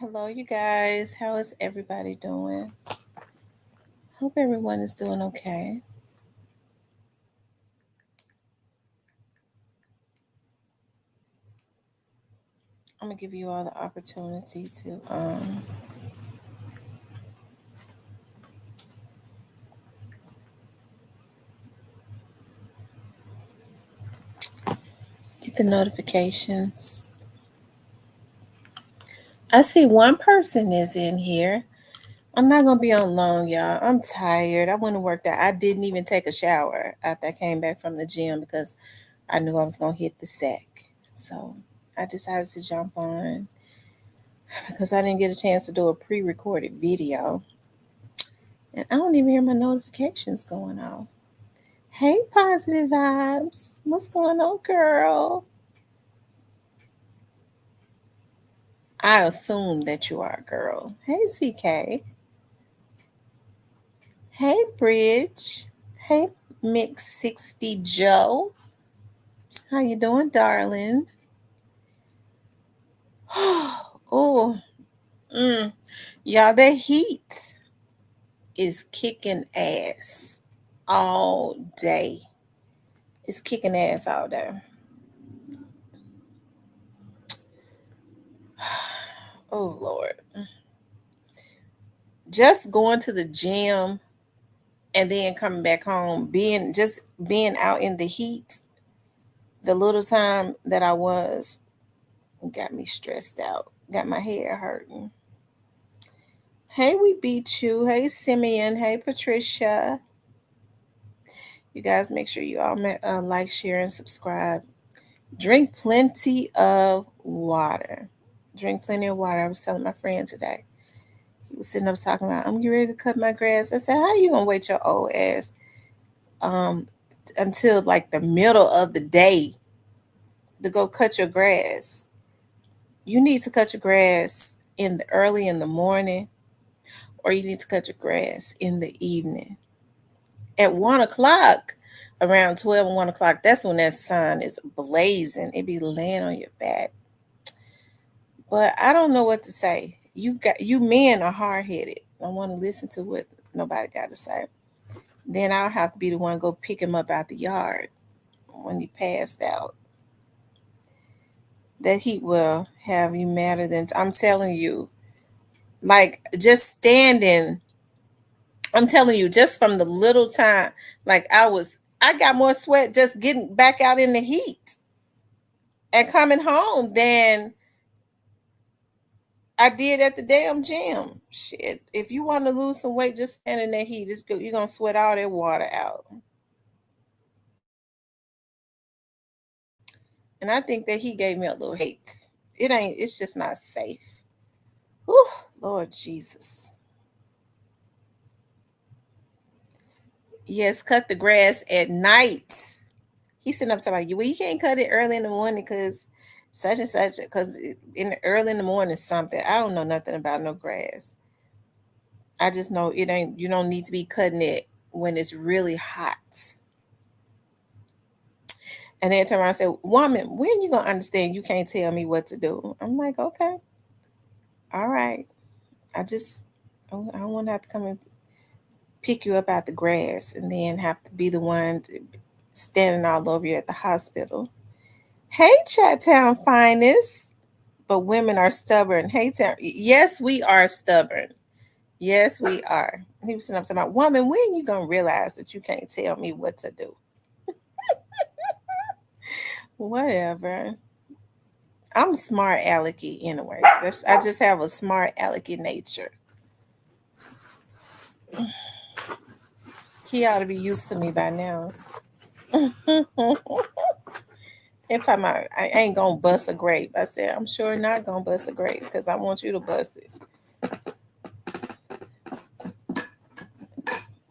Hello, you guys. How is everybody doing? Hope everyone is doing okay. I'm gonna give you all the opportunity to get the notifications. I see one person is in here. I'm not gonna be on long, y'all. I'm tired. I went to work that. I didn't even take a shower after I came back from the gym because I knew I was gonna hit the sack. So I decided to jump on because I didn't get a chance to do a pre-recorded video. And I don't even hear my notifications going off. Hey, positive vibes. What's going on, girl? I assume that you are a girl. Hey, CK. Hey, Bridge. Hey, Mix 60 Joe. How you doing, darling? Oh, mm. Y'all, that heat is kicking ass all day. It's kicking ass all day. Oh, Lord. Just going to the gym and then coming back home, being out in the heat, the little time that I was, got me stressed out, got my head hurting. Hey, we beat you. Hey, Simeon. Hey, Patricia. You guys make sure you all like, share, and subscribe. Drink plenty of water. Drink plenty of water. I was telling my friend today. He was sitting up talking about, I'm getting ready to cut my grass. I said, how you gonna wait your old ass um, until like the middle of the day to go cut your grass? You need to cut your grass early in the morning, or you need to cut your grass in the evening. At 1 o'clock, around 12 and 1 o'clock, that's when that sun is blazing. It be laying on your back. But I don't know what to say. You men are hard headed. I want to listen to what nobody got to say. Then I'll have to be the one to go pick him up out the yard when he passed out. That heat will have you madder than I'm telling you. Like just standing, I'm telling you, just from the little time, like I got more sweat just getting back out in the heat and coming home than I did at the damn gym. Shit, if you want to lose some weight, just stand in that heat. It's good. You're gonna sweat all that water out. And I think that he gave me a little headache. It ain't. It's just not safe. Whew, Lord Jesus. Yes, cut the grass at night. He's sitting up talking about you. Well, you can't cut it early in the morning because such and such. Because early in the morning something. I don't know nothing about no grass. I just know it ain't. You don't need to be cutting it when it's really hot. And then turn around and say, "Woman, when you gonna understand? You can't tell me what to do." I'm like, okay, all right. I don't want to have to come and pick you up out the grass and then have to be the one standing all over you at the hospital. Hey, Chat Town finest. But women are stubborn. Hey, Town. Yes, we are stubborn. Yes, we are. He was sitting up saying, "Woman, when you gonna realize that you can't tell me what to do?" Whatever. I'm smart alecky anyway. I just have a smart alecky nature. He ought to be used to me by now. Every time I ain't gonna bust a grape. I said, I'm sure not gonna bust a grape because I want you to bust it.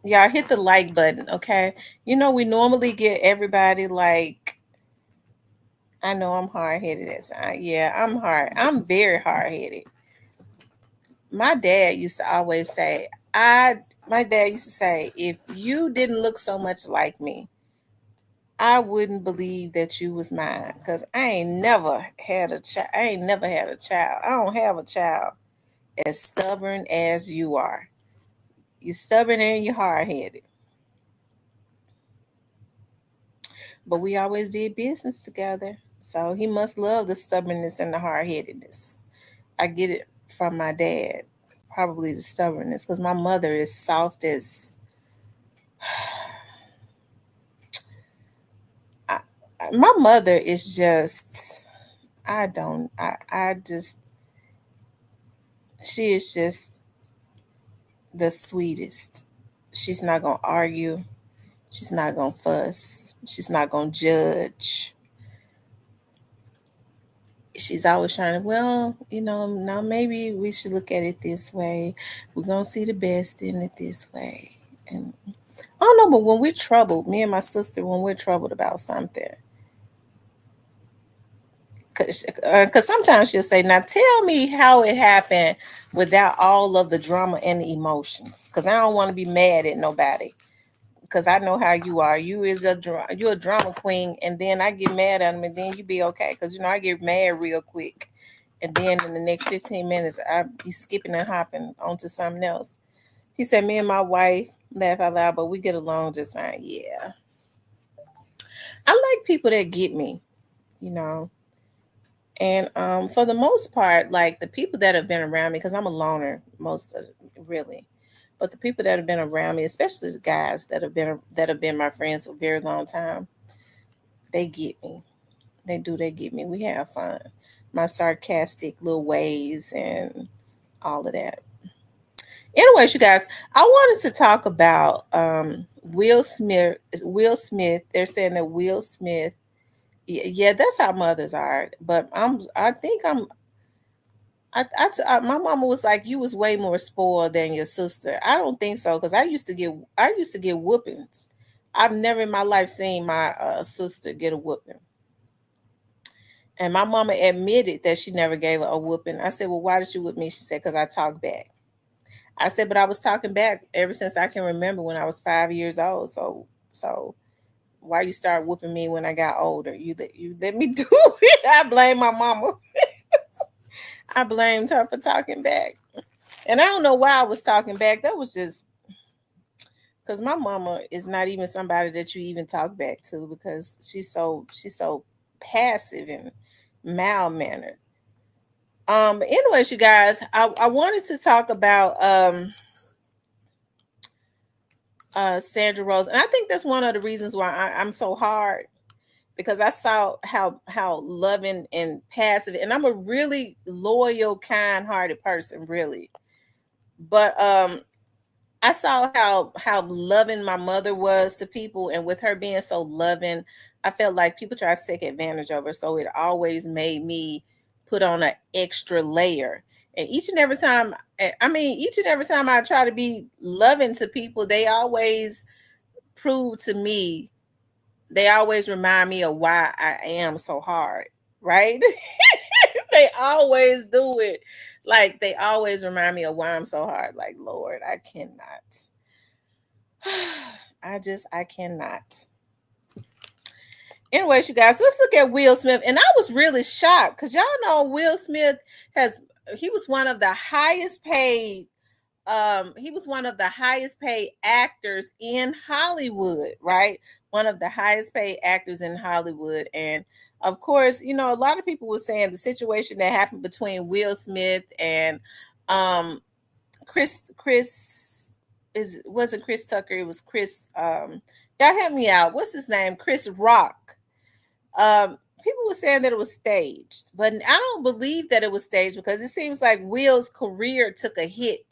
Y'all hit the like button, okay? You know, we normally get everybody like, I know I'm hard headed at times. Yeah, I'm very hard headed. My dad used to always say, my dad used to say, if you didn't look so much like me, I wouldn't believe that you was mine because I ain't never had a child. I don't have a child. as stubborn as you are. You're stubborn and you're hard-headed. But we always did business together. So he must love the stubbornness and the hard-headedness. I get it from my dad. Probably the stubbornness. Because my mother is soft as my mother is just I just she is just the sweetest. She's not gonna argue. She's not gonna fuss. She's not gonna judge. She's always trying to, well, now maybe we should look at it this way. We're gonna see the best in it this way. And I don't know, but when we're troubled, me and my sister, when we're troubled about something, because sometimes she'll say, now tell me how it happened without all of the drama and the emotions, because I don't want to be mad at nobody, because I know how you are. You're a drama queen, and then I get mad at them, and then you be okay, because I get mad real quick, and then in the next 15 minutes I be skipping and hopping onto something else. He said, me and my wife laugh out loud, but we get along just fine. Yeah, I like people that get me, you know. And for the most part, like the people that have been around me, because I'm a loner most of really, but the people that have been around me, especially the guys that have been my friends for a very long time, they get me. They do. They get me. We have fun. My sarcastic little ways and all of that. Anyways, you guys, I wanted to talk about Will Smith. Will Smith. They're saying that Will Smith. Yeah, that's how mothers are. But I think my mama was like, you was way more spoiled than your sister. I don't think so, because I used to get whoopings. I've never in my life seen my sister get a whooping. And my mama admitted that she never gave her a whooping. I said, well, why did you whip me? She said, because I talk back. I said, but I was talking back ever since I can remember, when I was 5 years old. So why you start whooping me when I got older? You let me do it. I blame my mama. I blamed her for talking back. And I don't know why I was talking back. That was just because my mama is not even somebody that you even talk back to, because she's so passive and mild mannered. Anyways, you guys, I wanted to talk about Sandra Rose, and I think that's one of the reasons why I'm so hard, because I saw how loving and passive, and I'm a really loyal, kind-hearted person, really. But I saw how loving my mother was to people, and with her being so loving, I felt like people try to take advantage of her. So it always made me put on an extra layer. And each and every time I try to be loving to people, they always prove to me, they always remind me of why I am so hard, right? They always do it. Like they always remind me of why I'm so hard. Like, Lord, I cannot. I cannot. Anyways, you guys, let's look at Will Smith. And I was really shocked, because y'all know Will Smith he was one of the highest paid actors in Hollywood, right? One of the highest paid actors in Hollywood. And of course, a lot of people were saying the situation that happened between Will Smith and wasn't Chris Tucker, it was Chris, y'all help me out. What's his name? Chris Rock. People were saying that it was staged, but I don't believe that it was staged, because it seems like Will's career took a hit.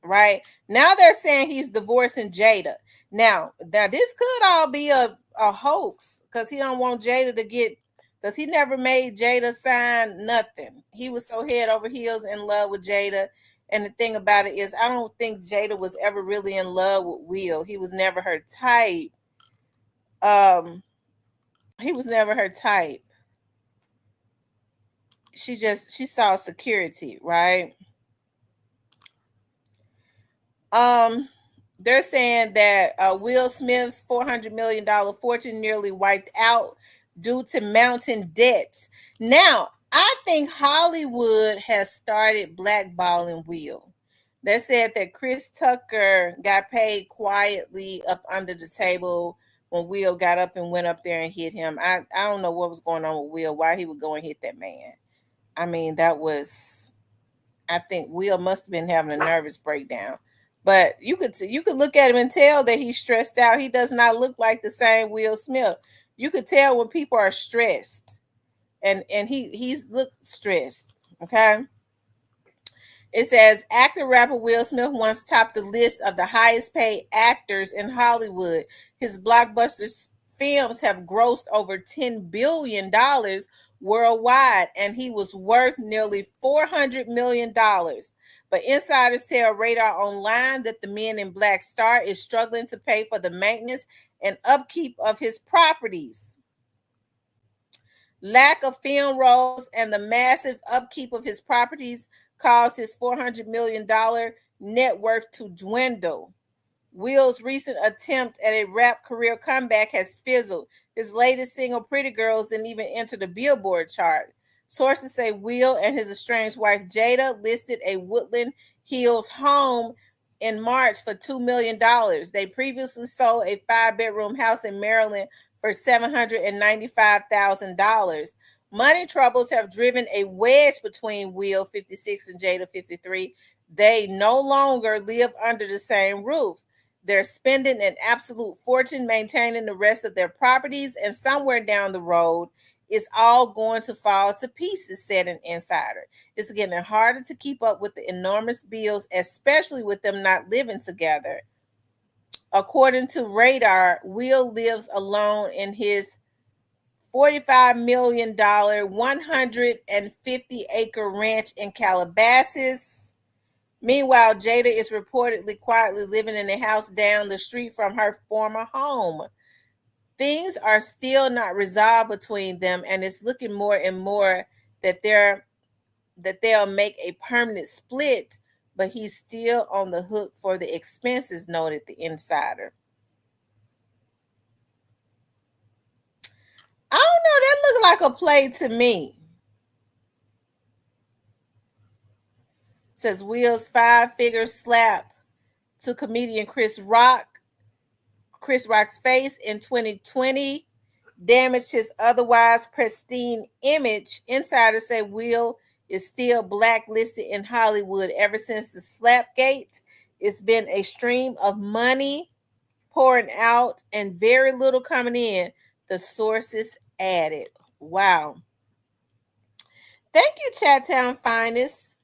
Right? Now they're saying he's divorcing Jada. Now this could all be a hoax, because he don't want Jada to get, because he never made Jada sign nothing. He was so head over heels in love with Jada. And the thing about it is, I don't think Jada was ever really in love with Will. He was never her type. He was never her type. She saw security, right? They're saying that Will Smith's $400 million fortune nearly wiped out due to mounting debts. Now, I think Hollywood has started blackballing Will. They said that Chris Tucker got paid quietly up under the table when Will got up and went up there and hit him. I don't know what was going on with Will, why he would go and hit that man. I mean, I think Will must have been having a nervous breakdown. But you could look at him and tell that he's stressed out. He does not look like the same Will Smith. You could tell when people are stressed, and he's looked stressed. Okay. It says actor rapper Will Smith once topped the list of the highest paid actors in Hollywood. His blockbuster films have grossed over $10 billion worldwide, and he was worth nearly $400 million. But insiders tell Radar Online that the Men in Black star is struggling to pay for the maintenance and upkeep of his properties. Lack of film roles and the massive upkeep of his properties caused his $400 million net worth to dwindle. Will's recent attempt at a rap career comeback has fizzled. His latest single, Pretty Girls, didn't even enter the Billboard chart. Sources say Will and his estranged wife Jada listed a Woodland Hills home in March for $2 million. They previously sold a 5-bedroom house in Maryland for $795,000. Money troubles have driven a wedge between Will, 56, and Jada, 53. They no longer live under the same roof. They're spending an absolute fortune maintaining the rest of their properties, and somewhere down the road, it's all going to fall to pieces, said an insider. It's getting harder to keep up with the enormous bills, especially with them not living together. According to Radar, Will lives alone in his $45 million, 150-acre ranch in Calabasas. Meanwhile, Jada is reportedly quietly living in a house down the street from her former home. Things are still not resolved between them, and it's looking more and more that they'll make a permanent split, but he's still on the hook for the expenses, noted the insider. I don't know, that looked like a play to me. Says Will's 5-figure slap to comedian Chris Rock's face in 2020 damaged his otherwise pristine image. Insiders say Will is still blacklisted in Hollywood ever since the Slapgate. It's been a stream of money pouring out and very little coming in, the sources added. Wow. Thank you, Chattown Finest,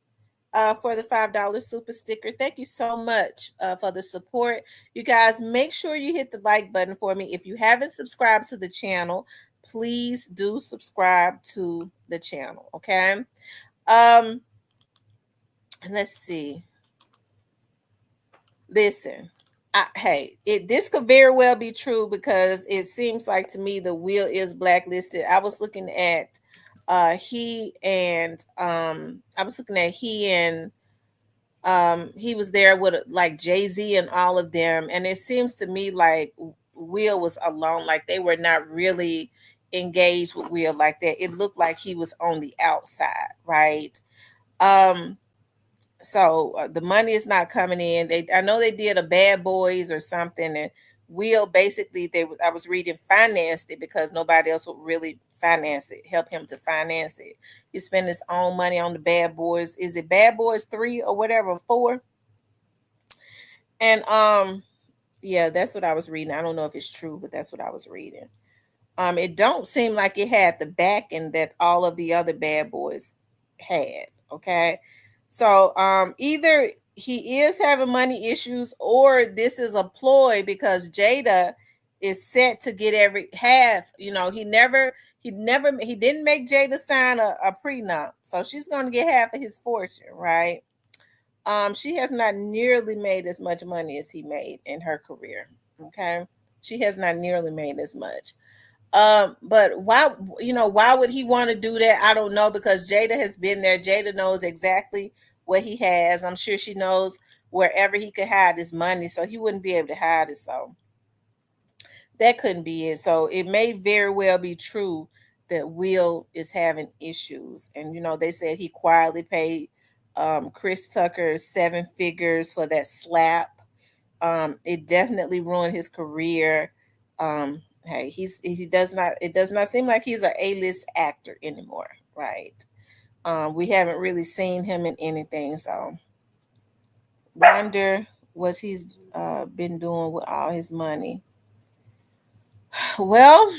for the $5 super sticker. Thank you so much for the support. You guys, make sure you hit the like button for me. If you haven't subscribed to the channel, please do subscribe to the channel, okay? Let's see. Listen, this could very well be true because it seems like to me the Will is blacklisted. I was looking at he was there with like Jay-Z and all of them, and it seems to me like Will was alone, like they were not really engaged with Will like that. It looked like he was on the outside, right? So the money is not coming in. I know they did a Bad Boys or something, and Will basically I was reading financed it because nobody else would really finance it, help him to finance it. He spent his own money on the Bad Boys. Is it Bad Boys 3 or whatever, 4? And yeah, that's what I was reading. I don't know if it's true, but that's what I was reading. It don't seem like it had the backing that all of the other Bad Boys had. Okay. So either he is having money issues or this is a ploy because Jada is set to get every half. You know, he didn't make Jada sign a prenup. So she's going to get half of his fortune, right? She has not nearly made as much money as he made in her career. Okay. She has not nearly made as much. But why would he want to do that? I don't know, because Jada has been there. Jada knows exactly what he has. I'm sure she knows wherever he could hide his money, so he wouldn't be able to hide it. So that couldn't be it. So it may very well be true that Will is having issues, and they said he quietly paid Chris Tucker 7 figures for that slap. It definitely ruined his career. Hey, he does not. It does not seem like he's an A-list actor anymore, right? We haven't really seen him in anything, so wonder what he's been doing with all his money. Well,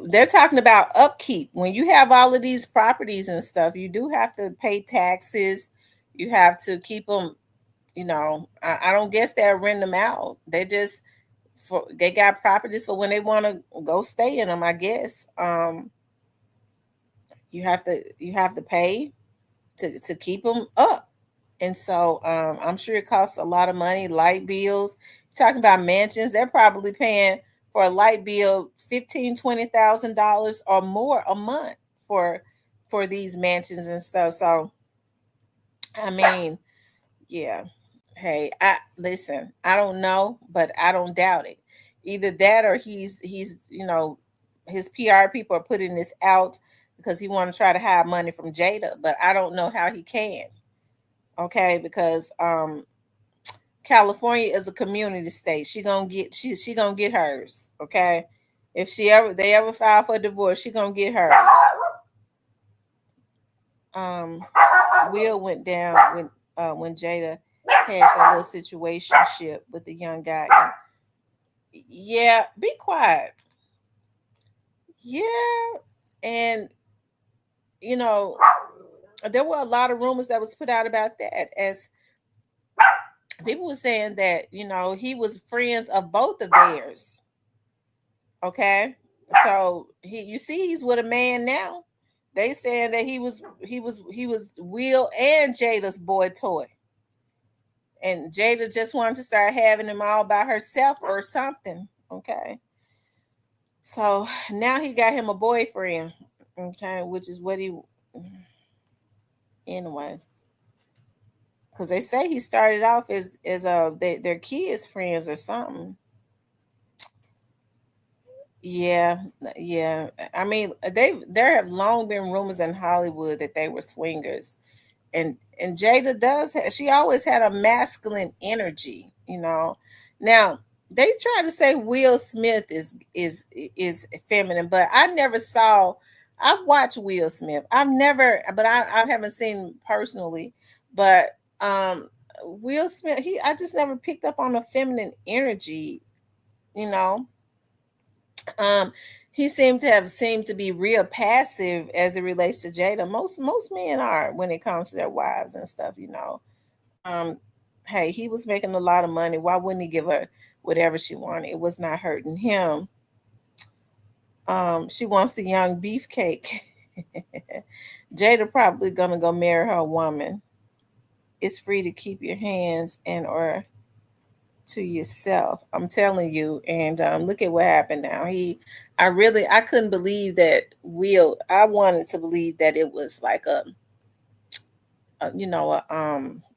they're talking about upkeep, when you have all of these properties and stuff, you do have to pay taxes. You have to keep them. I don't guess they'll rent them out. They got properties for when they want to go stay in them, I guess. You have to pay to keep them up. And so I'm sure it costs a lot of money. Light bills. Talking about mansions, they're probably paying for a light bill $15,000-$20,000 or more a month for these mansions and stuff. So I mean, yeah. Hey, I listen. I don't know, but I don't doubt it. Either that or he's his PR people are putting this out because he want to try to hide money from Jada, but I don't know how he can. Okay, because California is a community state. She gonna get hers. Okay, if they ever file for divorce, she gonna get hers. Um, Will went down when Jada had that little situationship with the young guy. Yeah, be quiet. Yeah, and you know there were a lot of rumors that was put out about that, as people were saying that he was friends of both of theirs. Okay, so you see he's with a man now. They saying that he was Will and Jada's boy toy, and Jada just wanted to start having him all by herself or something. Okay, so now he got him a boyfriend. Okay, which is what he, anyways, because they say he started off as their kids friends or something. Yeah, yeah. I mean, there have long been rumors in Hollywood that they were swingers, and Jada she always had a masculine energy. Now they try to say Will Smith is feminine, but I never saw. I've watched Will Smith. I've never, but I haven't seen personally. But Will Smith, I just never picked up on a feminine energy. You know, um, he seemed to be real passive as it relates to Jada. Most men are when it comes to their wives and stuff. Um, hey, he was making a lot of money. Why wouldn't he give her whatever she wanted? It was not hurting him. She wants the young beefcake. Jada probably gonna go marry her woman. It's free to keep your hands and or to yourself. I'm telling you. And look at what happened now. I couldn't believe that Will. I wanted to believe that it was like a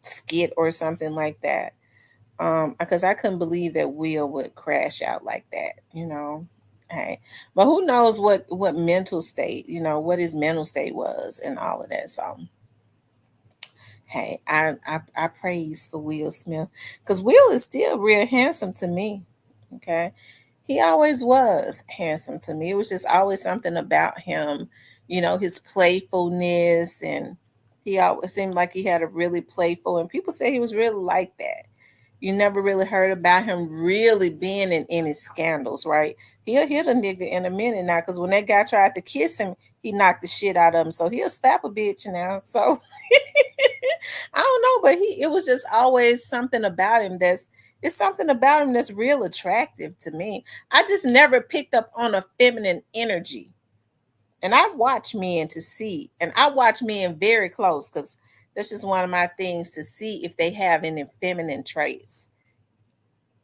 skit or something like that. Because I couldn't believe that Will would crash out like that. Hey, but who knows what mental state, what his mental state was and all of that. So hey, I praise for Will Smith because Will is still real handsome to me. Okay, he always was handsome to me. It was just always something about him, his playfulness, and he always seemed like he had a really playful. And people say he was really like that. You never really heard about him really being in any scandals, right? He'll hit a nigga in a minute now, because when that guy tried to kiss him, he knocked the shit out of him. So he'll slap a bitch now. So I don't know, but it was just always something about him it's something about him that's real attractive to me. I just never picked up on a feminine energy. And I watch men to see, and I watch men very close because that's just one of my things, to see if they have any feminine traits.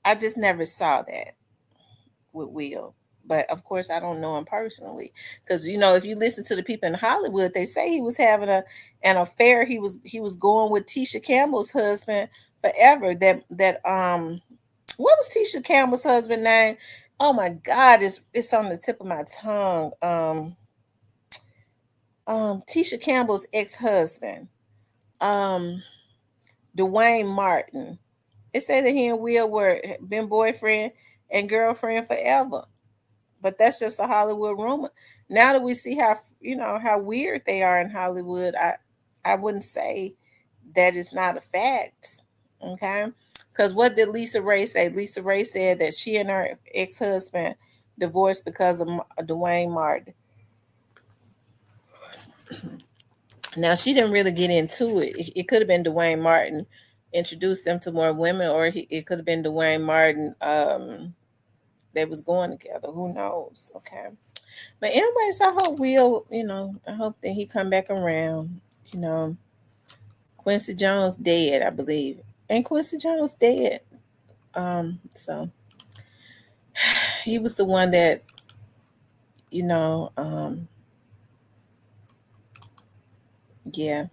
I just never saw that with Will. But of course, I don't know him personally, because if you listen to the people in Hollywood, they say he was having an affair. He was going with Tisha Campbell's husband forever. What was Tisha Campbell's husband name? Oh my God, it's on the tip of my tongue. Tisha Campbell's ex-husband, um, Dwayne Martin. It said that he and Will were been boyfriend and girlfriend forever. But that's just a Hollywood rumor. Now that we see how how weird they are in Hollywood, I wouldn't say that it's not a fact. Okay, because what did Lisa Ray say? Lisa Ray said that she and her ex husband divorced because of Dwayne Martin. Now she didn't really get into it. It could have been Dwayne Martin introduced them to more women, or it could have been Dwayne Martin. They was going together. Who knows? Okay. But anyways, I hope Will, I hope that he come back around. You know, Quincy Jones dead, I believe. And Quincy Jones dead. So he was the one that, you know, um, yeah,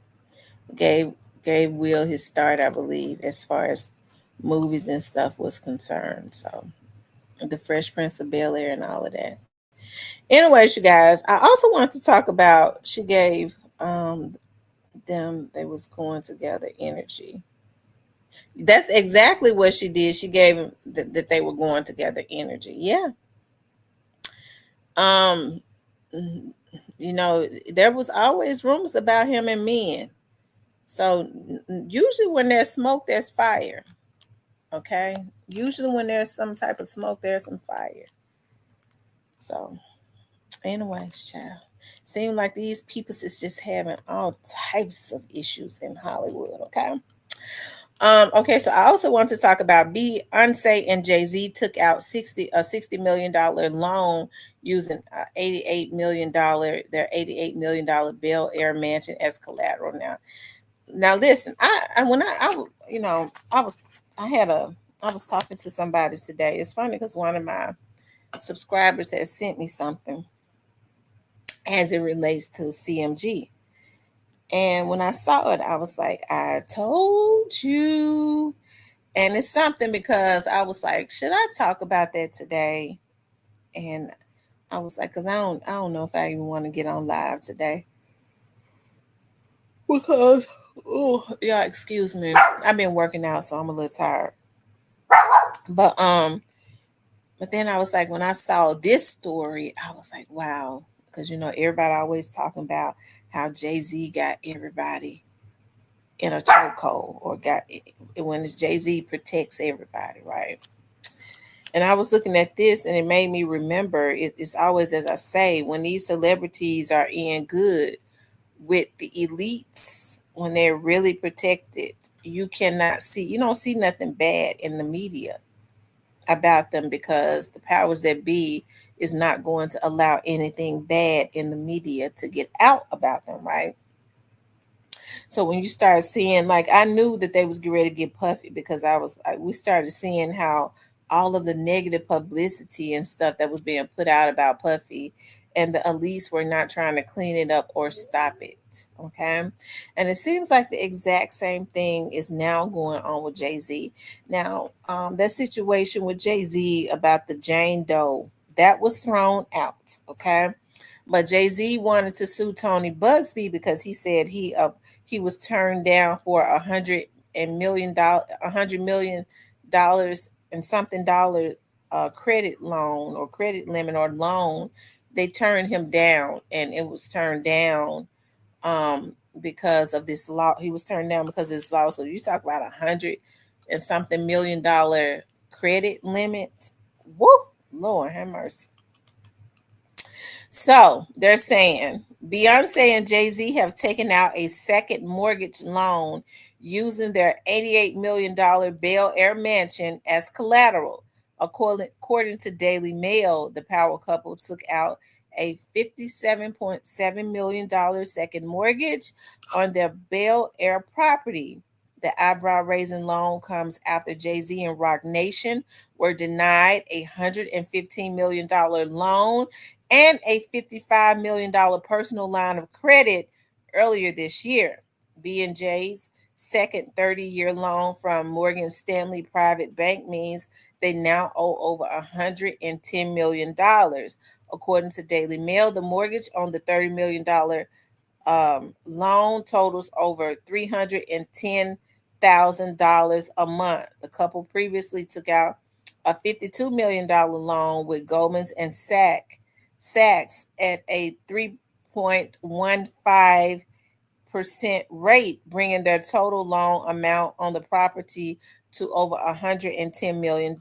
gave gave Will his start, I believe, as far as movies and stuff was concerned. So the Fresh Prince of Bel Air and all of that. Anyways, you guys, I also want to talk about she gave them they was going together energy. That's exactly what she did. She gave him that they were going together energy. Yeah. Um, mm, there was always rumors about him and men. So usually when there's smoke, there's fire. Okay. Usually when there's some type of smoke, there's some fire. So anyway, child. Seem like these people is just having all types of issues in Hollywood. Okay. Okay, so I also want to talk about Beyonce and Jay-Z took out $60 million loan using their $88 million Bel Air mansion as collateral. Now listen, I when I you know I was I had a I was talking to somebody today. It's funny because one of my subscribers has sent me something as it relates to CMG. And when I saw it, I was like, I told you. And it's something because I was like, should I talk about that today? And I was like, because I don't know if I even want to get on live today. Because oh yeah, excuse me. I've been working out, so I'm a little tired. But but then I was like, when I saw this story, I was like, wow. Because everybody always talking about how Jay-Z got everybody in a chokehold or got when it's Jay-Z protects everybody, right? And I was looking at this and it made me remember it's always, as I say, when these celebrities are in good with the elites, when they're really protected, you don't see nothing bad in the media about them because the powers that be is not going to allow anything bad in the media to get out about them, right? So when you start seeing, like, I knew that they was getting ready to get puffy because we started seeing how all of the negative publicity and stuff that was being put out about Puffy, and the elites were not trying to clean it up or stop it. Okay, and it seems like the exact same thing is now going on with Jay Z. Now, that situation with Jay Z about the Jane Doe that was thrown out. Okay, but Jay Z wanted to sue Tony Bugsby because he said he was turned down for $100 million and something dollar credit loan or credit limit or loan. They turned him down, and it was turned down um, because of this law. He was turned down because of this law. So you talk about $100 and something million credit limit. Woo, Lord have mercy. So they're saying Beyonce and Jay-Z have taken out a second mortgage loan using their $88 million Bel Air mansion as collateral. According to Daily Mail, the power couple took out a $57.7 million second mortgage on their Bel Air property. The eyebrow raising loan comes after Jay-Z and Rock Nation were denied a $115 million loan and a $55 million personal line of credit earlier this year. B&J's second 30-year loan from Morgan Stanley Private Bank means they now owe over $110 million. According to Daily Mail, the mortgage on the $30 million loan totals over $310,000 a month. The couple previously took out a $52 million loan with Goldman and Sachs at a 3.15% rate, bringing their total loan amount on the property to over $110 million.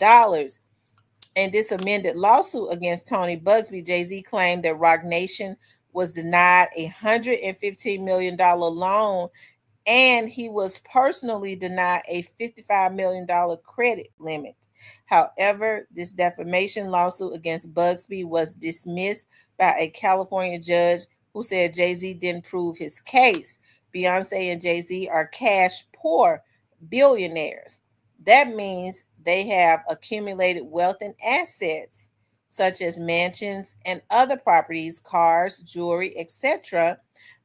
In this amended lawsuit against Tony Bugsby, Jay-Z claimed that Roc Nation was denied a $115 million loan, and he was personally denied a $55 million credit limit. However, this defamation lawsuit against Bugsby was dismissed by a California judge who said Jay-Z didn't prove his case. Beyonce and Jay-Z are cash poor billionaires. That means they have accumulated wealth and assets, such as mansions and other properties, cars, jewelry, etc.,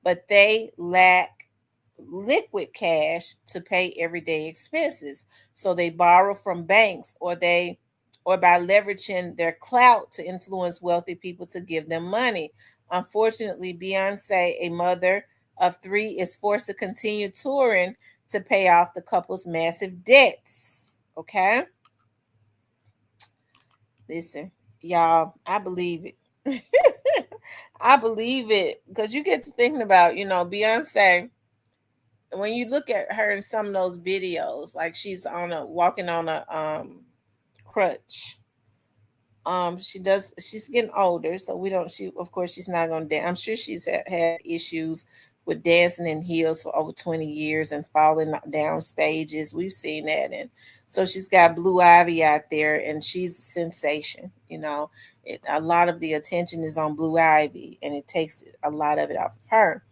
but they lack liquid cash to pay everyday expenses. So they borrow from banks, or by leveraging their clout to influence wealthy people to give them money. Unfortunately, Beyonce, a mother of three, is forced to continue touring to pay off the couple's massive debts. Okay? Listen, y'all, I believe it. I believe it, because you get to thinking about, Beyonce, when you look at her in some of those videos, like she's walking on a crutch. She's getting older, so of course she's not gonna dance. I'm sure she's had issues with dancing in heels for over 20 years and falling down stages. We've seen that. And so she's got Blue Ivy out there, and she's a sensation. A lot of the attention is on Blue Ivy, and it takes a lot of it off of her.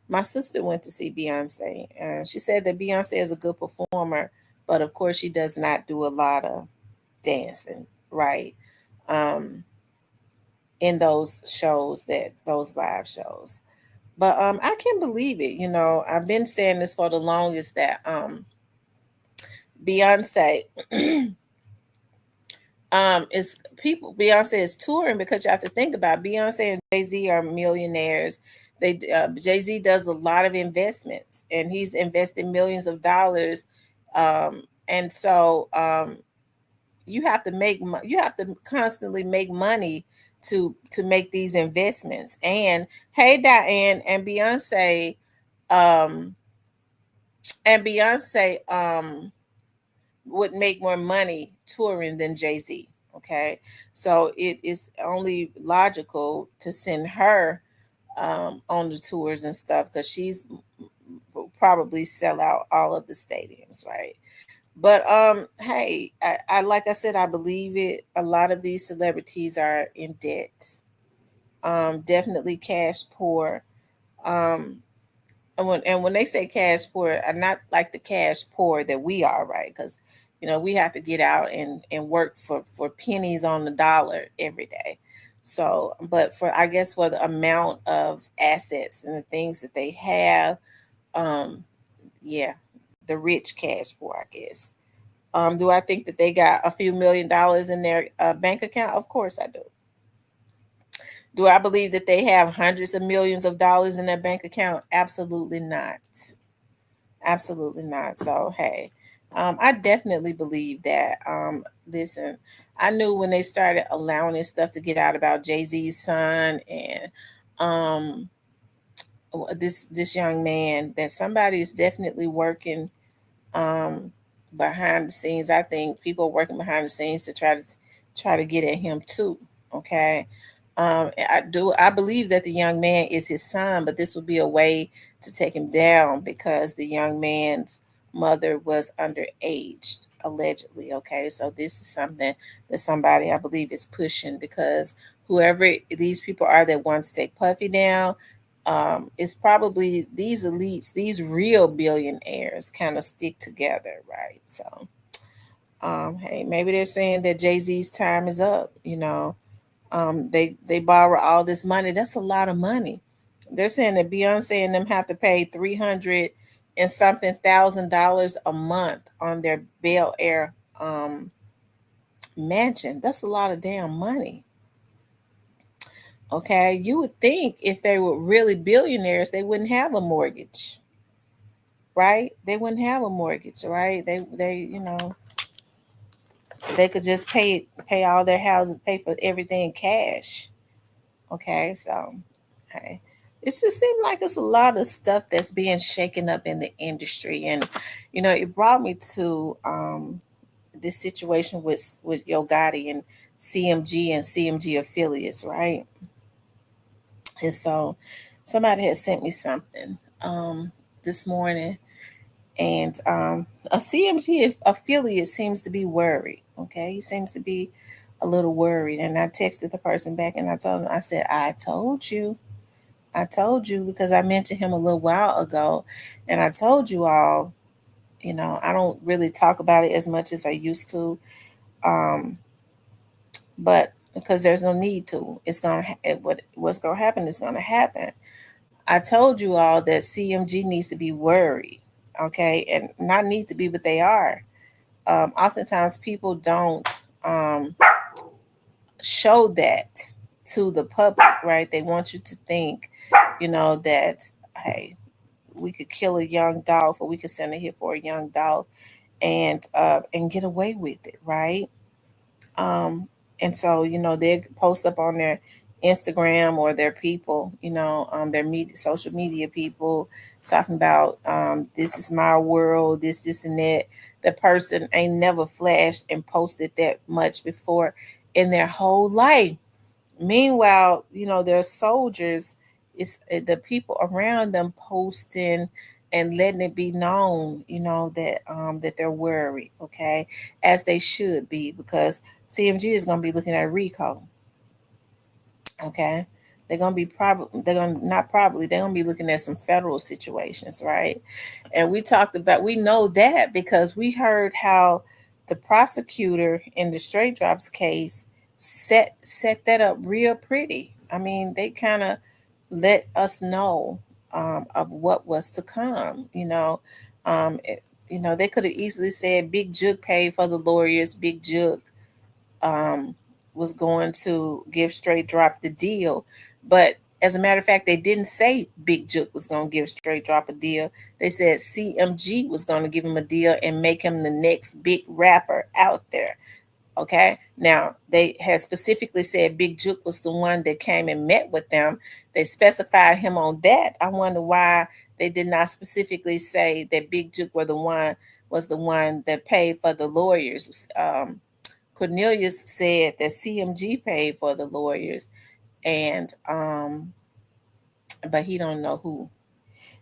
My sister went to see Beyonce, and she said that Beyonce is a good performer, but of course she does not do a lot of dancing, right? In those live shows. But I can't believe it. I've been saying this for the longest, that Beyonce Beyonce is touring, because you have to think about Beyonce and Jay-Z are millionaires. Jay-Z does a lot of investments, and he's invested millions of dollars. And so you have to constantly make money to make these investments. And hey, Diane, and Beyonce would make more money touring than Jay-Z. Okay, so it is only logical to send her on the tours and stuff, because she's probably sell out all of the stadiums, right? But hey, I like I said, I believe it. A lot of these celebrities are in debt. Definitely cash poor. And when they say cash poor, are not like the cash poor that we are, right? Because we have to get out and work for pennies on the dollar every day. So, but I guess for the amount of assets and the things that they have, yeah, the rich cash poor, I guess. Do I think that they got a few $1,000,000 in their bank account? Of course I do. Do I believe that they have hundreds of millions of dollars in their bank account? Absolutely not. Absolutely not. So, hey, I definitely believe that. Listen, I knew when they started allowing this stuff to get out about Jay-Z's son and this young man, that somebody is definitely working behind the scenes. I think people are working behind the scenes to try to get at him too. Okay. I believe that the young man is his son, but this would be a way to take him down, because the young man's mother was underage, allegedly. Okay, so this is something that somebody, I believe, is pushing, because whoever these people are that want to take Puffy down, it's probably these elites, these real billionaires kind of stick together, right? So hey, maybe they're saying that Jay-Z's time is up. They borrow all this money. That's a lot of money. They're saying that Beyonce and them have to pay 300 and something $1,000 a month on their Bel Air mansion. That's a lot of damn money. Okay, you would think if they were really billionaires, they wouldn't have a mortgage, right? They wouldn't have a mortgage, right? They they could just pay all their houses, pay for everything in cash. Okay, so hey, it just seems like it's a lot of stuff that's being shaken up in the industry, and it brought me to this situation with Yo Gotti and CMG affiliates, right? And so somebody had sent me something this morning, and a CMG affiliate seems to be worried. Okay, he seems to be a little worried, and I texted the person back, and I told him, I said, I told you, because I mentioned him a little while ago, and I told you all, I don't really talk about it as much as I used to, um, but because there's no need to. It's gonna what's gonna happen is gonna happen. I told you all that CMG needs to be worried, okay, and not need to be, but they are. Oftentimes, people don't show that to the public, right? They want you to think, that hey, we could kill a young dog, or we could send a hit for a young dog, and get away with it, right? Um, and so they post up on their Instagram, or their people, their social media people, talking about this is my world, this and that. The person ain't never flashed and posted that much before in their whole life. Meanwhile, their soldiers, it's the people around them posting and letting it be known, that they're worried, okay, as they should be, because CMG is going to be looking at RICO, okay. They're gonna not probably they're gonna be looking at some federal situations, right? And we know that because we heard how the prosecutor in the Straight Drops case set that up real pretty. I mean, they kind of let us know of what was to come. They could have easily said Big Jug paid for the lawyers. Big Jug um, was going to give Straight Drop the deal. But as a matter of fact, they didn't say Big Jook was going to give Straight Drop a deal. They said CMG was going to give him a deal and make him the next big rapper out there. Okay. Now, they had specifically said Big Jook was the one that came and met with them. They specified him on that. I wonder why they did not specifically say that Big Jook was the one that paid for the lawyers. Cornelius said that CMG paid for the lawyers, and but he don't know who.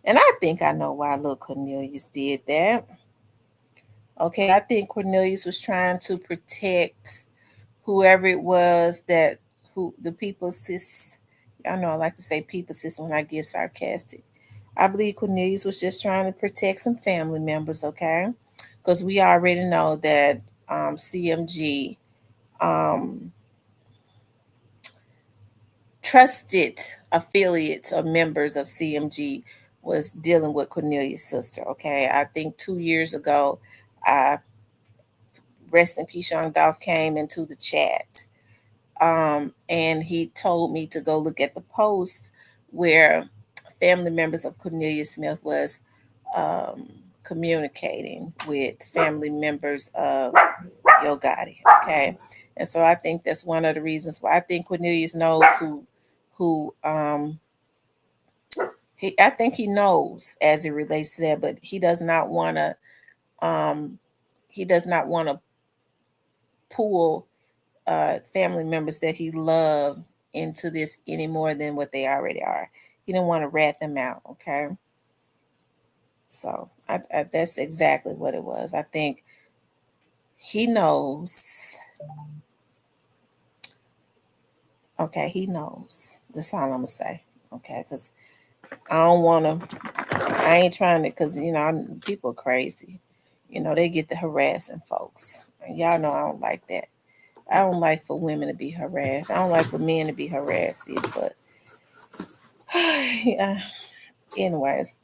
And I think I know why little Cornelius did that. Okay, I think Cornelius was trying to protect whoever it was that who the people sis. I know I like to say people sis when I get sarcastic. I believe Cornelius was just trying to protect some family members, okay? Because we already know that CMG um, trusted affiliates or members of CMG was dealing with Cornelius' sister. Okay, I think 2 years ago, I rest in peace, Young Dolph came into the chat, and he told me to go look at the post where family members of Cornelius Smith was um, communicating with family members of Yo Gotti. Okay, and so I think that's one of the reasons why I think Cornelius knows who I think he knows as it relates to that, but um he does not want to pull family members that he loved into this any more than what they already are. He didn't want to rat them out. Okay, so that's exactly what it was. I think he knows. Okay, he knows. That's all I'm gonna say. Okay, because I don't want to. I ain't trying to, because people are crazy. They get to harassing folks. And y'all know I don't like that. I don't like for women to be harassed. I don't like for men to be harassed either. But yeah. Anyways,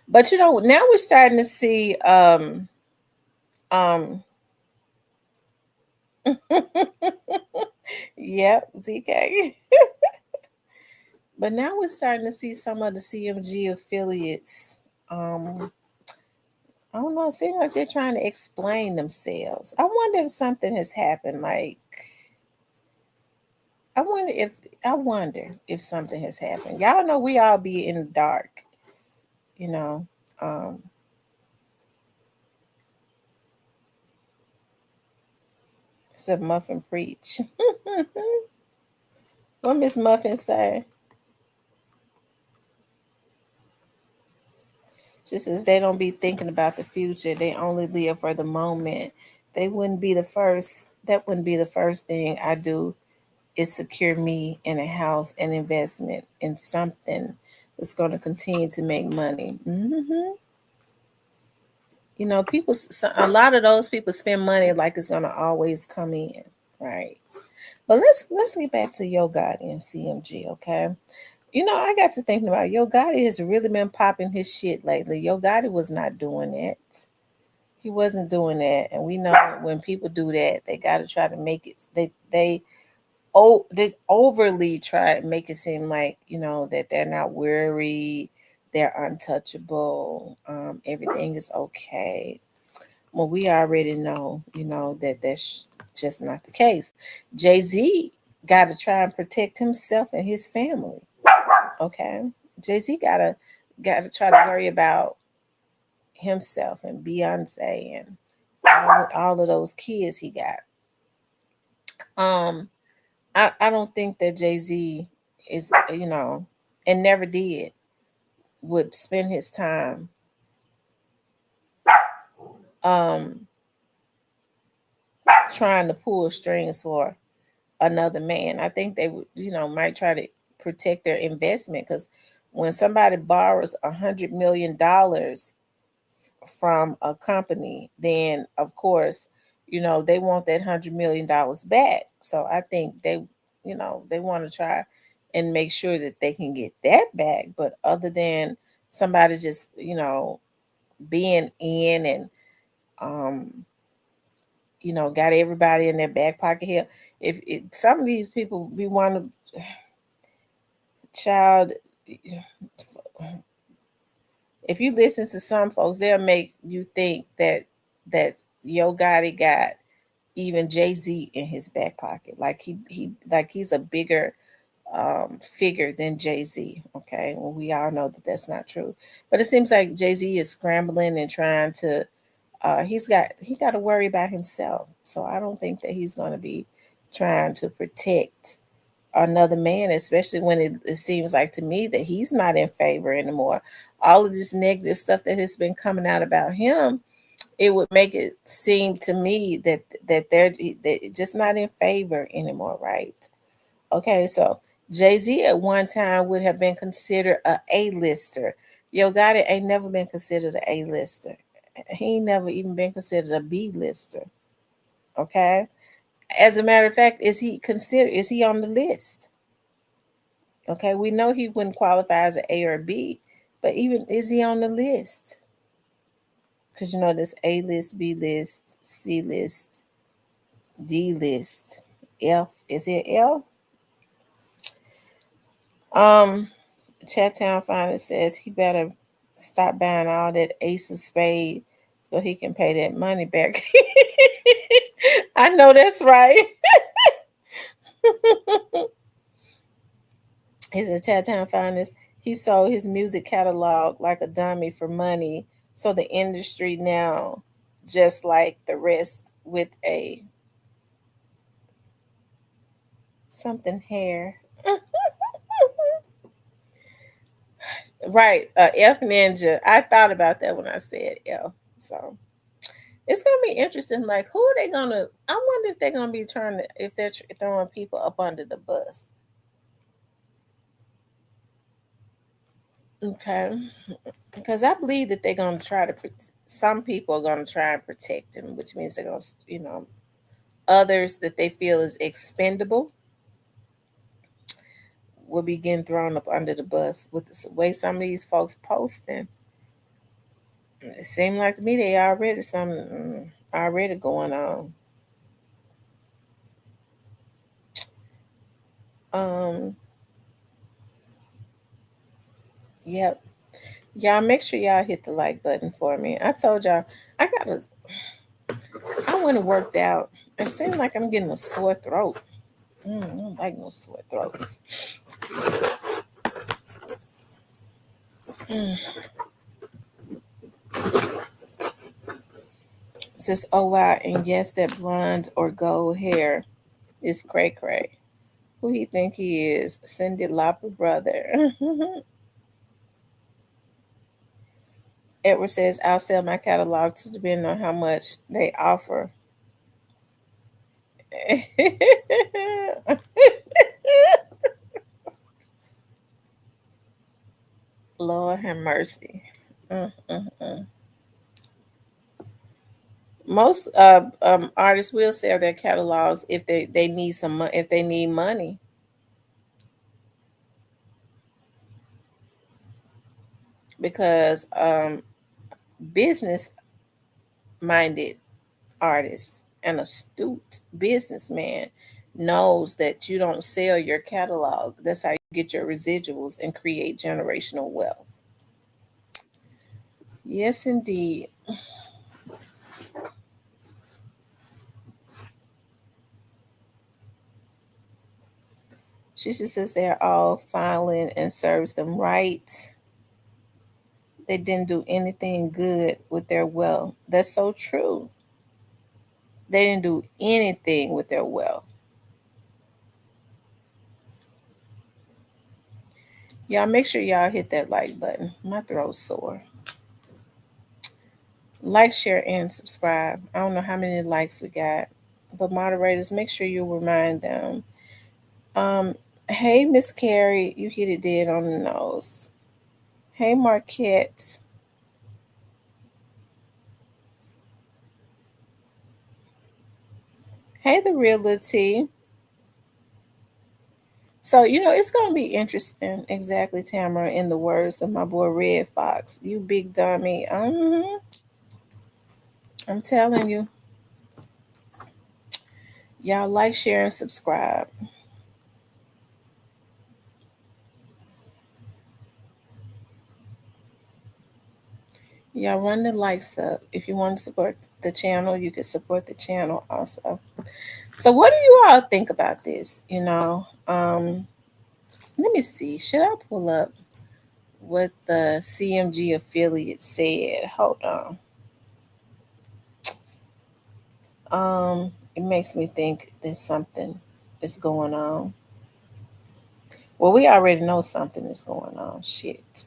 but now we're starting to see um Yep, ZK. But now we're starting to see some of the CMG affiliates. Um, I don't know. It seems like they're trying to explain themselves. I wonder if something has happened. Like, I wonder if I wonder if something has happened. Y'all know we all be in the dark, you know. Um, Except Muffin preach. What Miss Muffin say? She says they don't be thinking about the future. They only live for the moment. They wouldn't be the first. That wouldn't be the first thing I do is secure me in a house and investment in something that's going to continue to make money. You know, a lot of those people spend money like it's going to always come in, right? But let's get back to Yo Gotti and CMG, okay? You know, I got to thinking about Yo Gotti has really been popping his shit lately. Yo Gotti was not doing it. He wasn't doing that, and we know when people do that, they got to try to make it. They overly try to make it seem like that they're not worried, they're untouchable, everything is okay. Well, we already know, that that's just not the case. Jay-Z got to try and protect himself and his family. Okay, Jay-Z gotta try to worry about himself and Beyonce and all of those kids he got. Um, I don't think that Jay-Z is, and never did, would spend his time um trying to pull strings for another man. I think they would, might try to protect their investment because when somebody borrows $100 million from a company, then of course, they want that $100 million back. So I think they want to try and make sure that they can get that back. But other than somebody just, being in and um, got everybody in their back pocket here. If some of these people be one of child, if you listen to some folks, they'll make you think that Yo Gotti got even Jay-Z in his back pocket. Like he like he's a bigger figure than Jay-Z. Okay. Well, we all know that that's not true. But it seems like Jay-Z is scrambling and trying to he got to worry about himself. So I don't think that he's going to be trying to protect another man, especially when it seems like to me that he's not in favor anymore. All of this negative stuff that has been coming out about him, it would make it seem to me that they're just not in favor anymore, right? Okay, so Jay-Z at one time would have been considered a A-lister. Yo Gotti ain't never been considered an A-lister. He ain't never even been considered a B-lister. Okay? As a matter of fact, is he on the list? Okay, we know he wouldn't qualify as an A or B, but even is he on the list? Because this A list, B list, C list, D list, F. Is it L? Um, Chattown Finance says he better stop buying all that Ace of Spade so he can pay that money back. I know that's right. He's a Chattown Finance. He sold his music catalog like a dummy for money. So the industry now, just like the rest, with a something hair. Right, F Ninja. I thought about that when I said F. So it's gonna be interesting. Like, who are they gonna? I wonder if they're gonna be trying to, if they're throwing people up under the bus. Okay, because I believe that they're gonna try to. Some people are gonna try and protect him, which means they're gonna, others that they feel is expendable will be getting thrown up under the bus with the way some of these folks posting. It seemed like to me they already already going on. Um, yep. Y'all make sure y'all hit the like button for me. I told y'all I gotta I went and worked out. It seems like I'm getting a sore throat. I don't like no sore throats. Mm. Says, oh wow, and yes, that blonde or gold hair is cray cray. Who he think he is? Cindy Lauper brother. Edward says, I'll sell my catalog to depend on how much they offer. Lord have mercy. Mm. Most artists will sell their catalogs if they need if they need money, because business minded artists, an astute businessman knows that you don't sell your catalog. That's how you get your residuals and create generational wealth. Yes, indeed. She just says they're all filing and serves them right. They didn't do anything good with their wealth. That's so true. They didn't do anything with their wealth. Y'all make sure y'all hit that like button. My throat's sore. Like, share, and subscribe. I don't know how many likes we got, but moderators, make sure you remind them. Um, hey, Miss Carrie, you hit it dead on the nose. Hey, Marquette. Hey, the realty. So, it's going to be interesting. Exactly, Tamara, in the words of my boy Red Fox. You big dummy. I'm telling you. Y'all like, share, and subscribe. Y'all run the likes up. If you want to support the channel, you can support the channel also. So what do you all think about this? Let me see. Should I pull up what the CMG affiliate said? Hold on. It makes me think there's something is going on. Well, we already know something is going on. Shit.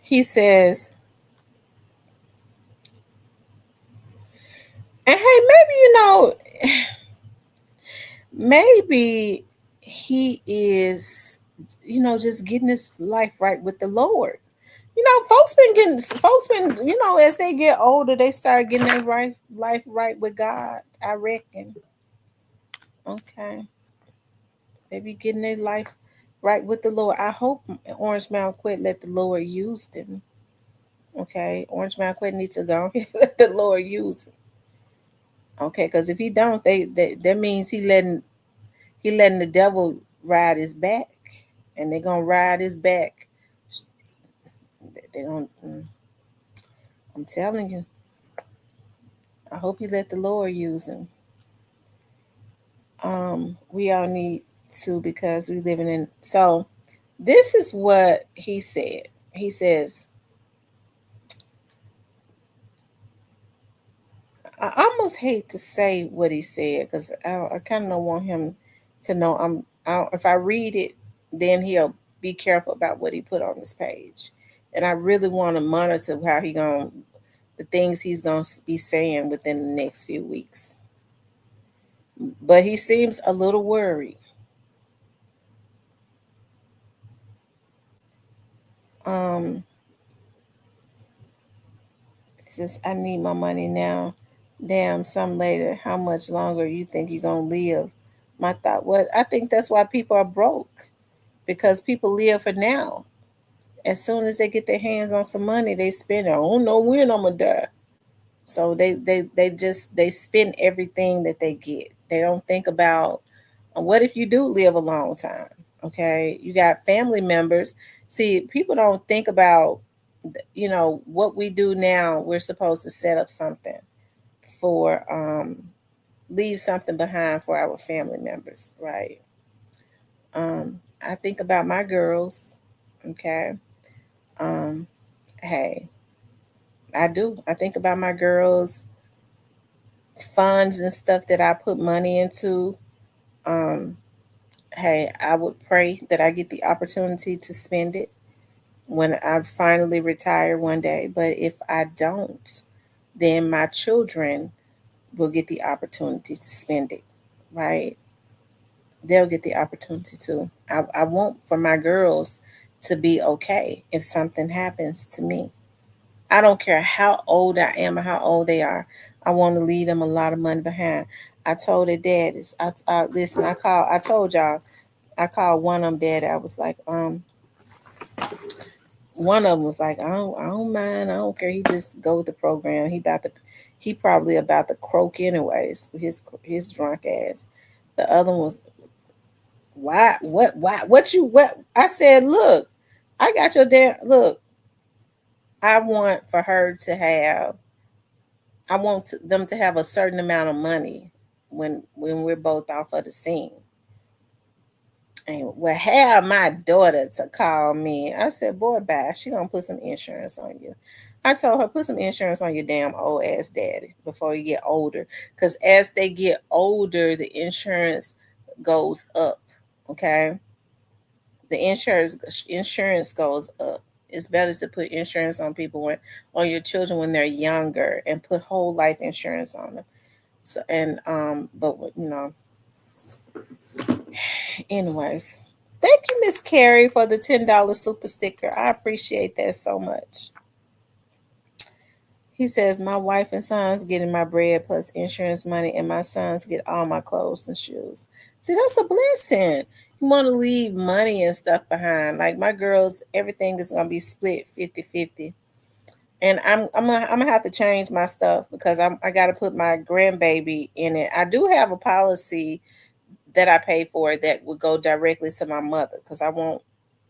He says, and hey, maybe maybe he is, just getting his life right with the Lord. Folks been, as they get older, they start getting their life right with God, I reckon. Okay. They be getting their life right with the Lord. I hope Orange Mound quit let the Lord use them. Okay. Orange Mound quit needs to go let the Lord use him. Okay, because if he don't, that means he letting the devil ride his back. And they're gonna ride his back. They're gonna I'm telling you. I hope he let the Lord use him. We all need to, because we living in, so this is what he said. He says, I almost hate to say what he said, because I kind of don't want him to know if I read it, then he'll be careful about what he put on his page. And I really want to monitor the things he's going to be saying within the next few weeks. But he seems a little worried. Um, it says, I need my money now. Damn, some later. How much longer you think you're gonna live? My thought, what? I think that's why people are broke because people live for now. As soon as they get their hands on some money, they spend it. I don't know when I'm gonna die. So they spend everything that they get. They don't think about what if you do live a long time. Okay, you got family members. See, people don't think about what we do now. We're supposed to set up something for leave something behind for our family members, right? I think about my girls. Okay. Um, hey, I do. I think about my girls' funds and stuff that I put money into. Um, hey, I would pray that I get the opportunity to spend it when I finally retire one day. But if I don't, then my children will get the opportunity to spend it, right? They'll get the opportunity to. I want for my girls to be okay if something happens to me. I don't care how old I am or how old they are. I want to leave them a lot of money behind. I told their daddies, listen, I told y'all, I called one of them daddy. I was like, one of them was like, I don't mind. I don't care. He just go with the program. He probably about to croak anyways with his drunk ass. The other one was, what? I said, look, I got your dad. Look, I want for her to have them to have a certain amount of money when we're both off of the scene. And well, have my daughter to call me. I said, boy, bye. She gonna put some insurance on you. I told her, put some insurance on your damn old ass daddy before you get older. Cause as they get older, the insurance goes up. Okay. The insurance goes up. It's better to put insurance on people on your children when they're younger and put whole life insurance on them. So and but anyways, thank you, Miss Carrie, for the $10 super sticker. I appreciate that so much. He says my wife and sons getting my bread plus insurance money, and my sons get all my clothes and shoes. See, that's a blessing. You want to leave money and stuff behind. Like my girls, everything is gonna be split 50-50. And I'm gonna have to change my stuff because I gotta put my grandbaby in it. I do have a policy that I pay for that would go directly to my mother because I want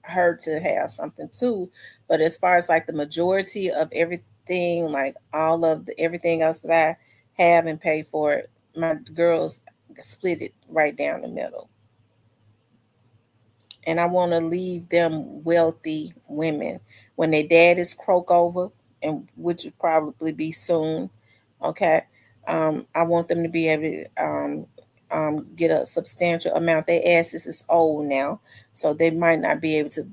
her to have something too. But as far as like the majority of everything, like all of the everything else that I have and pay for, my girls split it right down the middle. And I want to leave them wealthy women when their dad is croak over, and which would probably be soon. Okay, I want them to be able to get a substantial amount. Their asses is old now, so they might not be able to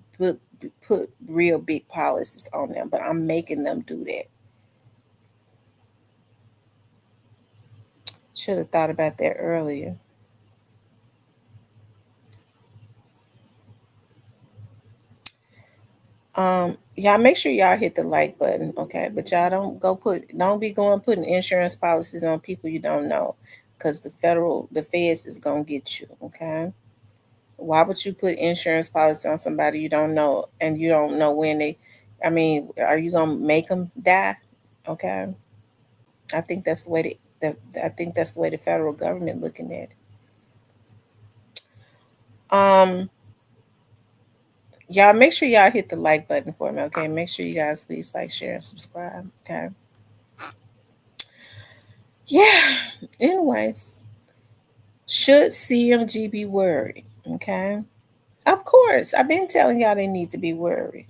put real big policies on them. But I'm making them do that. Should have thought about that earlier. Y'all make sure y'all hit the like button, okay? But y'all don't be going putting insurance policies on people you don't know, because the feds is gonna get you, okay? Why would you put insurance policy on somebody you don't know and you don't know when they? I mean, are you gonna make them die? Okay, I think that's the way I think that's the way the federal government looking at it. Y'all make sure y'all hit the like button for me, okay? Make sure you guys please like, share, and subscribe, okay? Yeah. Anyways, should CMG be worried? Okay. Of course. I've been telling y'all they need to be worried.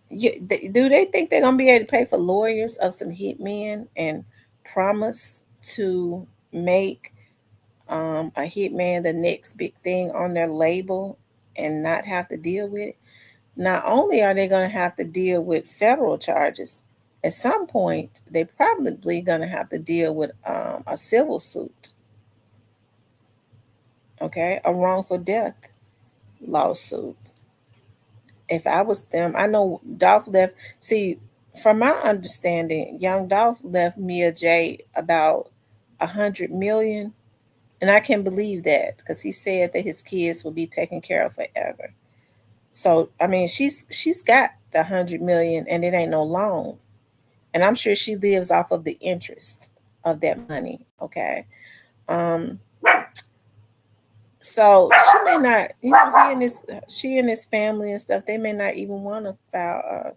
Do they think they're gonna be able to pay for lawyers of some hitmen and promise to make a hitman the next big thing on their label and not have to deal with it? Not only are they going to have to deal with federal charges, at some point they probably going to have to deal with a civil suit, okay, a wrongful death lawsuit. If I was them, I know Dolph left. See, from my understanding, young Dolph left Mia J about 100 million, and I can believe that because he said that his kids will be taken care of forever. So I mean, she's got the 100 million, and it ain't no loan, and I'm sure she lives off of the interest of that money. Okay, um, so she may not, she and his family and stuff, they may not even want to file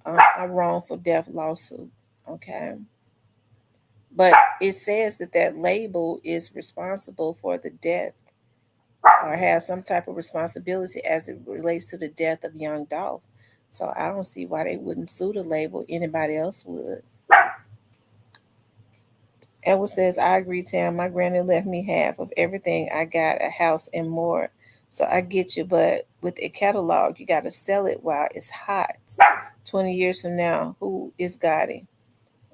a wrongful death lawsuit. Okay, but it says that that label is responsible for the death or has some type of responsibility as it relates to the death of young Dolph. So I don't see why they wouldn't sue the label. Anybody else would. Edward says, I agree, Tam. My granny left me half of everything I got, a house and more. So I get you, but with a catalog, you got to sell it while it's hot. 20 years from now, who is Gotti?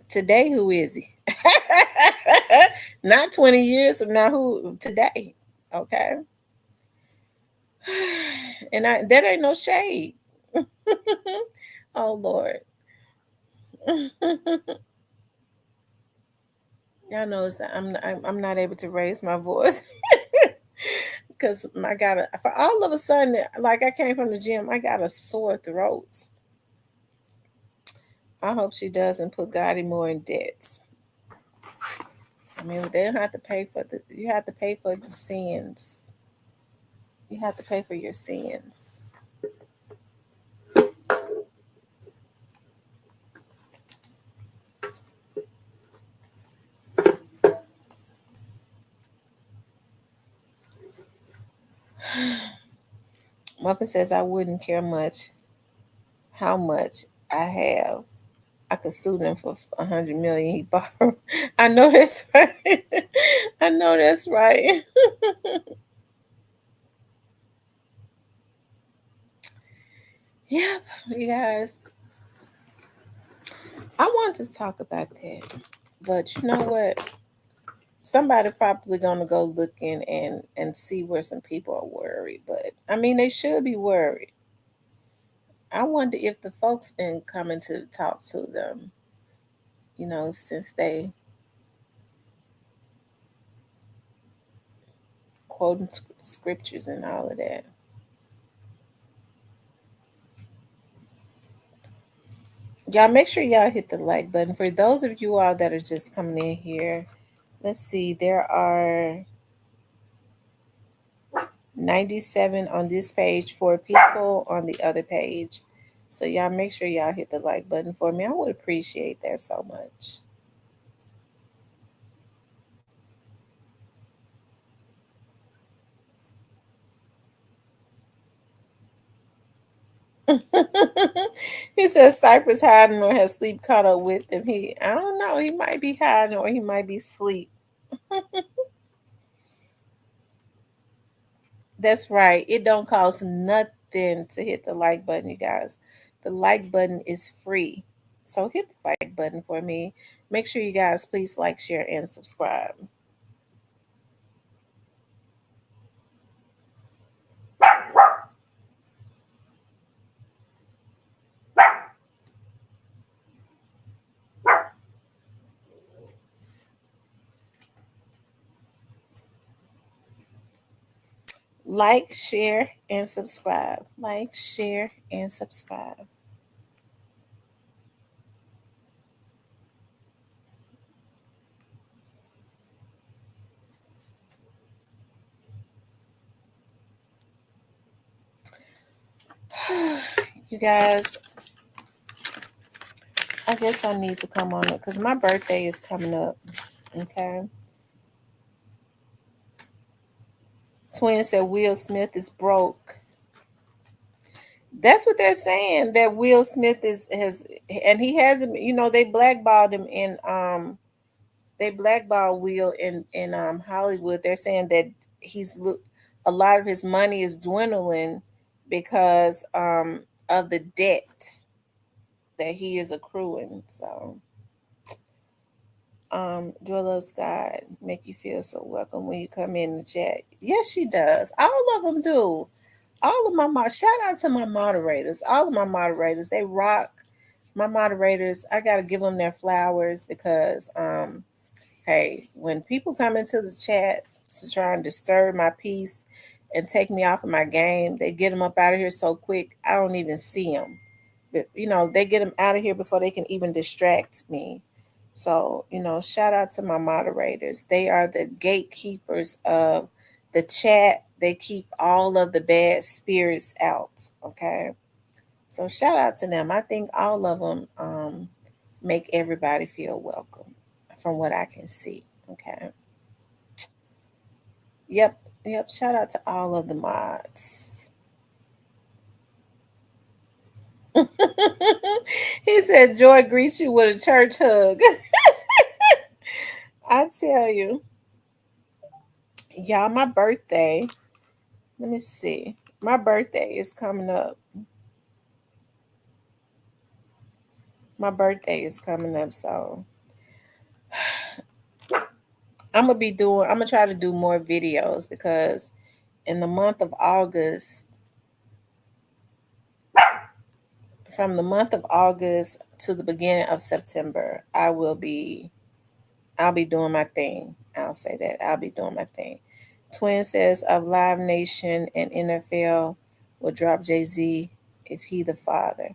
Today, who is he? Not 20 years from now, who today? Okay. And that ain't no shade. Oh, Lord. Y'all know I'm not able to raise my voice because I got for all of a sudden, like I came from the gym, I got a sore throat. I hope she doesn't put Gotti more in debts. I mean, they don't have to pay for you have to pay for the sins. You have to pay for your sins. Muffin says I wouldn't care much how much I have. I could sue them for 100 million he borrowed. I know that's right. I know that's right. Yeah, you guys. I wanted to talk about that, but you know what? Somebody probably gonna go looking and see where some people are worried. But I mean, they should be worried. I wonder if the folks been coming to talk to them. Since they quoting scriptures and all of that. Y'all make sure y'all hit the like button. For those of you all that are just coming in here, let's see, there are 97 on this page, 4 people on the other page. So y'all make sure y'all hit the like button for me. I would appreciate that so much. He says Cypress hiding or has sleep caught up with him. I don't know. He might be hiding or he might be asleep. That's right. It don't cost nothing to hit the like button, you guys. The like button is free. So hit the like button for me. Make sure you guys please like, share, and subscribe. Like, share, and subscribe. Like, share, and subscribe. You guys, I guess I need to come on it because my birthday is coming up. Okay. Twin said Will Smith is broke. That's what they're saying. That Will Smith has, and he hasn't. They blackballed him in they blackballed Will in Hollywood. They're saying that a lot of his money is dwindling because of the debt that he is accruing. So Joy loves God make you feel so welcome when you come in the chat. Yes, she does. All of them do. all of shout out to my moderators. All of my moderators, they rock. My moderators, I gotta give them their flowers because hey, when people come into the chat to try and disturb my peace and take me off of my game, they get them up out of here so quick I don't even see them. But they get them out of here before they can even distract me. So shout out to my moderators. They are the gatekeepers of the chat. They keep all of the bad spirits out. Okay, so shout out to them. I think all of them make everybody feel welcome, from what I can see. Okay. Yep. Yep. Shout out to all of the mods. He said, Joy greets you with a church hug. I tell you, y'all, my birthday. Let me see. My birthday is coming up. My birthday is coming up, so I'm gonna try to do more videos because in the month of August, from the month of August to the beginning of September, I'll be doing my thing. I'll say that. I'll be doing my thing. Twin says of Live Nation and NFL will drop Jay-Z if he the father.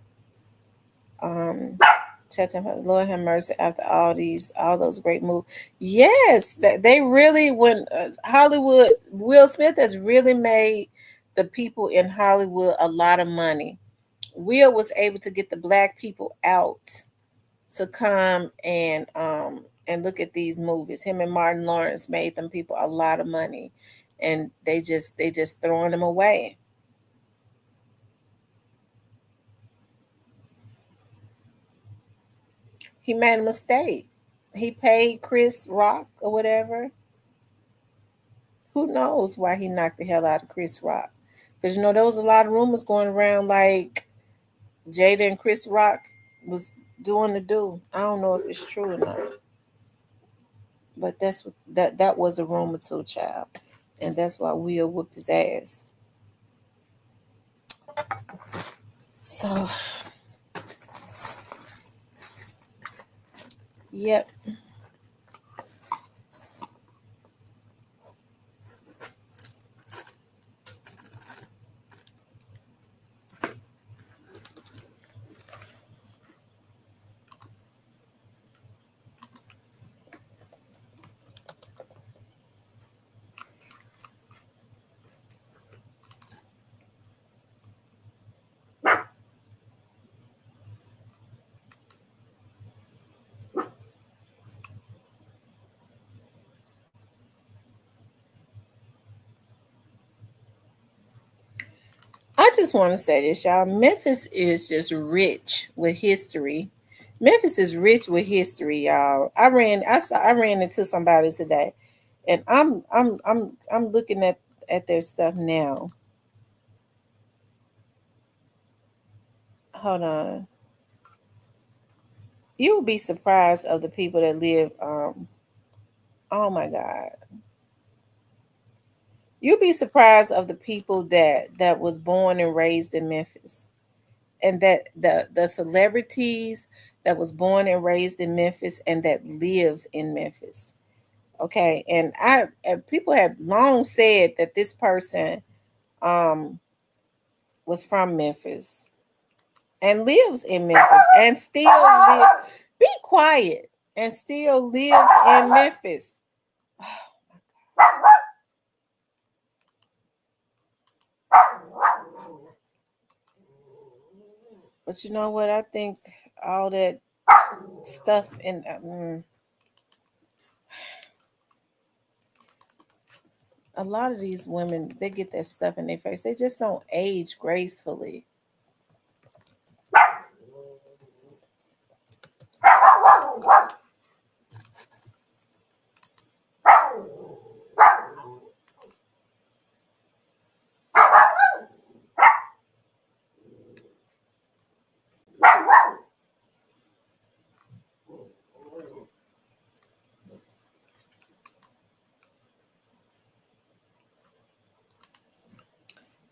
Lord have mercy after all those great movies. Yes, they really, when Hollywood, Will Smith has really made the people in Hollywood a lot of money. Will was able to get the black people out to come and look at these movies. Him and Martin Lawrence made them people a lot of money, and they just throwing them away. He made a mistake. He paid Chris Rock or whatever. Who knows why he knocked the hell out of Chris Rock? Because there was a lot of rumors going around like Jada and Chris Rock was doing the do. I don't know if it's true or not, but that was a rumor too, child, and that's why Will whooped his ass. So, yep. I just want to say this, y'all. Memphis is just rich with history. Memphis is rich with history, y'all. I ran into somebody today, and I'm looking at their stuff now. Hold on. You'll be surprised of the people that live. Oh my God. You'll be surprised of the people that was born and raised in Memphis, and that the celebrities that was born and raised in Memphis and that lives in Memphis. Okay, and people have long said that this person um was from Memphis and lives in Memphis and still live. Be quiet, and still lives in Memphis. But you know what? I think all that stuff in a lot of these women, they get that stuff in their face. They just don't age gracefully.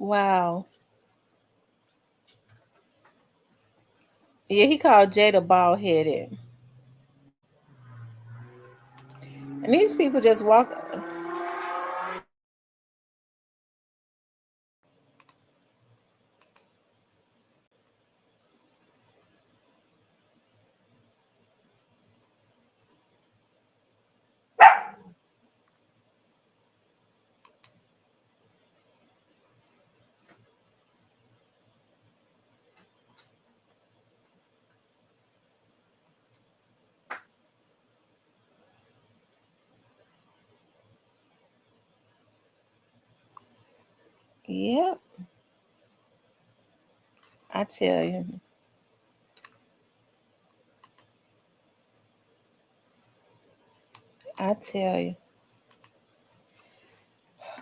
Wow. Yeah, he called Jada bald headed. And these people just walk. Yep, I tell you. I tell you.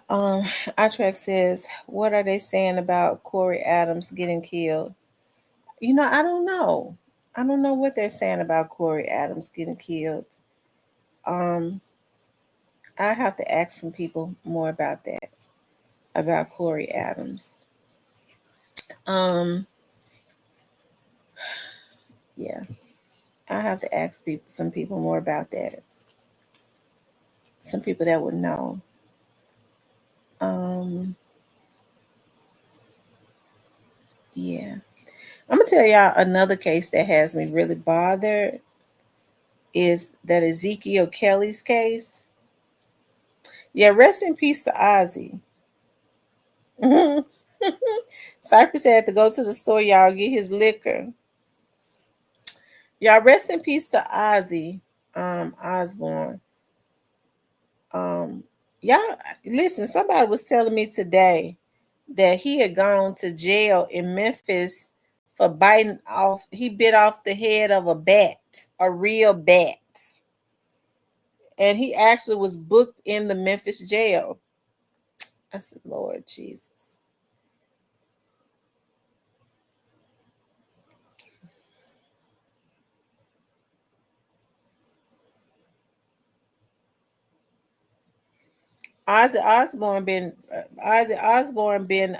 Um, our track says, what are they saying about Corey Adams getting killed? I don't know. I don't know what they're saying about Corey Adams getting killed. Um, I have to ask some people more about that, about Corey Adams. Um, yeah, I have to ask some people more about that. Some people that would know. Um, yeah. I'm gonna tell y'all another case that has me really bothered is that Ezekiel Kelly's case. Yeah, rest in peace to Ozzy. Cypress had to go to the store, y'all, get his liquor. Y'all, rest in peace to Ozzy Osbourne. Um, y'all, listen, somebody was telling me today that he had gone to jail in Memphis for biting off, he bit off the head of a bat, a real bat. And he actually was booked in the Memphis jail. I said, Lord Jesus. Ozzy Osbourne been Ozzy Osbourne been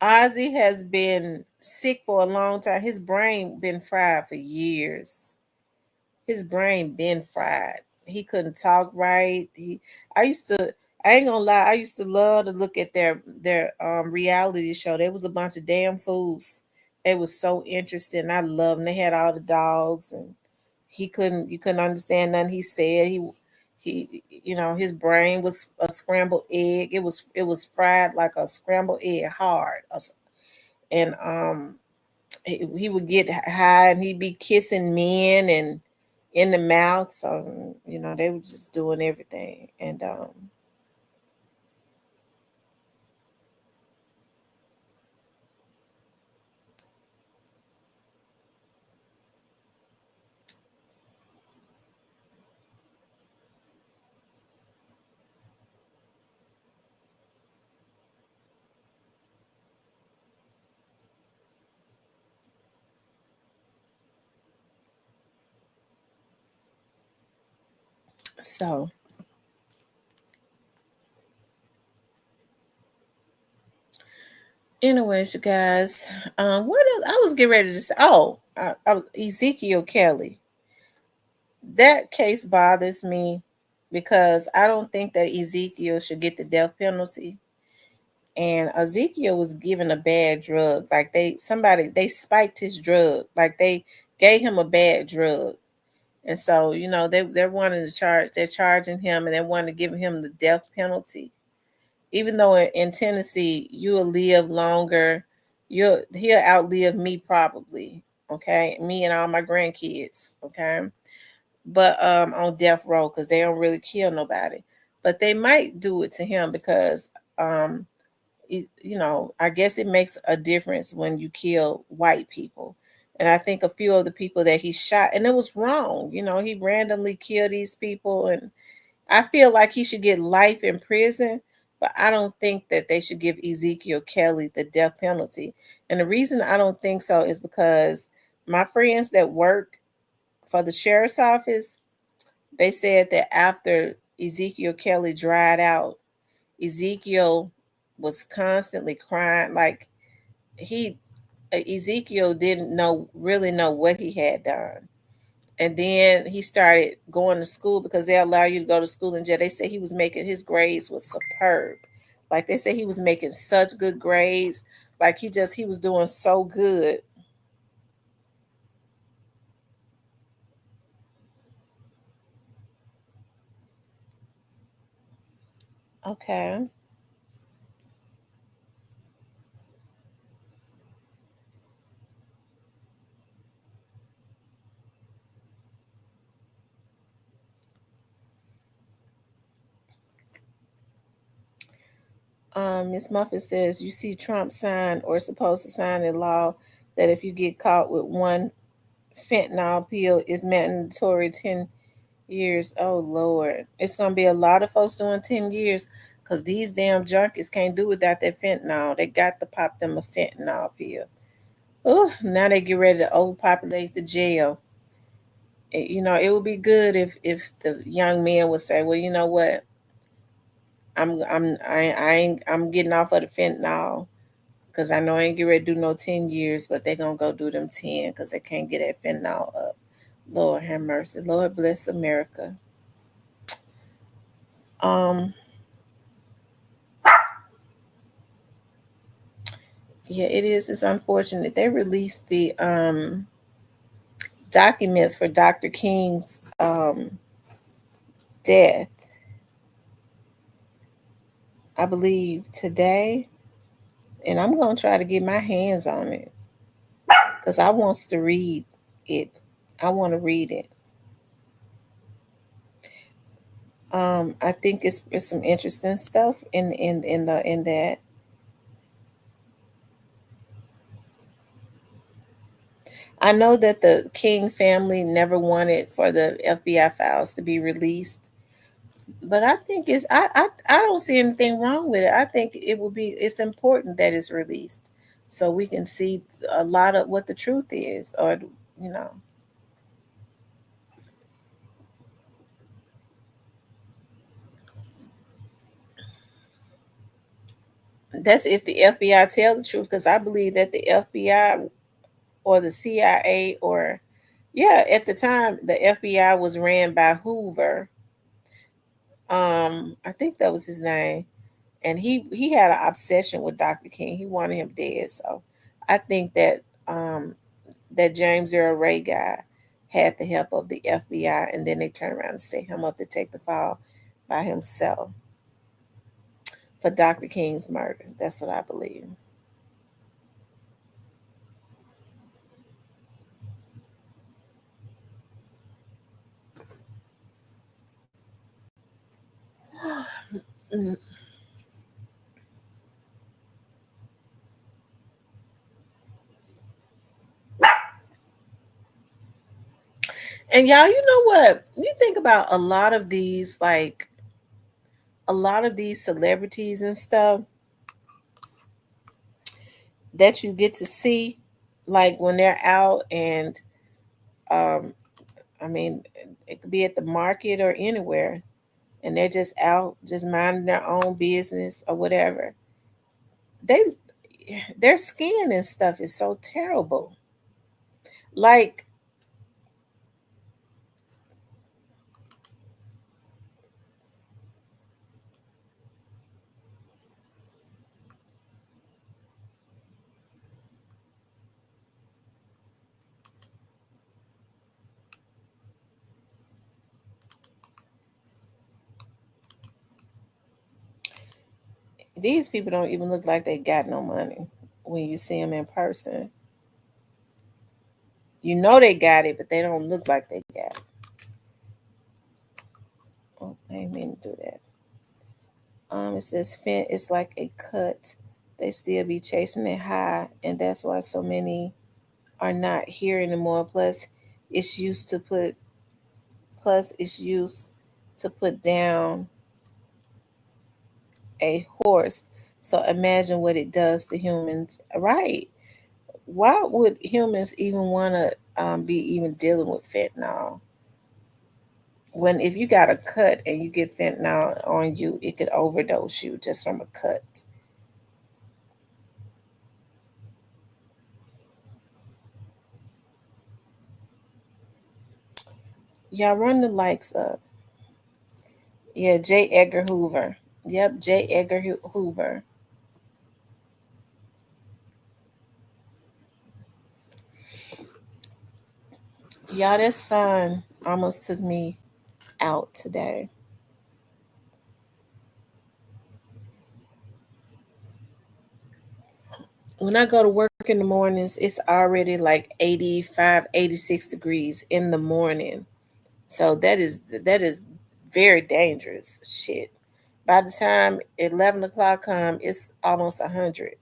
Ozzy has been sick for a long time. His brain been fried for years. His brain been fried. He couldn't talk right. I used to I ain't gonna lie, I used to love to look at their reality show. There was a bunch of damn fools. It was so interesting. I loved them. They had all the dogs and you couldn't understand nothing he said. His brain was a scrambled egg. It was fried like a scrambled egg, hard. And he would get high and he'd be kissing men and in the mouth. So they were just doing everything. And so anyways, you guys, what else? I was getting ready to say, I was Ezekiel Kelly. That case bothers me because I don't think that Ezekiel should get the death penalty. And Ezekiel was given a bad drug. Like they spiked his drug. Like they gave him a bad drug. And so, they're wanting to they're charging him and they want to give him the death penalty. Even though in Tennessee you'll live longer, he'll outlive me probably. Okay. Me and all my grandkids. Okay. But on death row because they don't really kill nobody. But they might do it to him because um I guess it makes a difference when you kill white people. And I think a few of the people that he shot, and it was wrong. He randomly killed these people. And I feel like he should get life in prison, but I don't think that they should give Ezekiel Kelly the death penalty. And the reason I don't think so is because my friends that work for the sheriff's office, they said that after Ezekiel Kelly dried out, Ezekiel was constantly crying. Like he Ezekiel didn't really know what he had done. And then he started going to school because they allow you to go to school in jail. They said he was making his grades was superb. Like they said he was making such good grades. Like he was doing so good. Okay. Miss Muffet says you see Trump sign or supposed to sign a law that if you get caught with one fentanyl pill is mandatory 10 years. Oh Lord. It's gonna be a lot of folks doing 10 years because these damn junkies can't do without that fentanyl. They got to pop them a fentanyl pill. Oh, now they get ready to overpopulate the jail. It would be good if the young men would say, well, you know what, I ain't I'm getting off of the fentanyl because I know I ain't get ready to do no 10 years, but they gonna go do them 10 because they can't get that fentanyl up. Lord have mercy. Lord bless America. Um, yeah, it is. It's unfortunate. They released the documents for Dr. King's death, I believe, today, and I'm gonna try to get my hands on it because I wants to read it. I want to read it. I think it's some interesting stuff in that. I know that the King family never wanted for the FBI files to be released, but I think I don't see anything wrong with it. I think it's important that it's released so we can see a lot of what the truth is, or you know, that's if the FBI tell the truth. Because I believe that the FBI or the CIA or yeah, at the time the FBI was ran by Hoover. I think that was his name, and he had an obsession with Dr. King. He wanted him dead. So I think that that James Earl Ray guy had the help of the FBI, and then they turned around and set him up to take the fall by himself for Dr. King's murder. That's what I believe. And y'all, you know what? You think about a lot of these celebrities and stuff that you get to see, like when they're out and um, I mean, it could be at the market or anywhere, and they're just out, just minding their own business or whatever. They, their skin and stuff is so terrible. Like these people don't even look like they got no money when you see them in person. You know they got it, but they don't look like they got it. Oh, I didn't mean to do that. It says Fent is like a cut. They still be chasing it high, and that's why so many are not here anymore. It's used to put plus it's used to put down a horse. So imagine what it does to humans. Right. Why would humans even want to be even dealing with fentanyl? when if you got a cut and you get fentanyl on you, it could overdose you just from a cut. Y'all run the likes up. Yeah, J. Edgar Hoover. Yep, J. Edgar Hoover. Y'all, that sun almost took me out today. When I go to work in the mornings, it's already like 85, 86 degrees in the morning. So that is very dangerous shit. By the time 11 o'clock come, it's almost 100.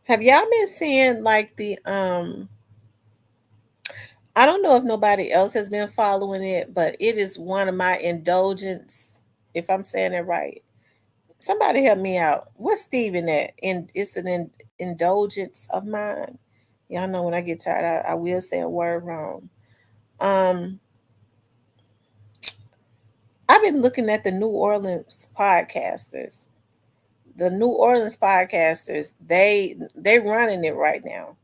Have y'all been seeing like the I don't know if nobody else has been following it, but it is one of my indulgence, if I'm saying it right. Somebody help me out. What's Steven at? And it's an indulgence of mine. Y'all know when I get tired, I will say a word wrong. Um, I've been looking at the New Orleans podcasters. The New Orleans podcasters, they running it right now.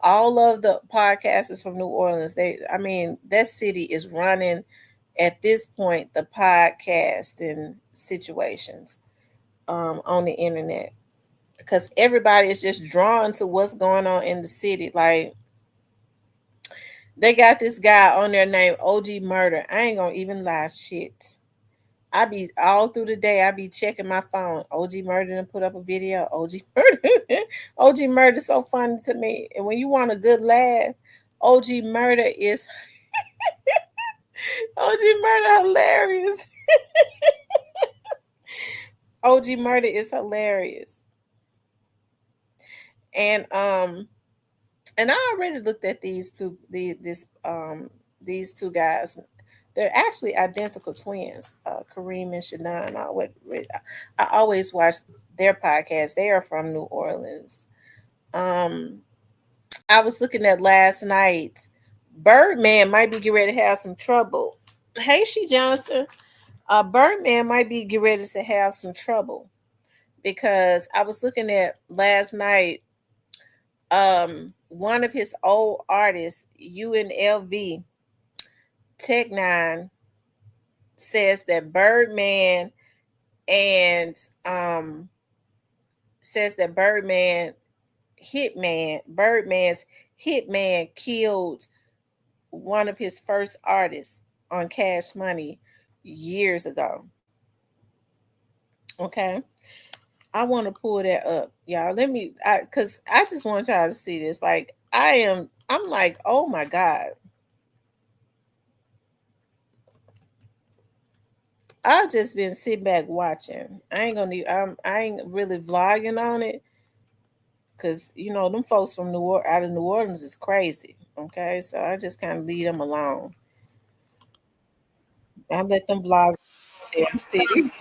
All of the podcasters from New Orleans, I mean, that city is running at this point the podcasting situations on the internet because everybody is just drawn to what's going on in the city. Like they got this guy on there named OG Murder. I ain't gonna even lie, shit. I be all through the day. I be checking my phone. OG Murder and put up a video. OG Murder, OG Murder so funny to me. And when you want a good laugh, OG Murder is OG Murder hilarious. OG Murder is hilarious. And I already looked at these two guys. They're actually identical twins, Kareem and Shannon. I always watch their podcast. They are from New Orleans. Um, I was looking at last night. Birdman might be getting ready to have some trouble. Hey, she Johnson. Birdman might be getting ready to have some trouble because I was looking at last night. One of his old artists, UNLV Tech Nine, says that and um Birdman Birdman's hitman killed one of his first artists on Cash Money years ago. Okay. I want to pull that up, y'all. Cause I just want y'all to see this. Like I'm like, oh my God. I've just been sitting back watching. I ain't really vlogging on it because them folks from out of New Orleans is crazy. Okay, so I just kind of leave them alone. I let them vlog the damn city,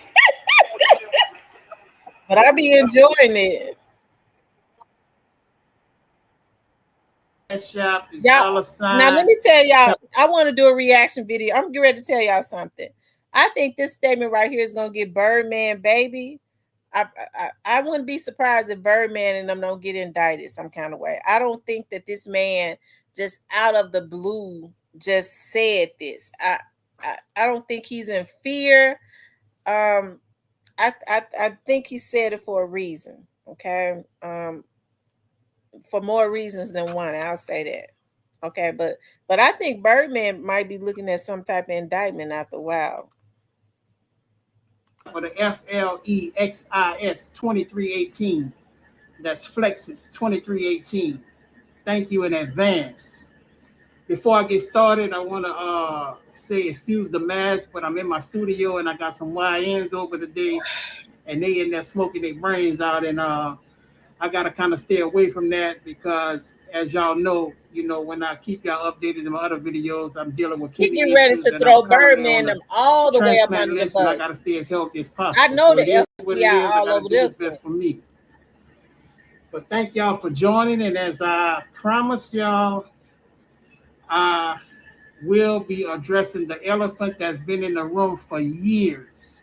but I be enjoying it. Shop is Y'all, dollar now let sign. me tell y'all, I want to do a reaction video. I'm getting ready to tell y'all something. I think this statement right here is gonna get Birdman baby. I wouldn't be surprised if Birdman and them don't get indicted some kind of way. I don't think that this man just out of the blue just said this. I don't think he's in fear. Um, I think he said it for a reason. Okay. For more reasons than one, I'll say that. Okay, but I think Birdman might be looking at some type of indictment after a while. For the FLEXIS 2318. That's Flexis 2318. Thank you in advance. Before I get started, I want to say excuse the mess, but I'm in my studio and I got some YNs over today, and they in there smoking their brains out. And I I gotta kind of stay away from that because, as y'all know, when I keep y'all updated in my other videos, I'm dealing with He kidney getting ready issues to and I'm throw currently on Birdman the them all the way up transplant under the list, and I bus. gotta stay as healthy as I possible. know So the it is what it FBI is. I all gotta over do what's this one. best for me. But thank y'all for joining, and as I promised y'all, I will be addressing the elephant that's been in the room for years.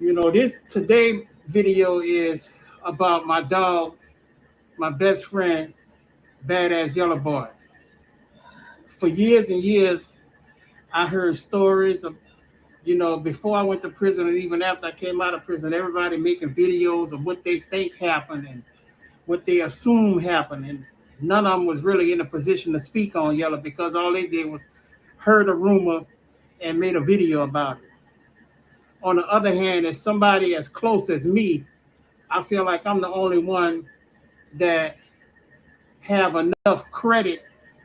This today video is about my dog, my best friend, Badass Yella Boy. For years and years, I heard stories of, before I went to prison and even after I came out of prison, everybody making videos of what they think happened and what they assume happened. And none of them was really in a position to speak on Yella because all they did was heard a rumor and made a video about it. On the other hand, as somebody as close as me, I feel like I'm the only one that have enough credit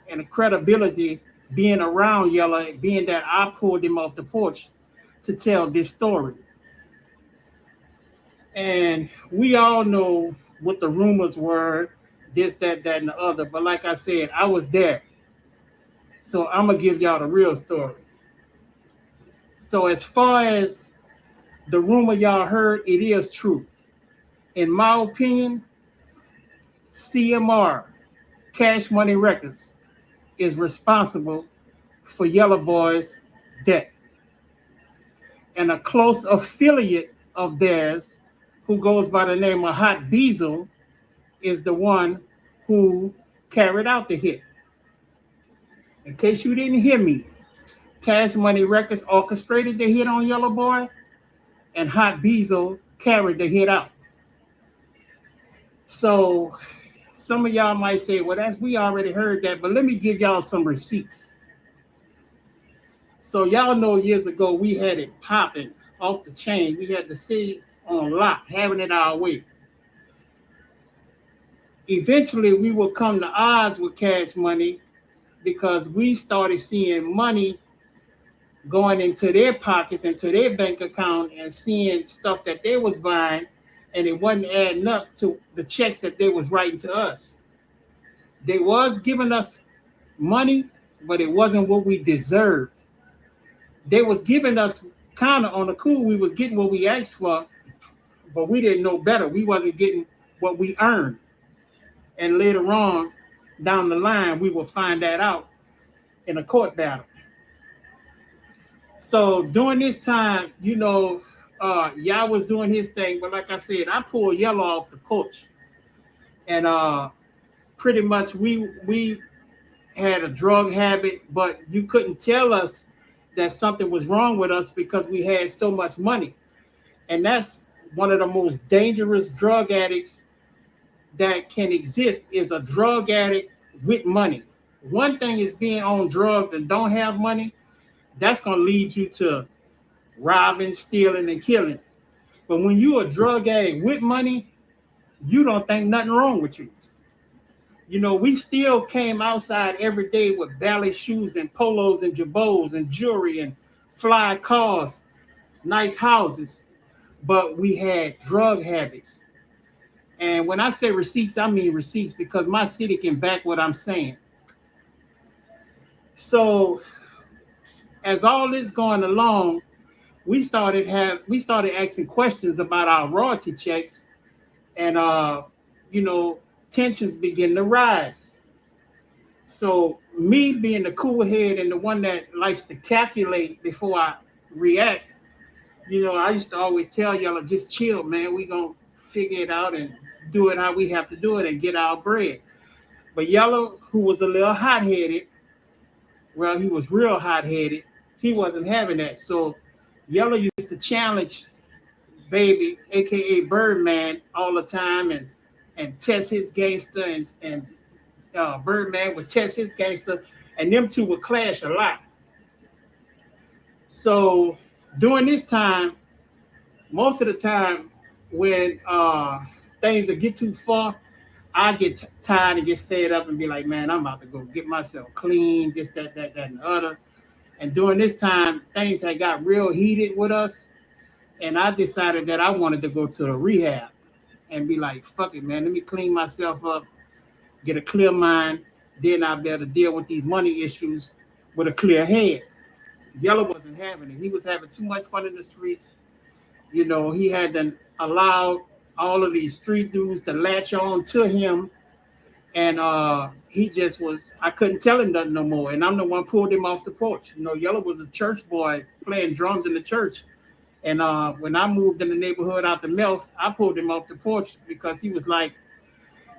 and credibility being around Yella, being that I pulled him off the porch to tell this story. And we all know what the rumors were, this, that, and the other. But like I said, I was there. So I'm going to give y'all the real story. So as far as the rumor y'all heard, it is true. In my opinion, CMR, Cash Money Records, is responsible for Yella Boy's death. And a close affiliate of theirs, who goes by the name of Hot Diesel, is the one who carried out the hit. In case you didn't hear me, Cash Money Records orchestrated the hit on Yella Boy, and Hot Diesel carried the hit out. So some of y'all might say, well, we already heard that, but let me give y'all some receipts. So y'all know years ago we had it popping off the chain. We had the city on lock, having it our way. Eventually, we will come to odds with Cash Money because we started seeing money going into their pockets, into their bank account, and seeing stuff that they was buying, and it wasn't adding up to the checks that they was writing to us. They was giving us money, but it wasn't what we deserved. They was giving us kind of on the cool. We was getting what we asked for, but we didn't know better. We wasn't getting what we earned. And later on, down the line, we will find that out in a court battle. So during this time, y'all was doing his thing, but like I said, I pulled Yella off the porch, and pretty much we had a drug habit, but you couldn't tell us that something was wrong with us because we had so much money, and that's one of the most dangerous drug addicts that can exist is a drug addict with money. One thing is being on drugs and don't have money. That's going to lead you to robbing, stealing, and killing. But when you're a drug addict with money, you don't think nothing wrong with you. We still came outside every day with ballet shoes and polos and jabots and jewelry and fly cars, nice houses, but we had drug habits. And when I say receipts, I mean receipts because my city can back what I'm saying. So as all this going along, we started asking questions about our royalty checks, and tensions begin to rise. So me being the cool head and the one that likes to calculate before I react, I used to always tell y'all, just chill, man. We gonna figure it out and do it how we have to do it and get our bread. But Yella, who was a little hot-headed, well, he was real hot-headed. He wasn't having that. So Yella used to challenge Baby, aka Birdman, all the time and test his gangster, and Birdman would test his gangster, and them two would clash a lot. So during this time, most of the time when things that get too far, I get tired and get fed up and be like, man, I'm about to go get myself clean, this, that, and the other. And during this time, things had got real heated with us, and I decided that I wanted to go to the rehab. and be like, fuck it, man, let me clean myself up, get a clear mind, then I'll be able to deal with these money issues with a clear head. Yella wasn't having it. He was having too much fun in the streets. You know, he had to allow all of these street dudes to latch on to him. And he just was, I couldn't tell him nothing no more. And I'm the one pulled him off the porch. You know, Yella was a church boy playing drums in the church. And when I moved in the neighborhood out to Memphis, I pulled him off the porch because he was like,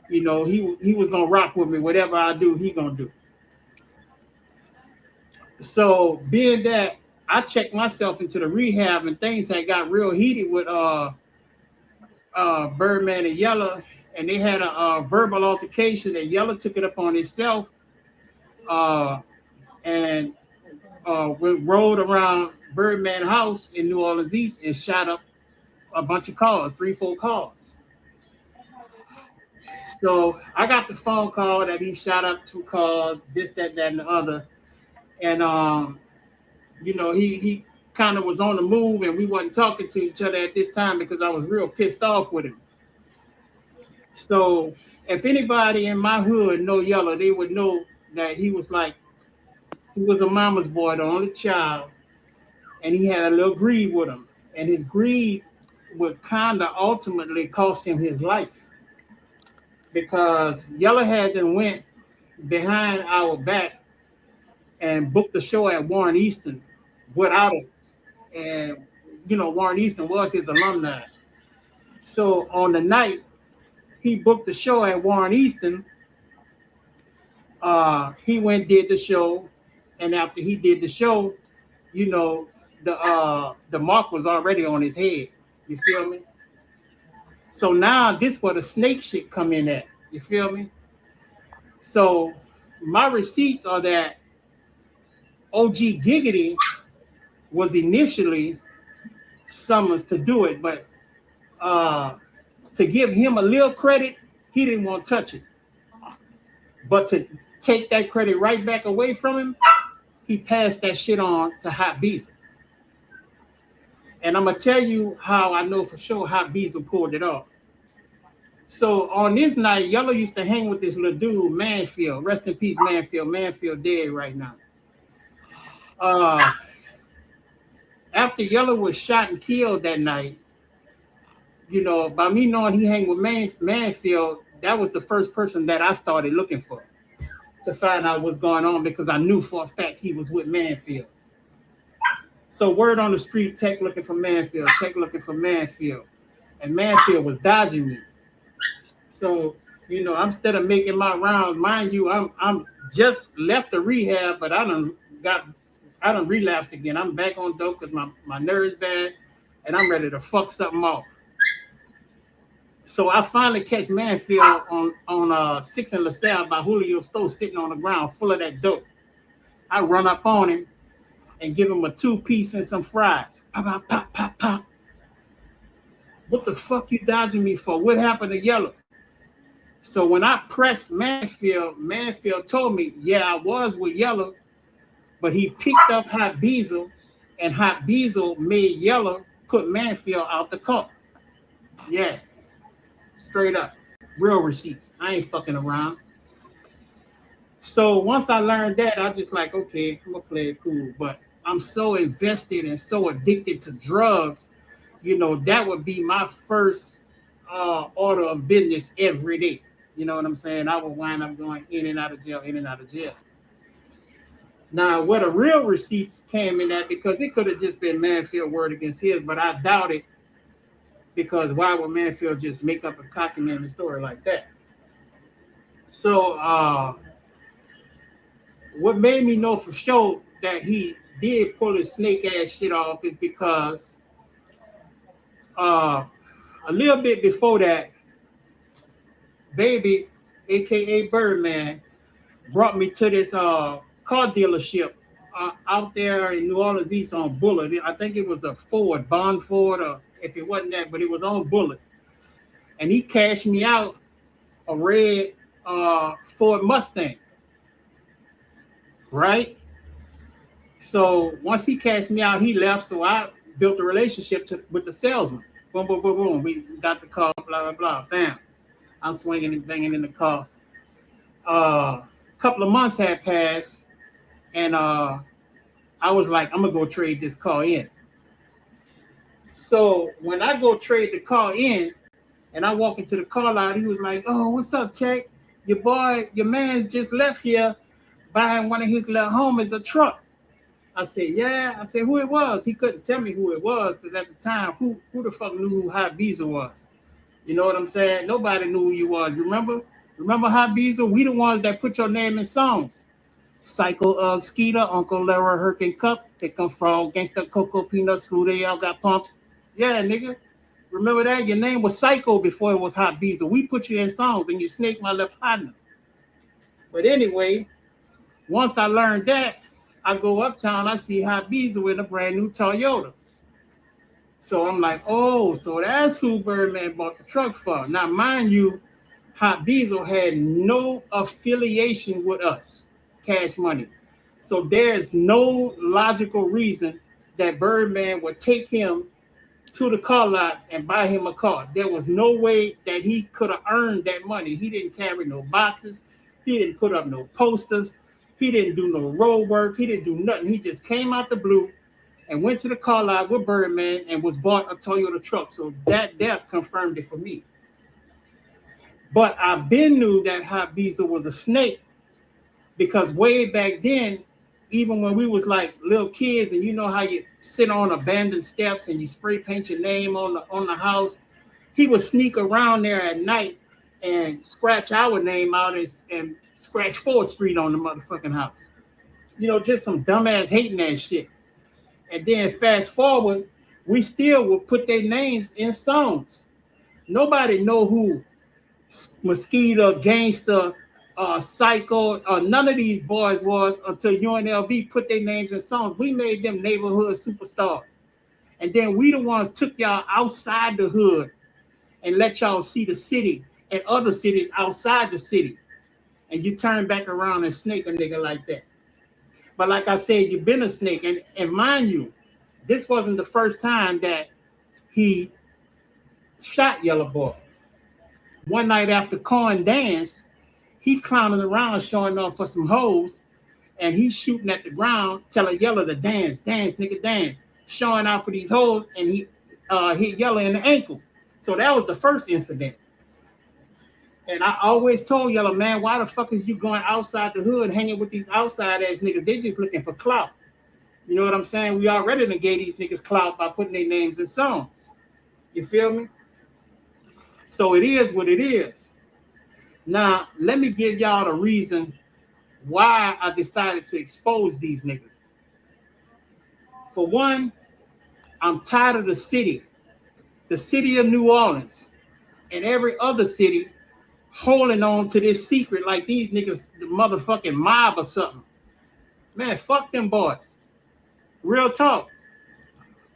you know, he was gonna rock with me. Whatever I do, he gonna do. So being that I checked myself into the rehab and things that got real heated with Birdman and Yella, and they had a verbal altercation, and Yella took it upon himself and rode around Birdman house in New Orleans East and shot up a bunch of cars, 3-4 cars. So I got the phone call that he shot up 2 cars, this, that, and the other. And you know, he kind of was on the move, and we wasn't talking to each other at this time because I was real pissed off with him. So if anybody in my hood know Yella, they would know that he was a mama's boy, the only child, and he had a little greed with him. And his greed would kind of ultimately cost him his life, because Yella had then went behind our back and booked the show at Warren Easton without us. And, you know, Warren Easton was his alumni. So on the night he booked the show at Warren Easton, he went did the show. And after he did the show, you know, the mark was already on his head. You feel me? So now this where the snake shit come in at. You feel me? So my receipts are that OG Giggity was initially summoned to do it, but to give him a little credit, he didn't want to touch it. But to take that credit right back away from him, he passed that shit on to Hot Beezel. And I'm gonna tell you how I know for sure Hot Beezel pulled it off. So on this night, Yella used to hang with this little dude, Manfield. Rest in peace, Manfield. Manfield dead right now. After Yella was shot and killed that night, you know, by me knowing he hang with Manfield, that was the first person that I started looking for to find out what's going on, because I knew for a fact he was with Manfield. So word on the street, Tech looking for Manfield, Tech looking for Manfield. And Manfield was dodging me. So, you know, instead of making my rounds, mind you, I'm just left the rehab, but I done relapsed again. I'm back on dope because my nerves bad, and I'm ready to fuck something off. So I finally catch Manfield on 6 and LaSalle by Julio Store, sitting on the ground full of that dope. I run up on him and give him a 2-piece and some fries. Pop, pop, pop, pop, pop. What the fuck you dodging me for? What happened to Yella? So when I pressed Manfield told me, yeah, I was with Yella, but he picked up Hot Beezel, and Hot Beezel made Yella put Manfield out the car. Yeah, straight up. Real receipts. I ain't fucking around. So once I learned that, I just like, okay, I'm gonna play it cool. But I'm so invested and so addicted to drugs, you know, that would be my first order of business every day. You know what I'm saying? I would wind up going in and out of jail, in and out of jail. Now, where the real receipts came in at, because it could have just been Manfield word against his, but I doubt it, because why would Manfield just make up a cockamamie story like that? So what made me know for sure that he did pull his snake ass shit off is because a little bit before that, Baby, aka Birdman, brought me to this car dealership out there in New Orleans East on Bullard. I think it was a Ford, Bond Ford, or if it wasn't that, but it was on Bullard. And he cashed me out a red Ford Mustang, right? So once he cashed me out, he left. So I built a relationship with the salesman. Boom, boom, boom, boom. We got the car, blah, blah, blah. Bam. I'm swinging and banging in the car. A couple of months had passed, and I was like, I'm gonna go trade this car in. So when I go trade the car in, and I walk into the car lot, he was like, "Oh, what's up, Tech? Your man's just left here buying one of his little homies a truck." I said, "Yeah." I said, "Who it was?" He couldn't tell me who it was, because at the time, who the fuck knew who Hot Beezer was? You know what I'm saying? Nobody knew who you was. Remember Hot Beezer? We the ones that put your name in songs. Psycho Skeeter, Uncle Larry Hurricane Cup, they come from Gangsta Cocoa Peanuts, who they all got pumps. Yeah, nigga. Remember that? Your name was Psycho before it was Hot Beezer. We put you in songs and you snake my left partner. But anyway, once I learned that, I go uptown, I see Hot Beezer with a brand new Toyota. So I'm like, oh, so that's who Birdman bought the truck for. Now, mind you, Hot Beezer had no affiliation with us, Cash Money. So there's no logical reason that Birdman would take him to the car lot and buy him a car. There was no way that he could have earned that money. He didn't carry no boxes. He didn't put up no posters. He didn't do no road work. He didn't do nothing. He just came out the blue and went to the car lot with Birdman and was bought a Toyota truck. So that confirmed it for me. But I been knew that Hot Beezer was a snake, because way back then, even when we was like little kids, and you know how you sit on abandoned steps and you spray paint your name on the house, he would sneak around there at night and scratch our name out and scratch 4th Street on the motherfucking house. You know, just some dumbass hating ass shit. And then fast forward, we still would put their names in songs. Nobody know who Mosquito, Gangster, Psycho, none of these boys was until UNLV put their names in songs. We made them neighborhood superstars. And then we the ones took y'all outside the hood and let y'all see the city and other cities outside the city. And you turn back around and snake a nigga like that. But like I said, you've been a snake. And mind you, this wasn't the first time that he shot Yella Boy. One night after Corn Dance, he clowning around showing off for some hoes, and he's shooting at the ground, telling Yella to dance, nigga, dance, showing out for these hoes, and he hit Yella in the ankle. So that was the first incident. And I always told Yella, man, why the fuck is you going outside the hood hanging with these outside ass niggas? They just looking for clout. You know what I'm saying? We already done gave these niggas clout by putting their names in songs. You feel me? So it is what it is. Now, let me give y'all the reason why I decided to expose these niggas. For one, I'm tired of the city of New Orleans, and every other city holding on to this secret like these niggas, the motherfucking mob or something. Man, fuck them boys. Real talk.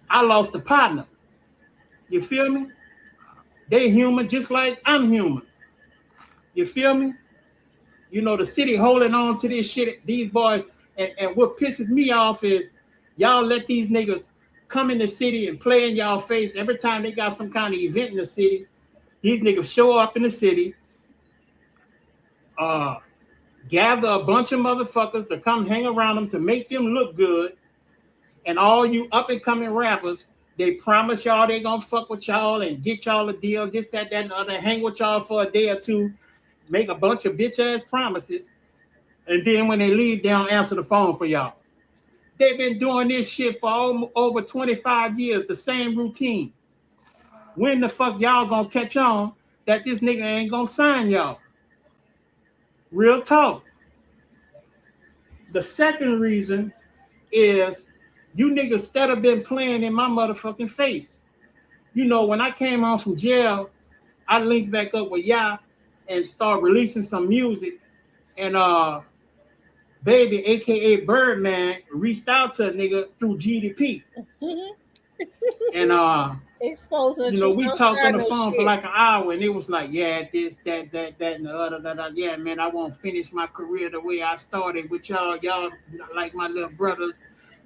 I lost a partner. You feel me? They human just like I'm human. You feel me? You know, the city holding on to this shit, these boys, and what pisses me off is y'all let these niggas come in the city and play in y'all face every time they got some kind of event in the city. These niggas show up in the city, gather a bunch of motherfuckers to come hang around them to make them look good. And all you up and coming rappers, they promise y'all they gonna fuck with y'all and get y'all a deal, this, that, and the other, hang with y'all for a day or two, make a bunch of bitch ass promises, and then when they leave, they don't answer the phone for y'all. They've been doing this shit for over 25 years, the same routine. When the fuck y'all gonna catch on that this nigga ain't gonna sign y'all? Real talk. The second reason is you niggas instead of been playing in my motherfucking face. You know, when I came home from jail, I linked back up with y'all and started releasing some music. And Baby, aka Birdman, reached out to a nigga through GDP. And exposing, you know, we talked on the phone for like an hour, and it was like, yeah, this, that, and the other, that. Yeah, man, I won't finish my career the way I started with y'all. Y'all like my little brothers,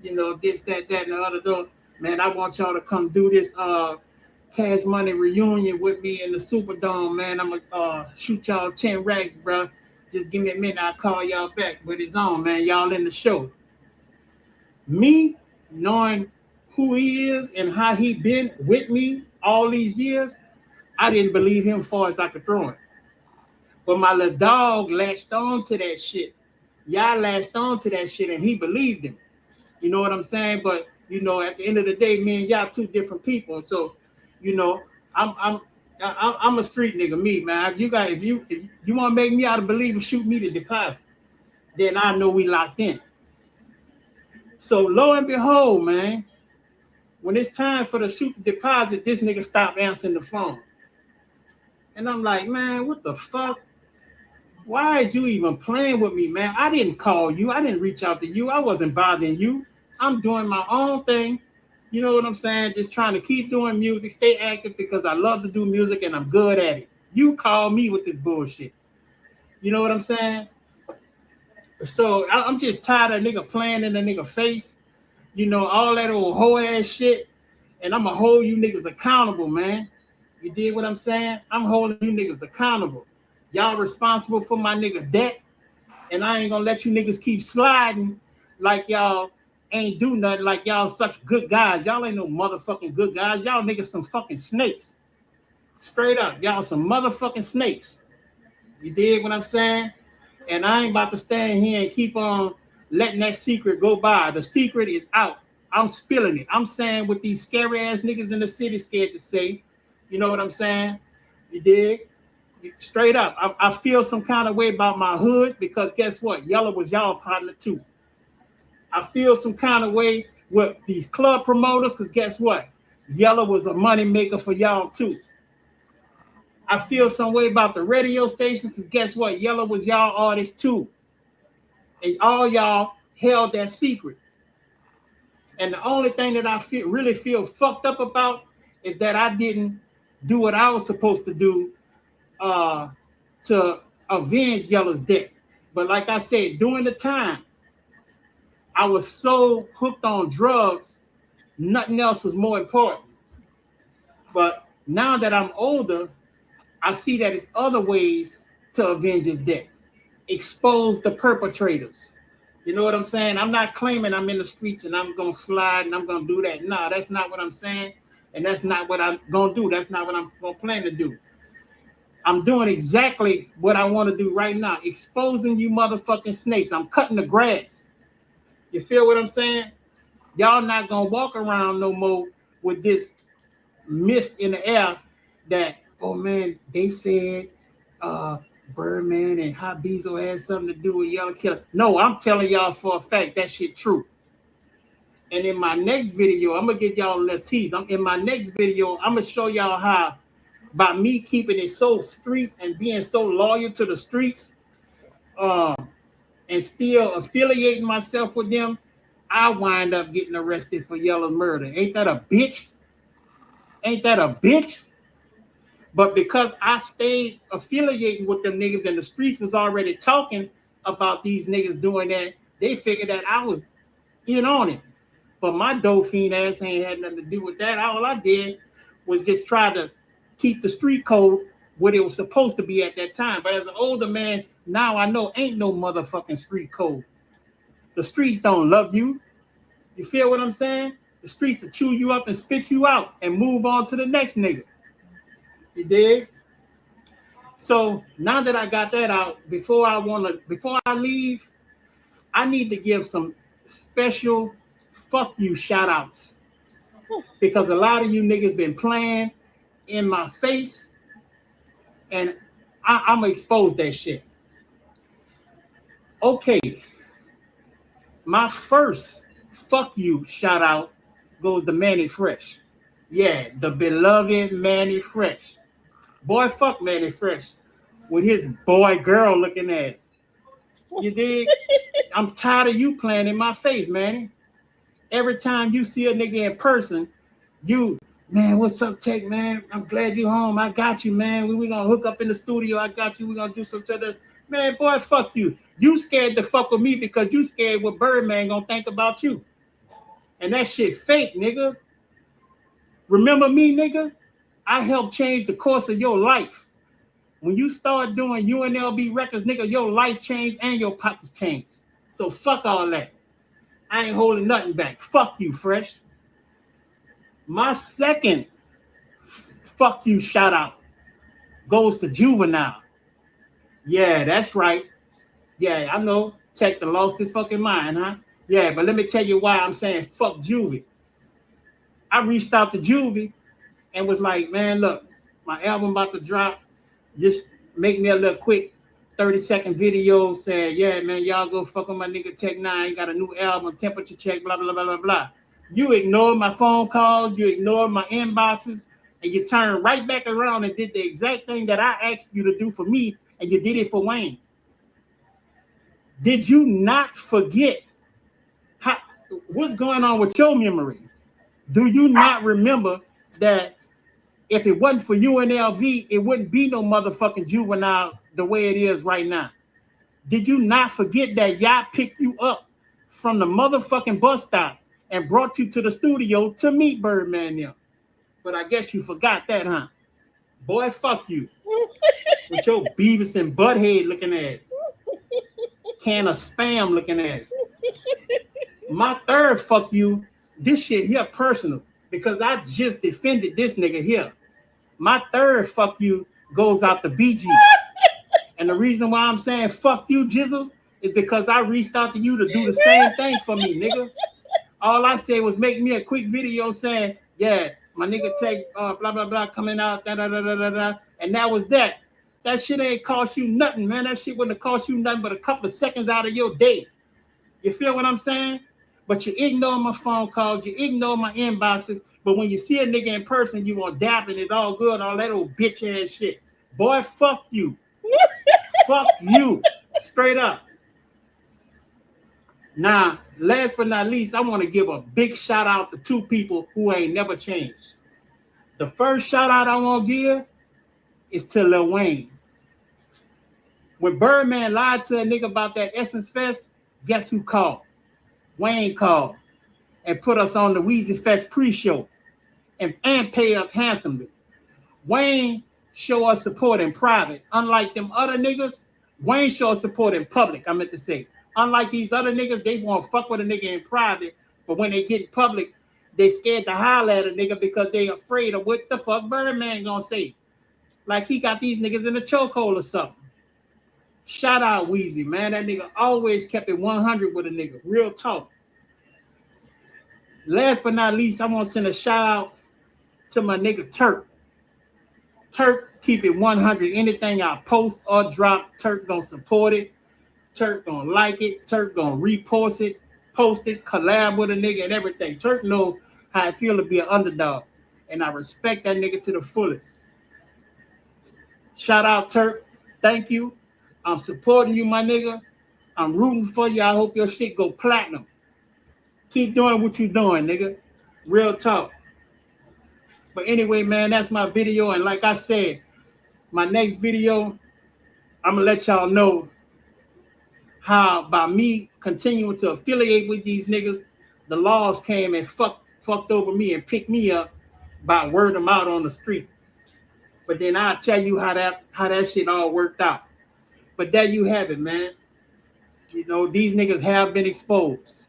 you know, this, that, and the other. Man, I want y'all to come do this Cash Money reunion with me in the Superdome, man. I'm gonna shoot y'all 10 racks, bro. Just give me a minute, I'll call y'all back. But it's on, man. Y'all in the show. Me knowing who he is and how he been with me all these years, I didn't believe him far as I could throw him. But my little dog latched on to that shit. Y'all latched on to that shit and he believed him. You know what I'm saying? But you know, at the end of the day, me and y'all two different people. So, you know, I'm a street nigga, me, man. If you want to make me out of believer, shoot me the deposit. Then I know we locked in. So lo and behold, man, when it's time for the shoot the deposit, this nigga stopped answering the phone. And I'm like, man, what the fuck? Why is you even playing with me, man? I didn't call you. I didn't reach out to you. I wasn't bothering you. I'm doing my own thing. You know what I'm saying? Just trying to keep doing music, stay active because I love to do music and I'm good at it. You call me with this bullshit. You know what I'm saying? So I'm just tired of nigga playing in the nigga face. You know, all that old hoe ass shit. And I'm going to hold you niggas accountable, man. You dig what I'm saying? I'm holding you niggas accountable. Y'all responsible for my nigga debt, and I ain't gonna let you niggas keep sliding like y'all ain't do nothing, like y'all such good guys. Y'all ain't no motherfucking good guys. Y'all niggas some fucking snakes. Straight up, y'all some motherfucking snakes. You dig what I'm saying? And I ain't about to stand here and keep on letting that secret go by. The secret is out. I'm spilling it. I'm saying what these scary ass niggas in the city scared to say. You know what I'm saying? You dig? Straight up, I feel some kind of way about my hood because guess what? Yella was y'all partner too. I feel some kind of way with these club promoters because guess what? Yella was a money maker for y'all too. I feel some way about the radio stations because guess what? Yella was y'all artists too. And all y'all held that secret. And the only thing that I really feel fucked up about is that I didn't do what I was supposed to do to avenge Yella's death. But like I said, during the time, I was so hooked on drugs, nothing else was more important. But now that I'm older, I see that it's other ways to avenge his death. Expose the perpetrators. You know what I'm saying? I'm not claiming I'm in the streets and I'm going to slide and I'm going to do that. No, that's not what I'm saying. And that's not what I'm going to do. That's not what I'm going to plan to do. I'm doing exactly what I want to do right now, exposing you motherfucking snakes. I'm cutting the grass. You feel what I'm saying? Y'all not going to walk around no more with this mist in the air that, oh man, they said Birdman and Hot Beezel had something to do with Yella Killer. No, I'm telling y'all for a fact that shit true. And in my next video, I'm going to give y'all a little tease. In my next video, I'm going to show y'all how by me keeping it so street and being so loyal to the streets and still affiliating myself with them, I wind up getting arrested for Yella's murder. Ain't that a bitch? Ain't that a bitch? But because I stayed affiliating with them niggas and the streets was already talking about these niggas doing that, they figured that I was in on it. But my dope fiend ass ain't had nothing to do with that. All I did was just try to keep the street code what it was supposed to be at that time. But as an older man, now I know ain't no motherfucking street code. The streets don't love you. You feel what I'm saying? The streets will chew you up and spit you out and move on to the next nigga. You dig? So now that I got that out, before I leave, I need to give some special fuck you shout outs. Because a lot of you niggas been playing in my face, and I'm gonna expose that shit. Okay, my first fuck you shout out goes to Manny Fresh. Yeah, the beloved Manny Fresh. Boy, fuck Manny Fresh with his boy girl looking ass. You dig? I'm tired of you playing in my face, Manny. Every time you see a nigga in person, you, man, what's up, Tech, man? I'm glad you home. I got you, man. We gonna hook up in the studio. I got you. We gonna do some other. Man, boy, fuck you. You scared to fuck with me because you scared what Birdman gonna think about you. And that shit fake, nigga. Remember me, nigga? I helped change the course of your life. When you start doing UNLV records, nigga, your life changed and your pockets changed. So fuck all that. I ain't holding nothing back. Fuck you, Fresh. My second fuck you shout out goes to Juvenile. Yeah, that's right. Yeah, I know. Tech done lost his fucking mind, huh? Yeah, but let me tell you why I'm saying fuck Juvie. I reached out to Juvie and was like, man, look, my album about to drop. Just make me a little quick 30-second video saying, yeah, man, y'all go fuck with my nigga Tech 9. Got a new album, temperature check, blah, blah, blah, blah, blah. You ignored my phone calls, you ignored my inboxes, and you turned right back around and did the exact thing that I asked you to do for me, and you did it for Wayne. Did you not forget what's going on with your memory? Do you not remember that if it wasn't for UNLV, it wouldn't be no motherfucking Juvenile the way it is right now? Did you not forget that y'all picked you up from the motherfucking bus stop and brought you to the studio to meet Birdman and Yella? But I guess you forgot that, huh? Boy, fuck you. With your Beavis and Butthead looking ass. Can of spam looking ass. My third fuck you, this shit here personal, because I just defended this nigga here. My third fuck you goes out to BG. And the reason why I'm saying fuck you, Jizzle, is because I reached out to you to do the same thing for me, nigga. All I said was make me a quick video saying, yeah, my nigga Tech, blah, blah, blah, coming out, da, da, da, da, da, da. And that was that. That shit ain't cost you nothing, man. That shit wouldn't have cost you nothing but a couple of seconds out of your day. You feel what I'm saying? But you ignore my phone calls, you ignore my inboxes. But when you see a nigga in person, you want dap and it's all good, all that old bitch ass shit. Boy, fuck you. Fuck you. Straight up. Now, last but not least, I want to give a big shout out to two people who ain't never changed. The first shout out I want to give is to Lil Wayne. When Birdman lied to a nigga about that Essence Fest, guess who called? Wayne called and put us on the Weezy Fest pre-show and pay us handsomely. Wayne show us support in private. Unlike them other niggas, Wayne show us support in public, I meant to say. Unlike these other niggas, they want to fuck with a nigga in private, but when they get in public, they scared to holler at a nigga because they afraid of what the fuck Birdman gonna say. Like he got these niggas in a chokehold or something. Shout out Weezy, man. That nigga always kept it 100 with a nigga. Real talk. Last but not least, I want to send a shout out to my nigga Turk. Turk keep it 100. Anything I post or drop, Turk gonna support it. Turk gonna like it. Turk gonna repost it, post it, collab with a nigga and everything. Turk know how I feel to be an underdog. And I respect that nigga to the fullest. Shout out Turk. Thank you. I'm supporting you, my nigga. I'm rooting for you. I hope your shit go platinum. Keep doing what you doing, nigga. Real talk. But anyway, man, that's my video. And like I said, my next video, I'm going to let y'all know how by me continuing to affiliate with these niggas, the laws came and fucked over me and picked me up by word of mouth on the street. But then I'll tell you how that shit all worked out. But there you have it, man. You know, these niggas have been exposed.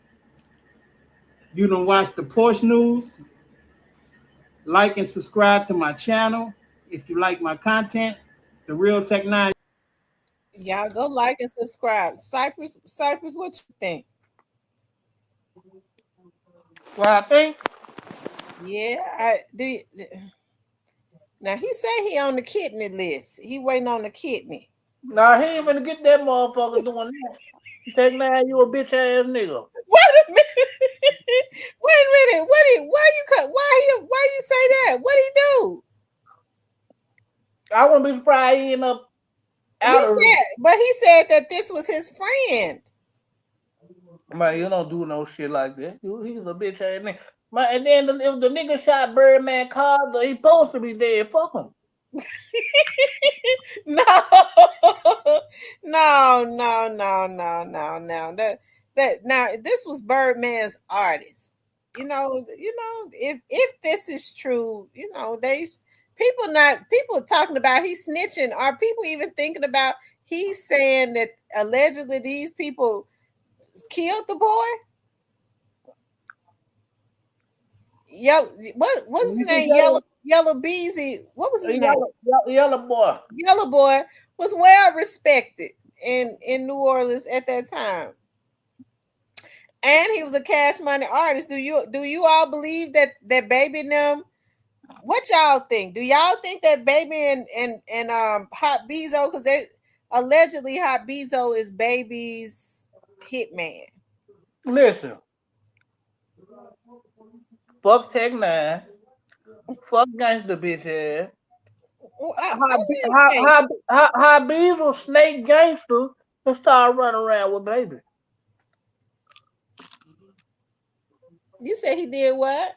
You done watch the Porsche News. Like and subscribe to my channel if you like my content. The Real Tech 9. Y'all go like and subscribe. Cypress, what you think? What I think? Yeah, I do. Now he said he on the kidney list. He waiting on the kidney. Nah, he ain't gonna get that motherfucker doing that. Tech 9, you a bitch ass nigga. Wait a minute. Wait a minute. Why you say that? What he do? I wouldn't be surprised he end up he said that this was his friend. Man, you don't do no shit like that. He's a bitch ass nigga. Man, and then if the nigga shot Birdman car, he supposed to be dead. Fuck him. No. That now this was Birdman's artist. You know, if this is true, they people talking about he's snitching. Are people even thinking about he's saying that allegedly these people killed the boy? What's his name? Yellow Beezy. What was his name? Yellow Boy. Yellow Boy was well respected in New Orleans at that time. And he was a Cash Money artist. Do you all believe that Baby and them? What y'all think? Do y'all think that Baby and Hot Bezo, because they allegedly Hot Bezo is Baby's hitman? Listen, fuck Tech Nine, fuck Gangsta bitch ass. Hot Bezo snake gangster and start running around with Baby. You said he did what?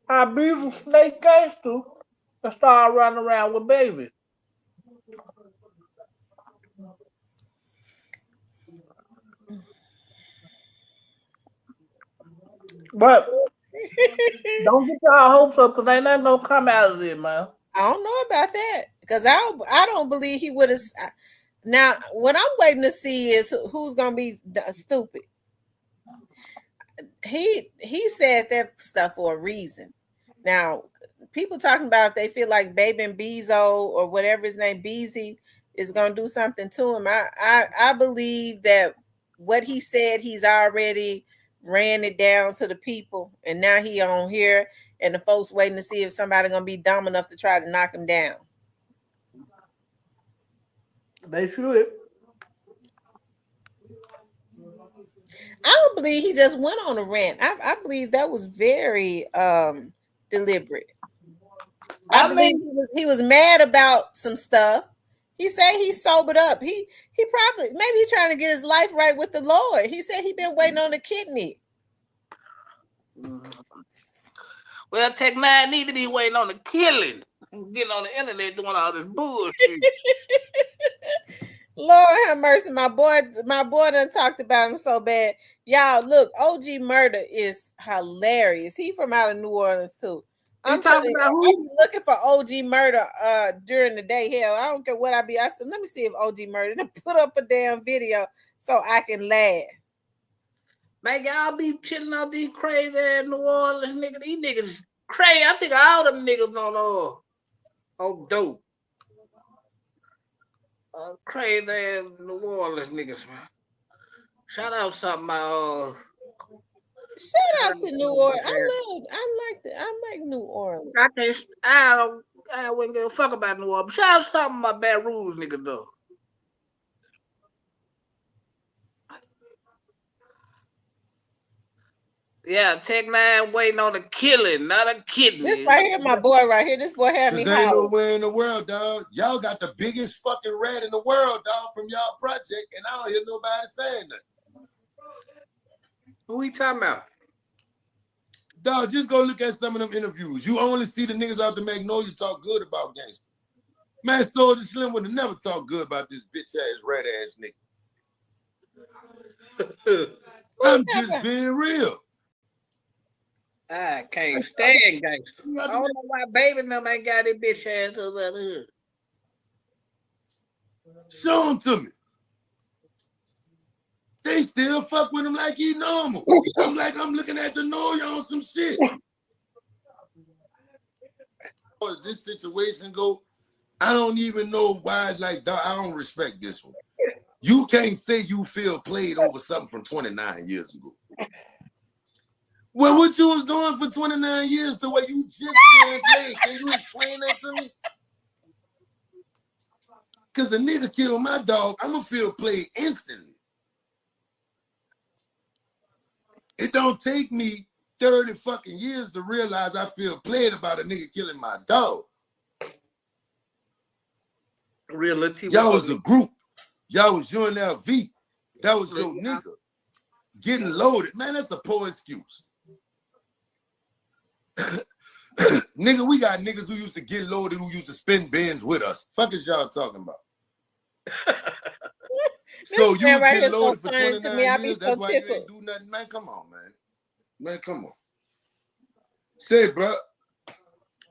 Hot Bezo snake gangster and start running around with Baby. But don't get your hopes up because ain't nothing gonna come out of it, man. I don't know about that because I don't believe he would have. Now, what I'm waiting to see is who's gonna be stupid. He said that stuff for a reason. Now, people talking about they feel like Baby and Bezo or whatever his name Beezy is gonna do something to him. I believe that what he said he's already ran it down to the people, and now he on here, and the folks waiting to see if somebody gonna be dumb enough to try to knock him down. They should. I don't believe he just went on a rant. I believe that was very deliberate. I believe he was mad about some stuff. He said he sobered up. He probably maybe he's trying to get his life right with the Lord. He said he been waiting on the kidney. Well, Tech Nine need to be waiting on the killing. Getting on the internet doing all this bullshit. Lord have mercy. My boy done talked about him so bad. Y'all, look, OG Murder is hilarious. He from out of New Orleans too. I'm talking about who? I'm looking for OG Murder during the day. Hell, I don't care what I be. I said, let me see if OG Murder put up a damn video so I can laugh. Man, y'all be chilling out these crazy ass New Orleans niggas. These niggas crazy. I think all them niggas on dope. Crazy ass New Orleans niggas, man. Shout out something about shout out to New Orleans. I like New Orleans. I wouldn't give a fuck about New Orleans. Shout out something about Baton Rouge niggas though. Yeah, Tech Nine waiting on a killing, not a kidney. This right here, my boy right here. This boy had me. There ain't nowhere in the world, dog. Y'all got the biggest fucking rat in the world, dog, from y'all project, and I don't hear nobody saying nothing. Who we talking about? Dog, just go look at some of them interviews. You only see the niggas out the Magnolia talk good about gangster. Man, Soulja Slim would have never talked good about this bitch ass rat ass nigga. I'm just being real. I can't stand gangster. I don't know why Baby and them ain't got their bitch ass over there. Show them to me. They still fuck with him like he normal. I'm looking at the know you on some shit. This situation go, I don't even know why, like, dog, I don't respect this one. You can't say you feel played over something from 29 years ago. Well, what you was doing for 29 years to what you just can't play? Can you explain that to me? Because the nigga killed my dog, I'm going to feel played instantly. It don't take me 30 fucking years to realize I feel played about a nigga killing my dog. Y'all was a group. Y'all was UNLV. That was your nigga. Getting loaded. Man, that's a poor excuse. Nigga, we got niggas who used to get loaded, who used to spin bins with us. Fuck is y'all talking about? So you was getting loaded for 29 years, that's why you ain't do nothing. Man, come on, man. Man, come on. Say, bro,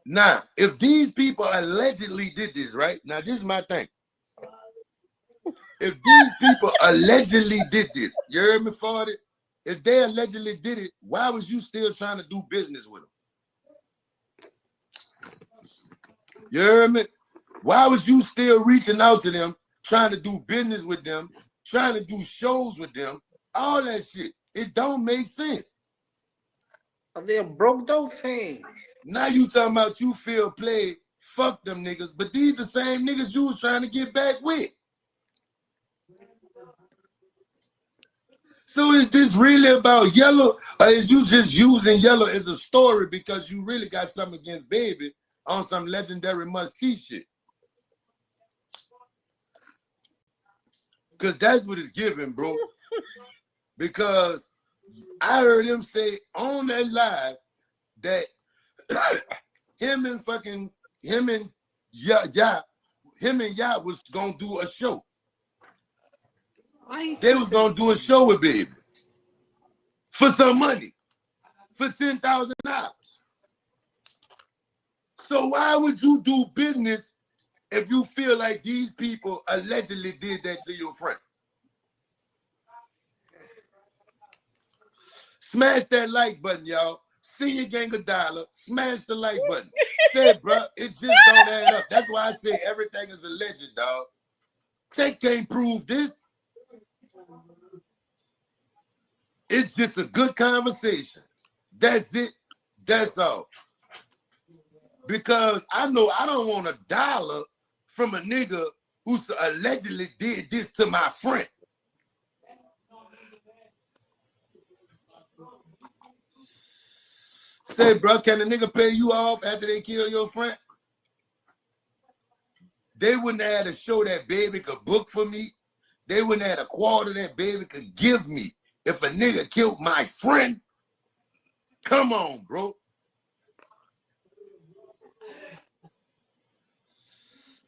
Now, if these people allegedly did this, right? Now, this is my thing. If these people allegedly did this, you heard me, 40? If they allegedly did it, why was you still trying to do business with them? You heard me? Why was you still reaching out to them, trying to do business with them, trying to do shows with them, all that shit? It don't make sense. They're broke those things. Now you talking about you feel played, fuck them niggas, but these the same niggas you was trying to get back with. So is this really about Yella, or is you just using Yella as a story because you really got something against Baby on some legendary must-see shit? Because that's what it's giving, bro. Because I heard him say on that live that him and Ya was gonna do a show. They was gonna do a show with Baby for some money, for $10,000. So why would you do business if you feel like these people allegedly did that to your friend? Smash that like button, y'all. See your gang of dollar. Smash the like button. Say, bro, it just don't add up. That's why I say everything is alleged, dog. They can't prove this. It's just a good conversation. That's it. That's all. Because I know I don't want $1 from a nigga who allegedly did this to my friend. Say, bro, can the nigga pay you off after they kill your friend? They wouldn't have had a show that Baby could book for me. They wouldn't have had a quarter that Baby could give me if a nigga killed my friend. Come on, bro.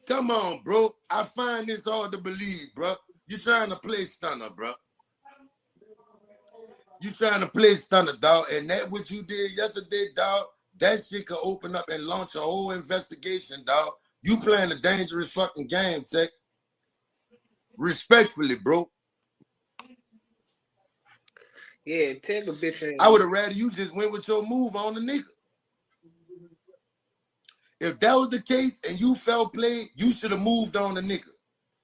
Come on, bro. I find this hard to believe, bro. You trying to play stunner, bro. You trying to play stunner, dog. And that what you did yesterday, dog, that shit could open up and launch a whole investigation, dog. You playing a dangerous fucking game, Tech. Respectfully, bro. Yeah, take a bitch. I would have rather you just went with your move on the nigga. If that was the case and you felt played, you should have moved on the nigga.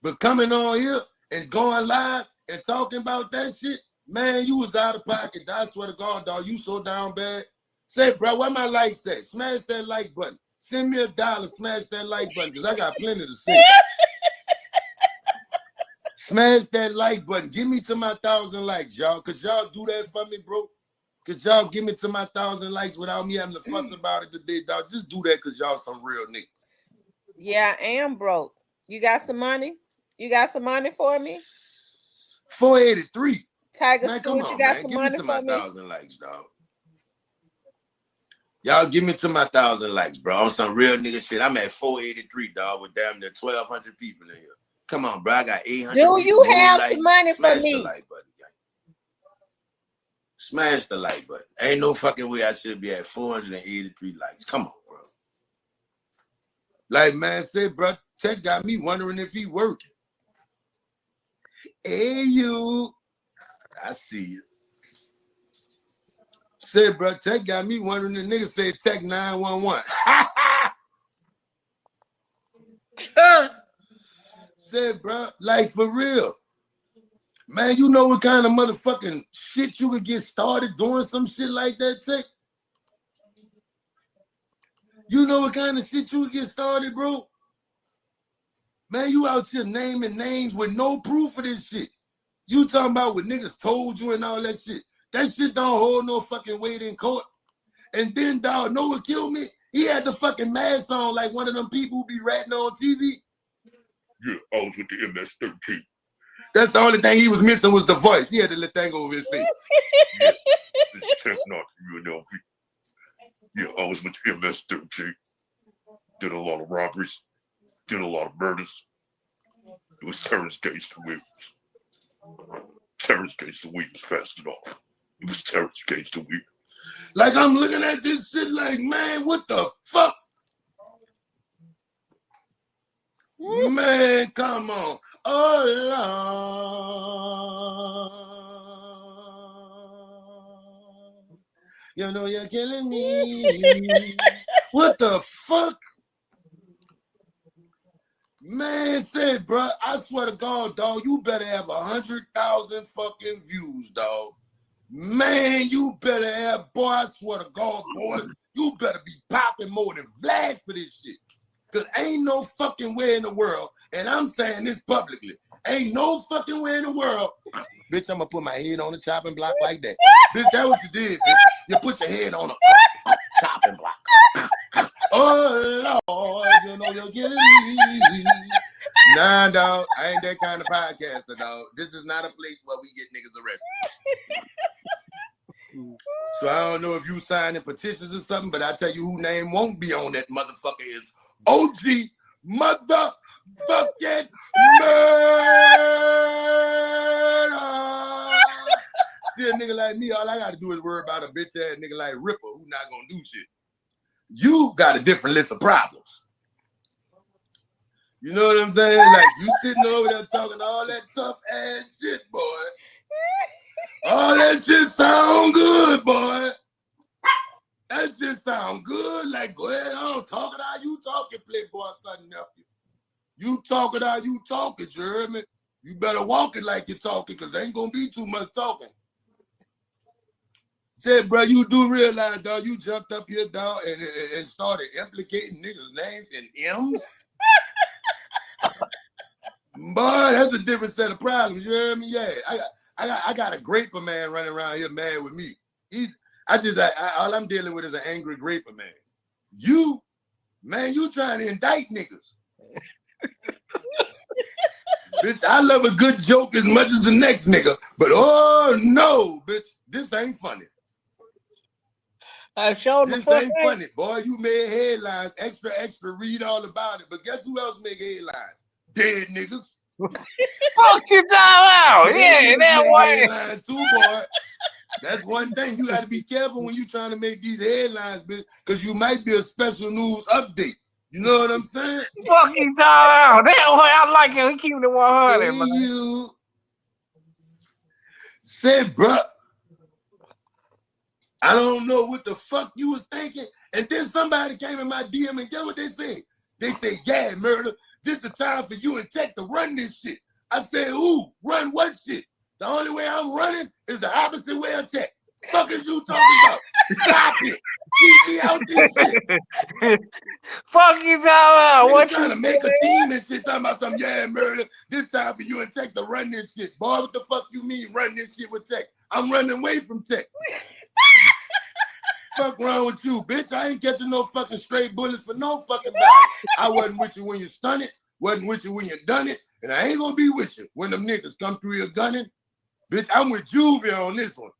But coming on here and going live and talking about that shit, man, you was out of pocket. I swear to God, dog, you so down bad. Say, bro, what my like say? Smash that like button. Send me $1, smash that like button, because I got plenty to say. Smash that like button. Give me to my 1,000 likes, y'all. Could y'all do that for me, bro? Could y'all give me to my 1,000 likes without me having to fuss about it today, dog? Just do that because y'all some real niggas. Yeah, I am broke. You got some money? You got some money for me? 483. Tiger Man, Stewart, you got some money give me to for my me? 1,000 likes, dog. Y'all give me to my 1,000 likes, bro. On some real nigga shit. I'm at 483, dog, with damn near 1,200 people in here. Come on, bro. I got 800. Do you have some money for me? Smash the like button, gang. Smash the like button. Ain't no fucking way I should be at 483 likes. Come on, bro. Like, man said, bro, Tech got me wondering if he working. Hey, you. I see you. Said, bro, Tech got me wondering. The nigga said Tech 911. Said, bro, like for real. Man, you know what kind of motherfucking shit you could get started doing some shit like that, Tech? You know what kind of shit you could get started, bro? Man, you out here naming names with no proof of this shit. You talking about what niggas told you and all that shit. That shit don't hold no fucking weight in court. And then, dog, know what killed me? He had the fucking mask on like one of them people who be ratting on TV. Yeah, I was with the MS-13. That's the only thing he was missing was the voice. He had to let that go over his face. Yeah, this is Tech not from UNLV. Yeah, I was with the MS-13. Did a lot of robberies. Did a lot of murders. It was Terrence Gates the Williams. Terrence Gates the Williams passed it off. It was Terrence Gates the Williams. Like, I'm looking at this shit like, man, what the fuck? Man, come on. Oh, Lord. You know you're killing me. What the fuck? Man said, bro, I swear to God, dog, you better have 100,000 fucking views, dog. Man, you better have, boy, I swear to God, boy, you better be popping more than Vlad for this shit. Because ain't no fucking way in the world, and I'm saying this publicly, ain't no fucking way in the world, bitch, I'm going to put my head on the chopping block like that. Bitch, that's what you did, bitch. You put your head on a chopping block. Oh, Lord, you know you're killing me. Nah, dog, I ain't that kind of podcaster, dog. This is not a place where we get niggas arrested. So I don't know if you signing petitions or something, but I tell you who name won't be on that motherfucker is OG motherfucking murder. See a nigga like me, all I gotta do is worry about a bitch ass nigga like Ripper who not gonna do shit. You got a different list of problems. You know what I'm saying? Like you sitting over there talking all that tough ass shit, boy. All that shit sound good, boy. That shit sound good. Like, go ahead on, talk it how you talking, playboy son nephew. You talk it how you talking, you heard me? You better walk it like you're talking, because there ain't gonna be too much talking. Said, bro, you do realize, dog, you jumped up here, dog, and started implicating niggas' names in M's? Boy, that's a different set of problems, you heard me? Yeah, I got a graper man running around here mad with me. All I'm dealing with is an angry graper man. You, man, you trying to indict niggas. Bitch, I love a good joke as much as the next nigga, but oh no, bitch, this ain't funny. I showed the This fuck ain't funny, boy. You made headlines, extra, read all about it. But guess who else make headlines? Dead niggas. Fuck you talking about? Yeah, that way. Headlines too, boy. That's one thing. You got to be careful when you trying to make these headlines, bitch, because you might be a special news update. You know what I'm saying? Fuck you talking about? That way, I like it. We keep it 100, Hey, man. you said, bro, I don't know what the fuck you was thinking. And then somebody came in my DM and guess what they said? They said, yeah, murder, this the time for you and Tech to run this shit. I said, ooh, run what shit? The only way I'm running is the opposite way of Tech. Fuck is you talking about? Stop it. Keep me out this shit. Fuck you talking about? Nigga What trying you to make a team and shit, talking about some, yeah, murder, this time for you and Tech to run this shit. Boy, what the fuck you mean run this shit with Tech? I'm running away from Tech. Fuck wrong with you, bitch? I ain't catching no fucking straight bullets for no fucking battle. I wasn't with you when you stun it, wasn't with you when you done it, and I ain't gonna be with you when them niggas come through here gunning. Bitch, I'm with Juve on this one.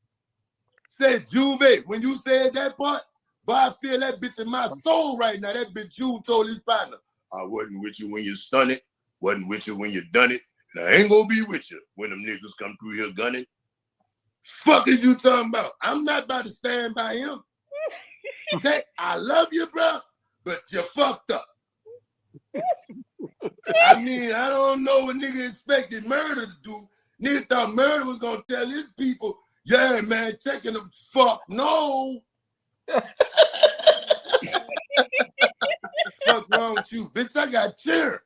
Said Juve, when you said that part, boy, I feel that bitch in my soul right now. That bitch Juve told his partner, I wasn't with you when you stun it, wasn't with you when you done it, and I ain't gonna be with you when them niggas come through here gunning. Fuck is you talking about? I'm not about to stand by him. Tech, I love you, bro, but you fucked up. I mean, I don't know what nigga expected Murder to do. Nigga thought Murder was gonna tell his people, yeah, man, taking the fuck. No. Fuck wrong with you, bitch? I got cheer.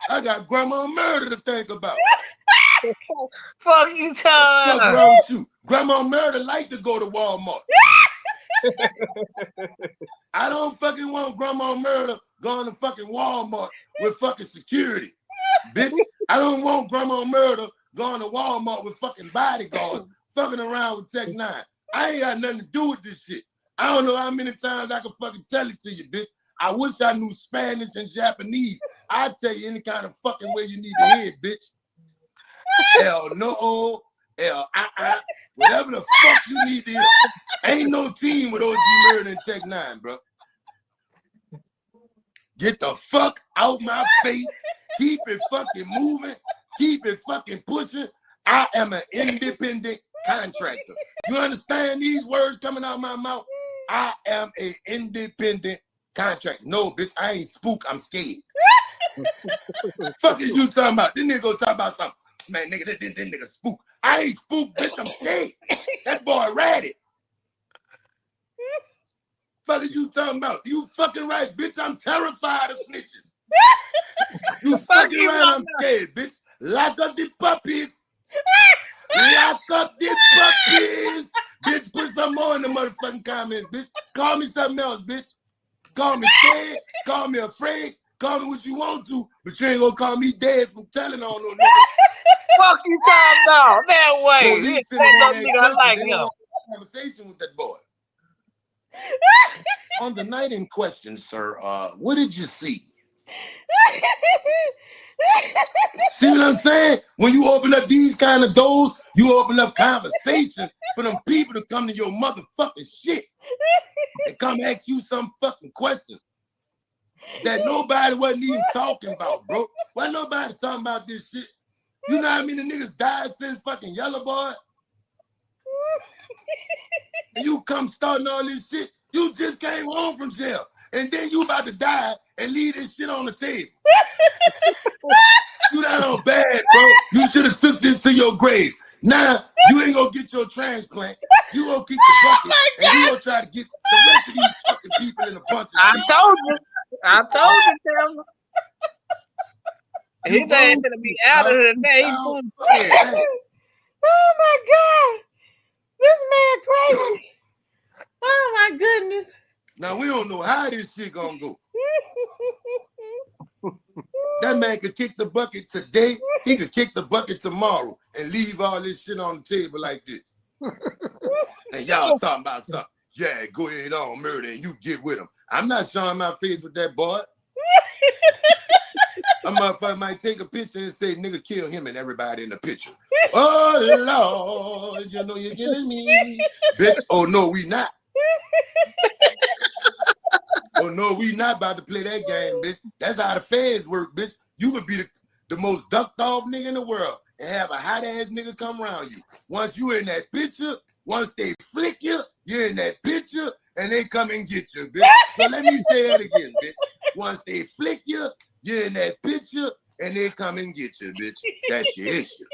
I got Grandma Murder to think about. fuck you Fuck talking about? wrong with you? Grandma Murder like to go to Walmart. I don't fucking want Grandma Murder going to fucking Walmart with fucking security. Bitch, I don't want Grandma Murder going to Walmart with fucking bodyguards fucking around with Tech 9. I ain't got nothing to do with this shit. I don't know how many times I can fucking tell it to you, bitch. I wish I knew Spanish and Japanese. I'd tell you any kind of fucking way you need to hear it, bitch. El no, el whatever the fuck you need to hear. Ain't no team with OG Murder and Tech 9, bro. Get the fuck out my face. Keep it fucking moving. Keep it fucking pushing. I am an independent contractor. You understand these words coming out of my mouth? I am an independent contract. No, bitch, I ain't spook. I'm scared. Fuck is you talking about? This nigga go talk about something. Man, nigga, this nigga spook. I ain't spook, bitch. I'm scared. That boy ratted. Fuck is you talking about? You fucking right, bitch. I'm terrified of snitches. You fucking right, I'm scared, bitch. Lock up the puppies. Lock up the puppies. Bitch, put some more in the motherfucking comments, bitch. Call me something else, bitch. Call me scared. Call me afraid. Call me what you want to, but you ain't gonna call me dead from telling on no nigga. Fuck you talking about that way. Police This ain't nigga, I like they him. don't want to have a conversation with that boy. On the night in question, sir, what did you see? See what I'm saying? When you open up these kind of doors, you open up conversation for them people to come to your motherfucking shit and come ask you some fucking questions that nobody wasn't even talking about, bro. Why nobody talking about this shit? You know how many niggas died since fucking Yella Boy? And you come starting all this shit. You just came home from jail. And then you about to die and leave this shit on the table. You down bad, bro. You should have took this to your grave. Now, you ain't gonna get your transplant. You gonna keep the bucket. And you gonna try to get the rest of these fucking people in a bunch of I shit. told you, Taylor. His ass gonna be out of here today. He's doing shit. Oh my God. This man crazy. Oh my goodness. Now, we don't know how this shit gonna go. That man could kick the bucket today. He could kick the bucket tomorrow and leave all this shit on the table like this. And y'all talking about something. Yeah, go ahead on, murder, and you get with him. I'm not showing my face with that boy. A motherfucker might take a picture and say, nigga, kill him and everybody in the picture. Oh, Lord, you know you're killing me. Bitch, oh, no, we not. Oh, no, we not about to play that game, bitch. That's how the feds work, bitch. You could be the most ducked off nigga in the world and have a hot ass nigga come around you. Once you in that picture, once they flick you, you're in that picture, and they come and get you, bitch. So let me say that again, bitch. Once they flick you, you're in that picture, and they come and get you, bitch. That's your issue.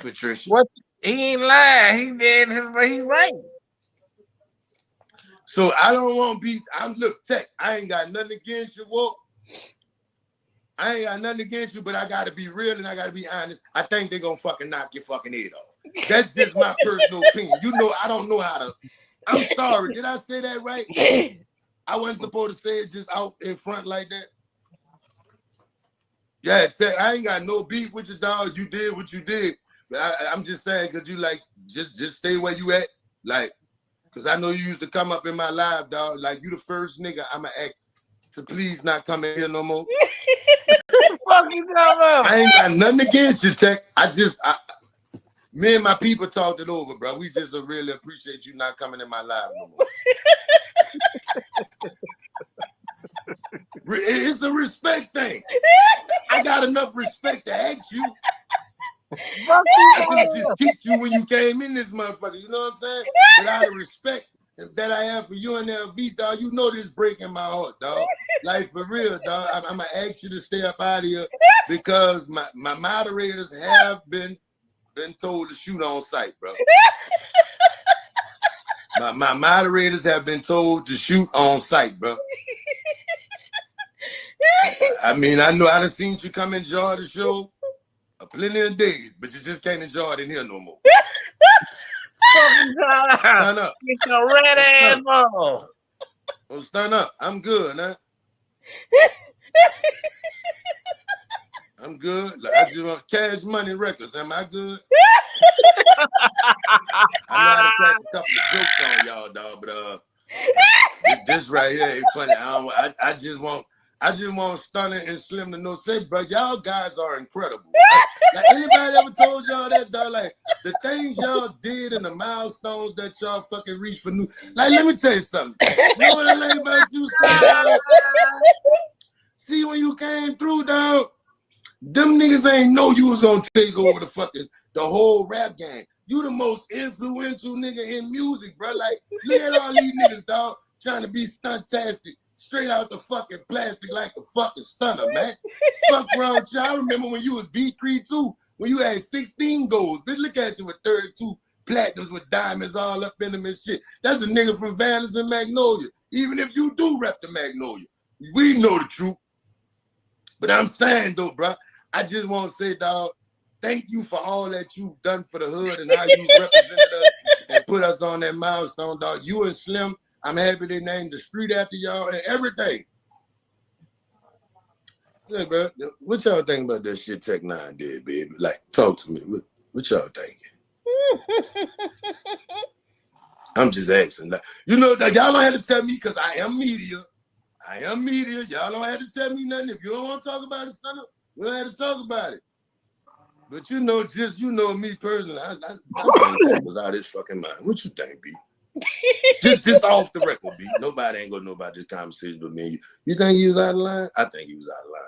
Patricia. What? He ain't lying. He did. He right. So I don't want to be. Look, Tech. I ain't got nothing against you, Whoa. I ain't got nothing against you, but I gotta be real and I gotta be honest. I think they're gonna fucking knock your fucking head off. That's just my personal opinion. You know, I don't know how to. I'm sorry. Did I say that right? I wasn't supposed to say it just out in front like that. Yeah, Tech. I ain't got no beef with you, dog. You did what you did, but I'm just saying because you like just stay where you at, like. Because I know you used to come up in my live, dog. Like, you the first nigga I'ma ask to please not come in here no more. Fuck you talking about? I ain't got nothing against you, Tech. Me and my people talked it over, bro. We just really appreciate you not coming in my live no more. It's a respect thing. I got enough respect to ask you. I could have just kicked you when you came in this motherfucker. You know what I'm saying? But out of respect that I have for you and LV, dog, you know this breaking my heart, dog. Like, for real, dog. I'm going to ask you to stay up out of here because my moderators have been told to shoot on sight, bro. My moderators have been told to shoot on sight, bro. I mean, I know I done seen you come enjoy the show plenty of days, but you just can't enjoy it in here no more. Stand up. Get your red ass on. Oh, stand up. I'm good, man. I'm good. Like, I just want Cash Money Records. Am I good? I know how to crack a couple of jokes on y'all, dog, but this right here ain't funny. I just want Stunner and Slim to know, say, bro, y'all guys are incredible. Like, anybody ever told y'all that, dog? Like, the things y'all did and the milestones that y'all fucking reached for new. Like, let me tell you something. You know what I like about you, dog? See, when you came through, dog, them niggas ain't know you was gonna take over the whole rap game. You the most influential nigga in music, bro. Like, look at all these niggas, dog, trying to be stuntastic. Straight out the fucking plastic like a fucking stunner, man. Fuck wrong with you. I remember when you was B3 too, when you had 16 goals. Bitch, look at you with 32 platinums with diamonds all up in them and shit. That's a nigga from Valence and Magnolia. Even if you do rep the Magnolia, we know the truth. But I'm saying though, bro, I just want to say, dog, thank you for all that you've done for the hood and how you represented us and put us on that milestone, dog. You and Slim, I'm happy they named the street after y'all and everything. Yeah, bro, what y'all think about that shit Tech 9 did, baby? Like, talk to me. What y'all thinking? I'm just asking. Like, you know, y'all don't have to tell me because I am media. I am media. Y'all don't have to tell me nothing. If you don't want to talk about it, son, we don't have to talk about it. But you know, just me personally, I think Tech was out of his fucking mind. What you think, B? just off the record, B. Nobody ain't gonna know about this conversation with me. You think he was out of line? I think he was out of line.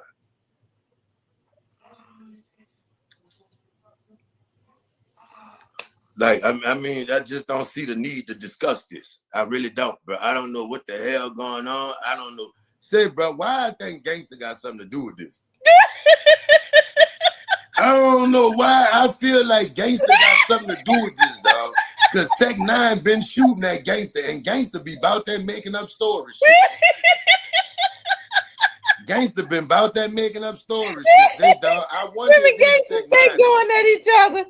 Like, I mean, I just don't see the need to discuss this. I really don't, bro. I don't know what the hell going on. I don't know. Say, bro, why I think gangster got something to do with this? I don't know why I feel like gangster got something to do with this, dog. Because Tech 9 been shooting at gangster, and gangster be about that making up stories. Gangster been about that making up stories. Shit, dog. I wonder if gangsters stay going at each other.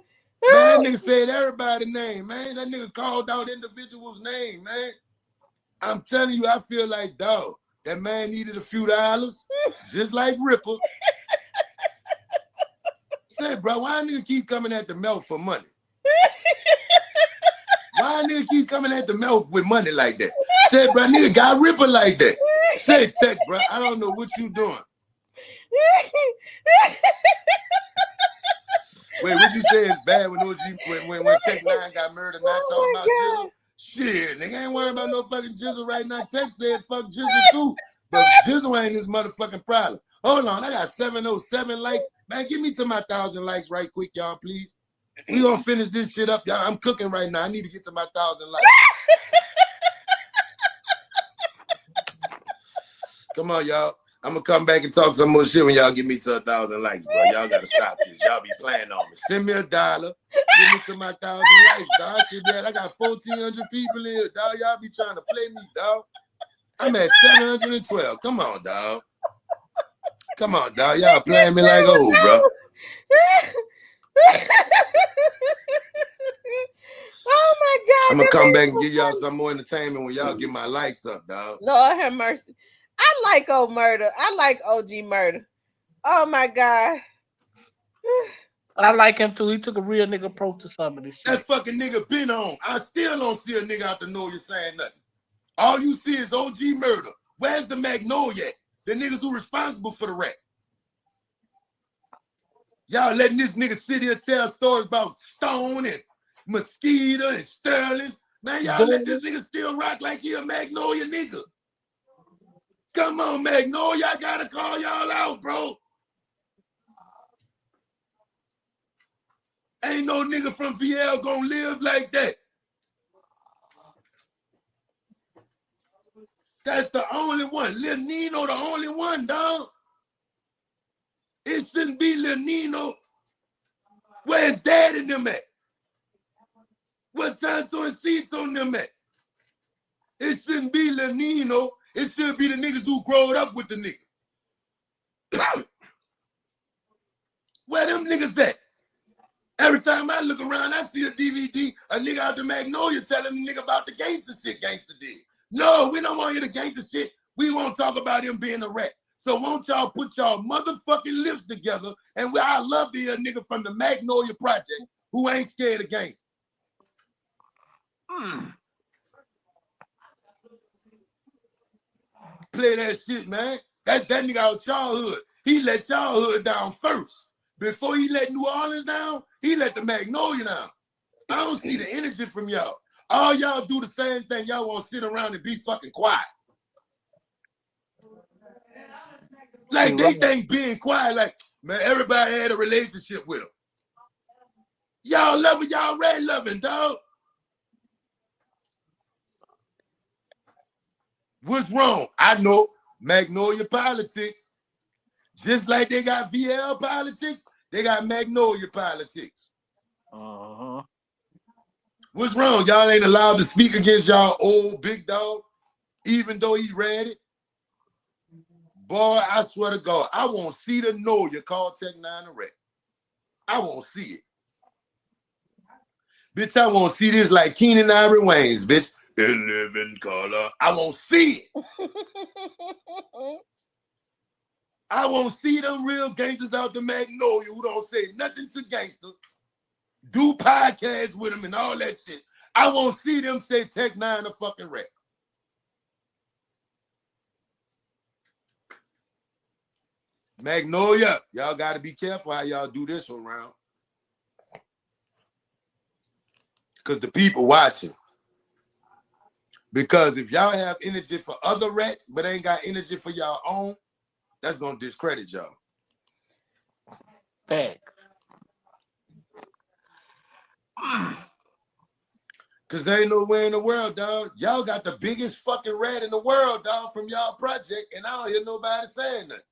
Man, that nigga said everybody's name, man. That nigga called out individuals' name, man. I'm telling you, I feel like, dog, that man needed a few dollars, just like Ripper. Said, bro, why nigga keep coming at the mouth for money? Why nigga keep coming at the mouth with money like that? Said, bro, nigga got Ripper like that. Said, Tech, bro, I don't know what you doing. Wait, what you say is bad when Tech 9 got murdered, not talking about Jizzle? Shit, nigga ain't worrying about no fucking Jizzle right now. Tech said fuck Jizzle too. But Jizzle ain't his motherfucking problem. Hold on, I got 707 likes. Man, give me to my 1,000 likes right quick, y'all, please. We gonna finish this shit up, y'all. I'm cooking right now. I need to get to my 1,000 likes. Come on, y'all. I'm gonna come back and talk some more shit when y'all get me to 1,000 likes, bro. Y'all gotta stop this. Y'all be playing on me. Send me $1. Give me to my 1,000 likes, dog. Shit, man, I got 1,400 people in here, dog. Y'all be trying to play me, dog. I'm at 712. Come on, dog. Come on, dog. Y'all playing me like old, bro. Oh my God. I'm gonna come back and give y'all some more entertainment when y'all get my likes up, dog. Lord have mercy. I like old murder. I like OG murder. Oh my God. I like him too. He took a real nigga approach to some of this shit. That fucking nigga been on. I still don't see a nigga out the know you saying nothing. All you see is OG murder. Where's the Magnolia at? The niggas who responsible for the wreck. Y'all letting this nigga sit here tell stories about Stone and Mosquito and Sterling. Man, y'all let this nigga still rock like he a Magnolia nigga. Come on, Magnolia, I gotta call y'all out, bro. Ain't no nigga from VL gonna live like that. That's the only one. Lil Nino the only one, dog. It shouldn't be Lil Nino. Where's Dad and them at? What Tonto and Cito and them at? It shouldn't be Lil Nino. It should be the niggas who growed up with the niggas. Where them niggas at? Every time I look around, I see a DVD, a nigga out the Magnolia telling the nigga about the gangster shit gangster did. No, we don't want to hear the gangster shit. We won't talk about him being a rat. So won't y'all put y'all motherfucking lips together, and I love to hear a nigga from the Magnolia Project who ain't scared of gangster. Play that shit, man. That nigga out y'all hood. He let y'all hood down first. Before he let New Orleans down, he let the Magnolia down. I don't see the energy from y'all. All y'all do the same thing. Y'all want to sit around and be fucking quiet. Like they think being quiet, like, man, everybody had a relationship with him. Y'all love it, y'all already loving, dog. What's wrong? I know Magnolia politics. Just like they got VL politics, they got Magnolia politics. Uh-huh. What's wrong? Y'all ain't allowed to speak against y'all old big dog, even though he read it. Boy, I swear to God, I won't see the know you call Tech Nine a rat. I won't see it. Bitch, I won't see this like Keenan Ivory Wayans, bitch. 11 color. I won't see it. I won't see them real gangsters out the Magnolia who don't say nothing to gangsters, do podcasts with them and all that shit. I won't see them say Tech Nine a fucking rat. Magnolia, y'all got to be careful how y'all do this around. Because the people watching. Because if y'all have energy for other rats, but ain't got energy for y'all own, that's going to discredit y'all. Thanks. Because there ain't nowhere in the world, dog. Y'all got the biggest fucking rat in the world, dog, from y'all project, and I don't hear nobody saying nothing.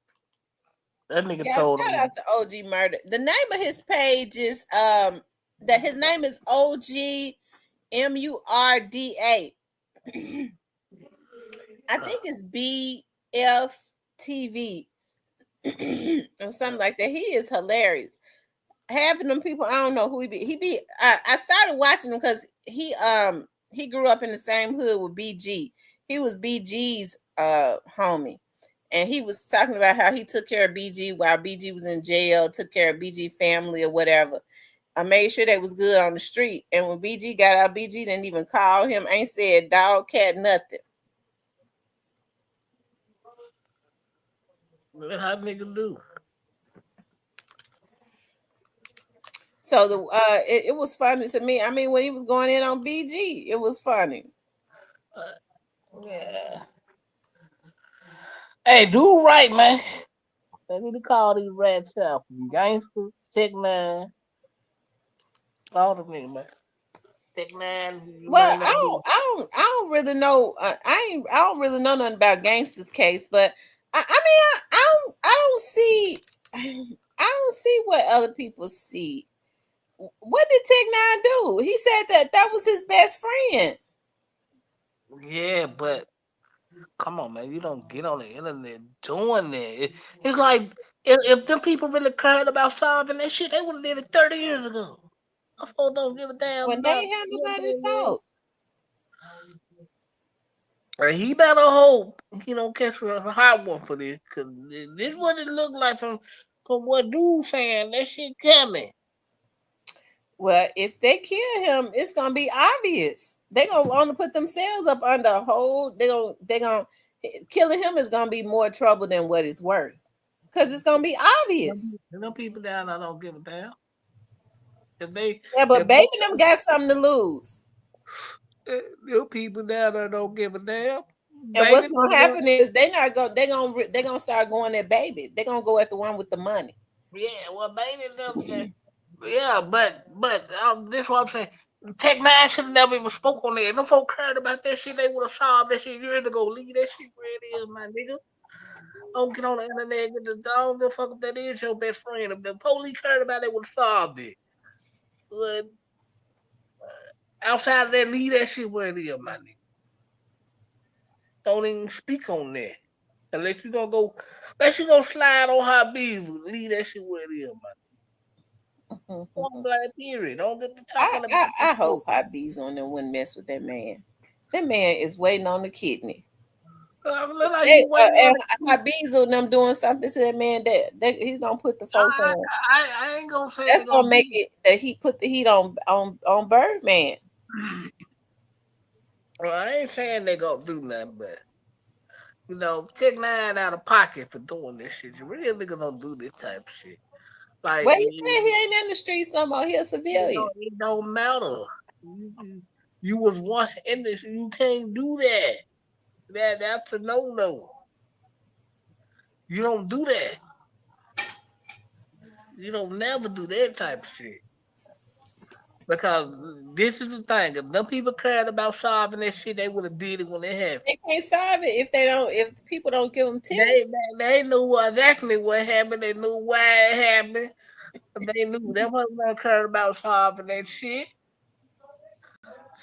That nigga Yeah, told shout him. out to OG Murder. The name of his page is that his name is OG MURDA. I think it's BFTV or something like that. He is hilarious. Half of them people, I don't know who he be. I started watching him because he grew up in the same hood with BG. He was BG's homie. And he was talking about how he took care of BG while BG was in jail, took care of BG family or whatever. I made sure they was good on the street. And when BG got out, BG didn't even call him, ain't said dog, cat, nothing. What how niggas do? So it was funny to me. I mean, when he was going in on BG, it was funny. Yeah. Hey, do right, man. They need to call these rats out. Gangsters, Tech Nine, all the niggas, man. Tech Nine, you Well, might not be. I don't really know. I don't really know nothing about Gangster's case, but I mean, I don't see, I don't see what other people see. What did Tech Nine do? He said that was his best friend. Yeah, but come on, man. You don't get on the internet doing that. It's like if them people really cared about solving that shit, they would have did it 30 years ago. My folks don't give a damn When they about ain't have nobody to anything, talk. man. He better hope he don't catch a hot one for this, cause this what it look like from what dude saying. That shit coming. Well, if they kill him, it's gonna be obvious. They gonna want to put themselves up under a hold. They gonna killing him is gonna be more trouble than what it's worth, because it's gonna be obvious. Them people down there don't give a damn. If they, Yeah, but if they, baby, them got something to lose. them people down there don't give a damn. And Baby, what's gonna happen is they gonna start going at baby. They're gonna go at the one with the money. yeah, well, baby, them, yeah, but this what I'm saying. Tech Nine should have never even spoke on that. If them folk cared about that shit, they would have solved that shit years ago. Leave that shit where it is, my nigga. Don't get on the internet. I don't give a fuck if that is your best friend. If the police cared about it, they would have solved it. But outside of that, leave that shit where it is, my nigga. Don't even speak on that. Unless you gonna slide on her bees. Leave that shit where it is, man. One black period. Don't get to talking about this I shit. hope Hot Bees on them wouldn't mess with that man. That man is waiting on the kidney. Look like he waiting on And it. Hot Bees on them doing something to that man that he's gonna put the folks I, on. I ain't gonna say That's they're gonna gonna make do it that he put the heat on Birdman. well, I ain't saying they gonna do nothing, but Tech Nine out of pocket for doing this shit. You really gonna do this type of shit. Like Well, he said he ain't in the streets no more. He a civilian. it don't matter. You was once in this. You can't do that. That's a no. You don't do that. You don't never do that type of shit. Because this is the thing. If them people cared about solving that shit, they would have did it when it happened. They can't solve it if they don't. If people don't give them They, tips. they knew exactly what happened. They knew why it happened. They knew that wasn't gonna care about solving that shit.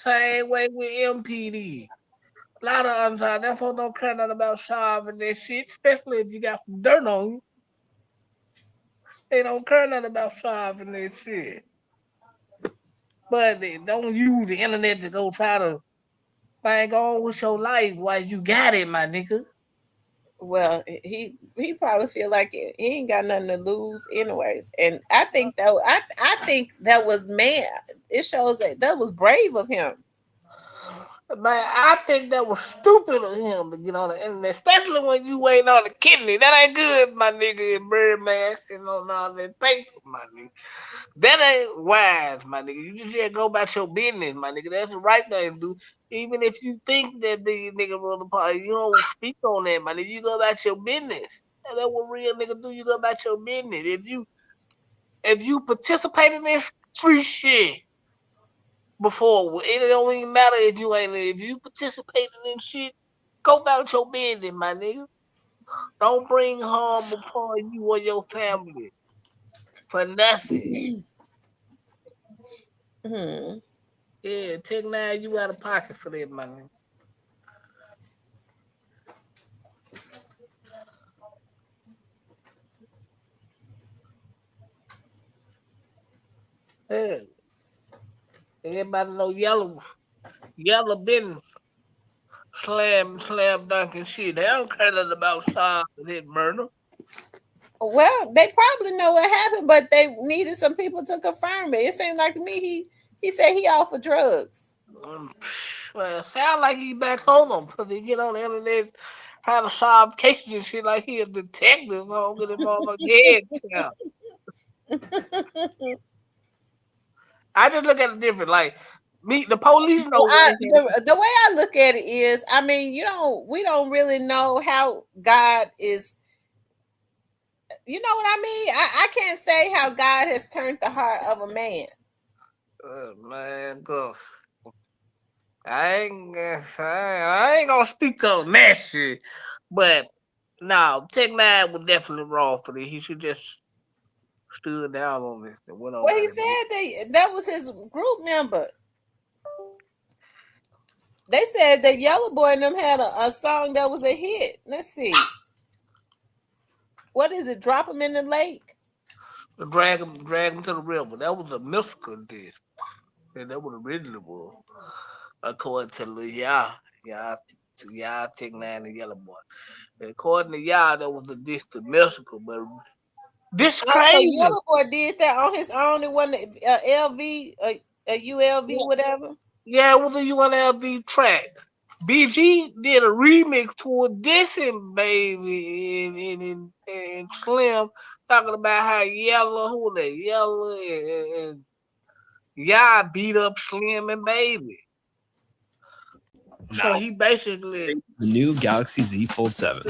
Same way with MPD. A lot of unsolved. Them folks don't care nothing about solving that shit, especially if you got some dirt on you. They don't care nothing about solving that shit. But they don't use the internet to go try to find on with your life while you got it, my nigga. Well, he probably feel like he ain't got nothing to lose anyways. And I think that I think that was man. It shows that was brave of him. Man, I think that was stupid of him to get on the internet, especially when you waiting on the kidney. That ain't good, my nigga. And Birdman sitting on all that paper, my nigga. That ain't wise, my nigga. You just gotta go about your business, my nigga. That's the right thing to do. Even if you think that the nigga was the party, you don't speak on that, my nigga. You go about your business. And that's what real nigga do. You go about your business. If you participate in this free shit before, it don't even matter if you ain't. If you participating in shit, go about your business, my nigga. Don't bring harm upon you or your family for nothing. Hmm. Yeah, Tech Nine, you out of pocket for that, my nigga. Yeah, everybody know Yellow been slam dunking shit. They don't care nothing about solving his murder. Well, they probably know what happened, but they needed some people to confirm it. It seemed like to me he said he offered drugs. Um, well, sound like he back home because he get on the internet trying to solve cases and shit like he a detective. I don't get him all my head count. I just look at it different. Like me, the police know Well, what the hell. the way I look at it is, I mean, we don't really know how God is. You know what I mean? I can't say how God has turned the heart of a man. Man, go. I ain't gonna speak on that shit, but no, Tech Nine was definitely wrong for this. He should just stood down on this and went on Well, he about it. said that was his group member. They said that Yellow Boy and them had a song that was a hit. Let's see. What is it? Drop him in the lake. Drag him to the river. That was a mystical dish. And that was originally was, according to y'all, Tech Nine and Yellow Boy. And according to y'all, that was a dish to mystical, but this So crazy. Yellow Boy did that on his own. It wasn't LV, a ULV, whatever. Yeah, it was a UNLV track. BG did a remix to a dissing baby and Slim talking about how Yellow, who was that? Yellow and yeah, beat up Slim and Baby. So Now, he basically the new Galaxy Z Fold 7.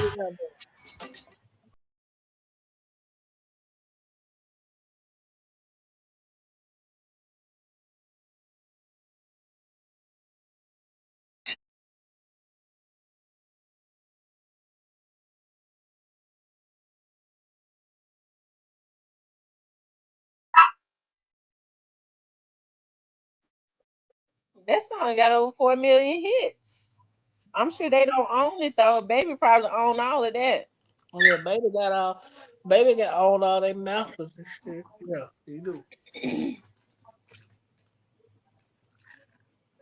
That song got over 4 million hits. I'm sure they don't own it though. Baby probably own all of that. yeah, Baby got all their masters and shit. Yeah, he do.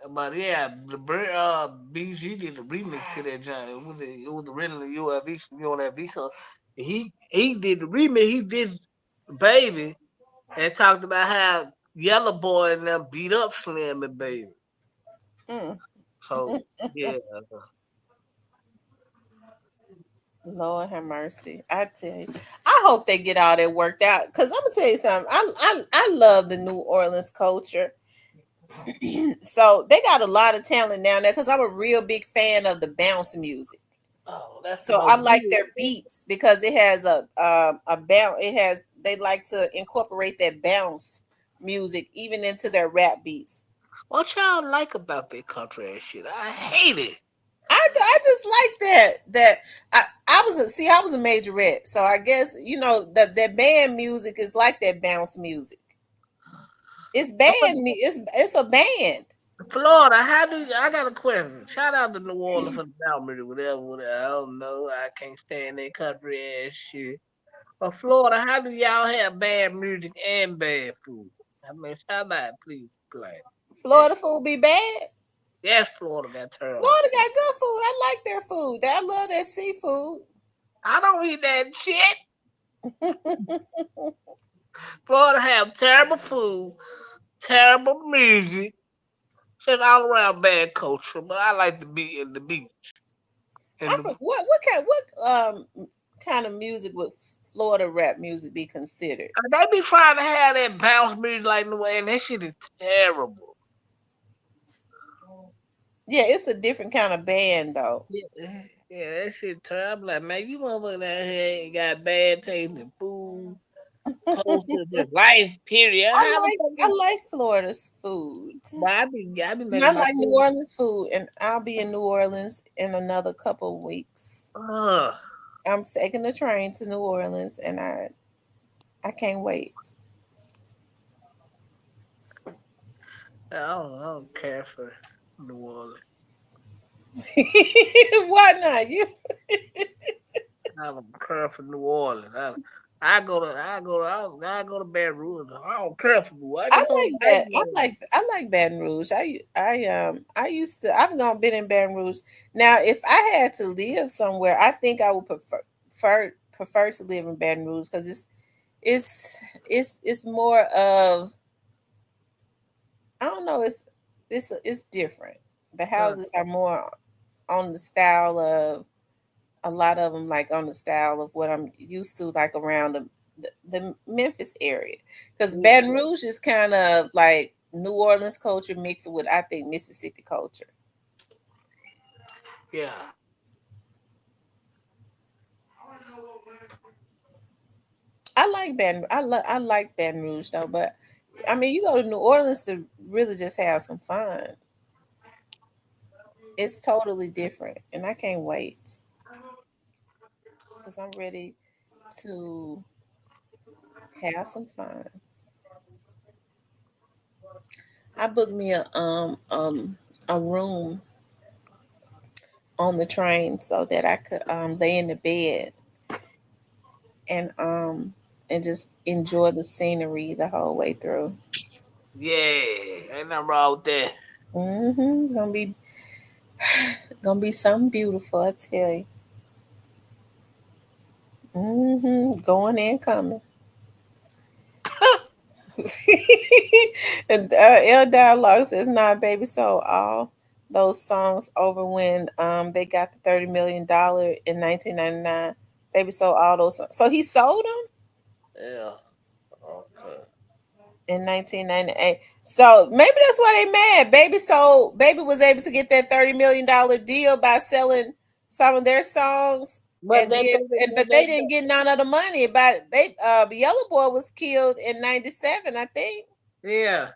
But yeah, BG did the remix to that joint. It was originally UNLV. So he did the remix. He did Baby and talked about how Yellow Boy and them beat up Slim and Baby. Mm. So yeah, Lord have mercy. I tell you, I hope they get all that worked out. Because I'm gonna tell you something. I love the New Orleans culture. So they got a lot of talent down there. Because I'm a real big fan of the bounce music. that's the So I most like beautiful. their beats because it has a bounce. It has they like to incorporate that bounce music, even into their rap beats. What y'all like about that country ass shit? I hate it. I just like that I was a majorette, so I guess that band music is like that bounce music. It's it's a band. Florida, how do you, I got a question. Shout out to New Orleans for the boundary, whatever. I don't know. I can't stand that country ass shit. But Florida, how do y'all have bad music and bad food? I mean, shout out, please, play. Yeah. Florida food be bad. Yes, Florida got terrible Florida food. got good food. I like their food. I love their seafood. I don't eat that shit. Florida have terrible food, terrible music, just all around bad culture. But I like to be in the beach. In the What kind of music would Florida rap music be considered? They be trying to have that bounce music like the way, and that shit is terrible. Yeah, it's a different kind of band though. Yeah, that shit terrible. Like, man, you motherfuckers out here ain't got bad taste in food, culture, just life, period. How the fuck I like Florida's food. but I be And I making my like New food. Orleans food, and I'll be in New Orleans in another couple of weeks. Ugh. I'm taking the train to New Orleans, and I can't wait. I don't care for New Orleans. Why not? I don't care for New Orleans. I go to Baton Rouge. I don't care for New Orleans. I I just want like to that. bang it. I like Baton Rouge. I used to. I've gone been in Baton Rouge. Now, if I had to live somewhere, I think I would prefer to live in Baton Rouge because it's it's more of, I don't know. It's different. The Uh, houses are more on the style of, a lot of them like on the style of what I'm used to, like around the Memphis area. Because yeah. Baton Rouge is kind of like New Orleans culture mixed with, I think, Mississippi culture. Yeah. I like Baton Rouge though, but I mean, you go to New Orleans to really just have some fun. It's totally different, and I can't wait because I'm ready to have some fun. I booked me a room on the train so that I could lay in the bed and um and just enjoy the scenery the whole way through. Yeah. Ain't nothing wrong with that. Gonna be something beautiful, I tell you. Going and coming. And L Dialogue says, "Nah, baby, so all those songs over when they got the $30 million in 1999. Baby, so all those songs. So he sold them Yeah. Okay. in 1998. So maybe that's why they mad. Baby was able to get that $30 million deal by selling some of their songs, But and they then think but they didn't get none of the money. But Yellow Boy was killed in '97, I think. yeah.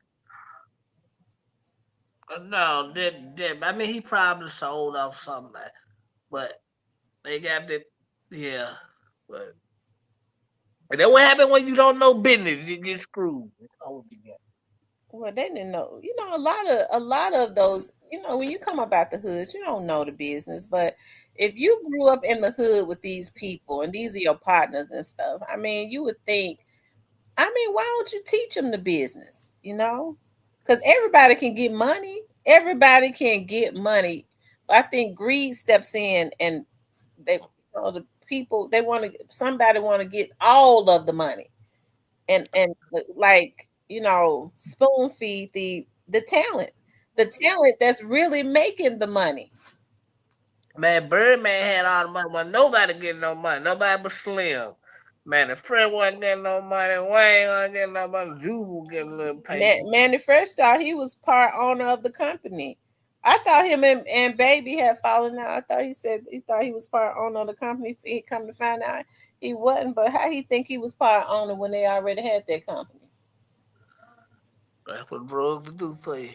No, I mean, he probably sold off something, but they got the, yeah. But and then what happened when you don't know business? You get screwed. That's all you get. Well, they didn't know. A lot of those. When you come up out the hood, you don't know the business. But if you grew up in the hood with these people and these are your partners and stuff, I mean, you would think. I mean, why don't you teach them the business? Because everybody can get money. Everybody can get money. But I think greed steps in, and the people, they want to. Somebody want to get all of the money, and like, spoon feed the talent that's really making the money. Man, Birdman had all the money. Well, nobody getting no money. Nobody but Slim. Man, the Fred wasn't getting no money. Wayne wasn't getting no money. Jules was getting a little paper. Manny Fresh thought he was part owner of the company. I thought him and Baby had fallen out. I thought he said he thought he was part owner of the company. He come to find out he wasn't. But how he think he was part owner when they already had that company? That's what drugs do for you.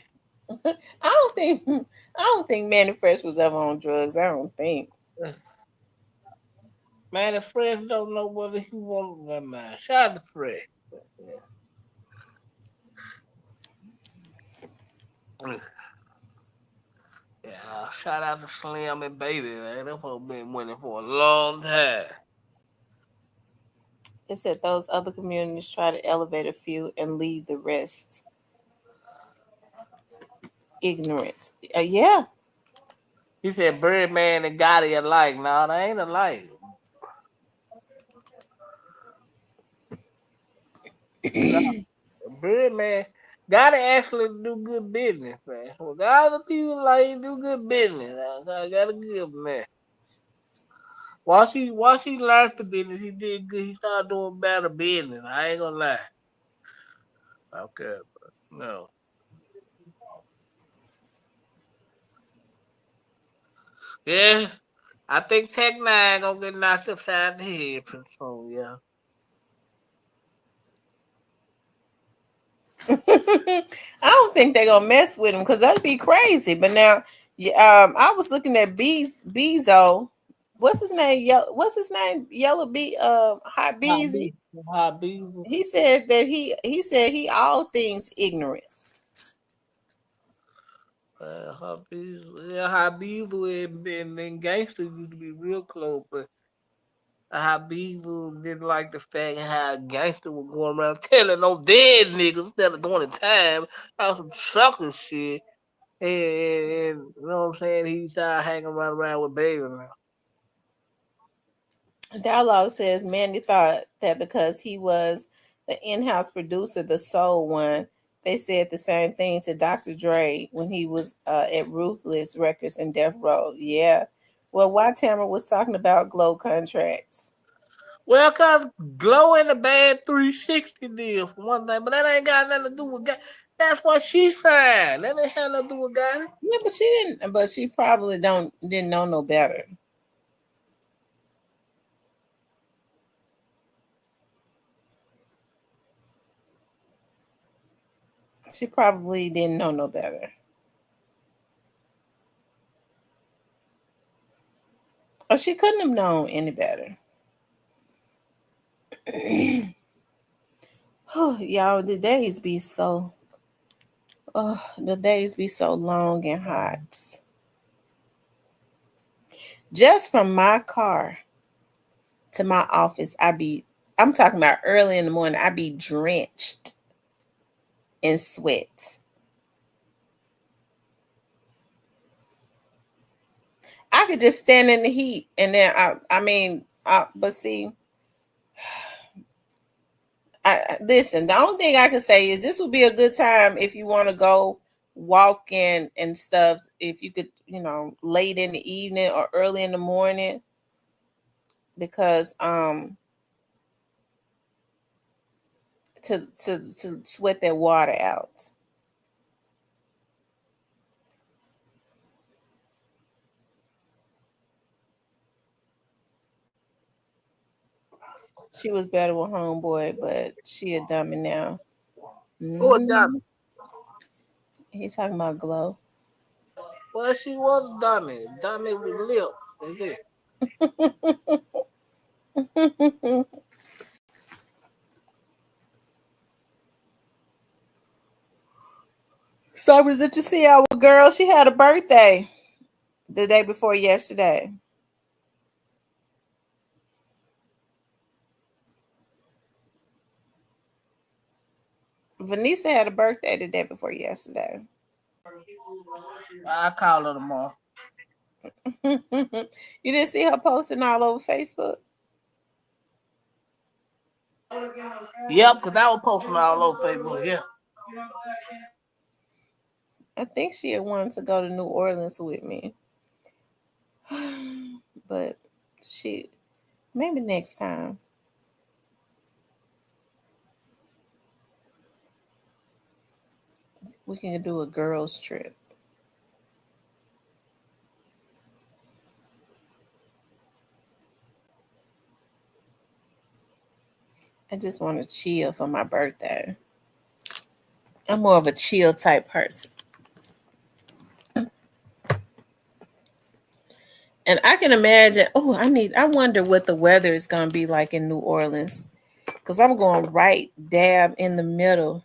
I don't think Manny Fresh was ever on drugs. I don't think. Man, if Fred don't know whether he want that man. Shout out to Fred. Yeah, shout out to Slim and Baby, man. Them folks been winning for a long time. It said those other communities try to elevate a few and leave the rest ignorant. Yeah. He said Birdman and Gotti alike. No, they ain't alike. No, Birdman Gotti actually do good business, man. Well, other people like he do good business. I gotta give him that. Once he learned the business, he did good. He started doing better business. I ain't gonna lie. Okay, no. Yeah, I think Tech Nine gonna get knocked upside the head pretty soon. Yeah. I don't think they're gonna mess with him because that'd be crazy. But now, I was looking at Bezo. What's his name? What's his name? Yellow B. Hot Beezy. Hot bees. He said that he said he all things ignorant. Hot bees. Yeah, Hot bees and gangsters used to be real close, but Hot bees didn't like the fact how gangster was going around telling on dead niggas instead of doing the time. That was some sucker shit. And you know what I'm saying? He started hanging around with Baby now. Dialogue says Mandy thought that because he was the in-house producer, the soul one, they said the same thing to Dr. Dre when he was at Ruthless Records and Death Row. Yeah. Well, why Tamara was talking about Glow contracts. Well, cause Glow in the bad 360 deal for one thing, but that ain't got nothing to do with God. That's what she signed. That ain't had nothing to do with God. Yeah, but she didn't. But she probably didn't know no better. She probably didn't know no better. Or she couldn't have known any better. Oh, y'all, the days be so long and hot. Just from my car to my office, I'm talking about early in the morning, I be drenched in sweat. I could just stand in the heat and then but see, listen, the only thing I can say is this would be a good time if you want to go walking and stuff. If you could, late in the evening or early in the morning, because to sweat that water out. She was better with homeboy, but she a dummy now. Who a dummy? He's talking about Glow. Well, she was a dummy. Dummy with lips. So, did you see our girl? She had a birthday the day before yesterday. Vanessa had a birthday the day before yesterday. I call her tomorrow. You didn't see her posting all over Facebook? Yep, because I was posting all over Facebook. Yeah. I think she had wanted to go to New Orleans with me. But maybe next time. We can do a girls trip. I just want to chill for my birthday. I'm more of a chill type person. And I can imagine, oh, I wonder what the weather is going to be like in New Orleans. Because I'm going right dab in the middle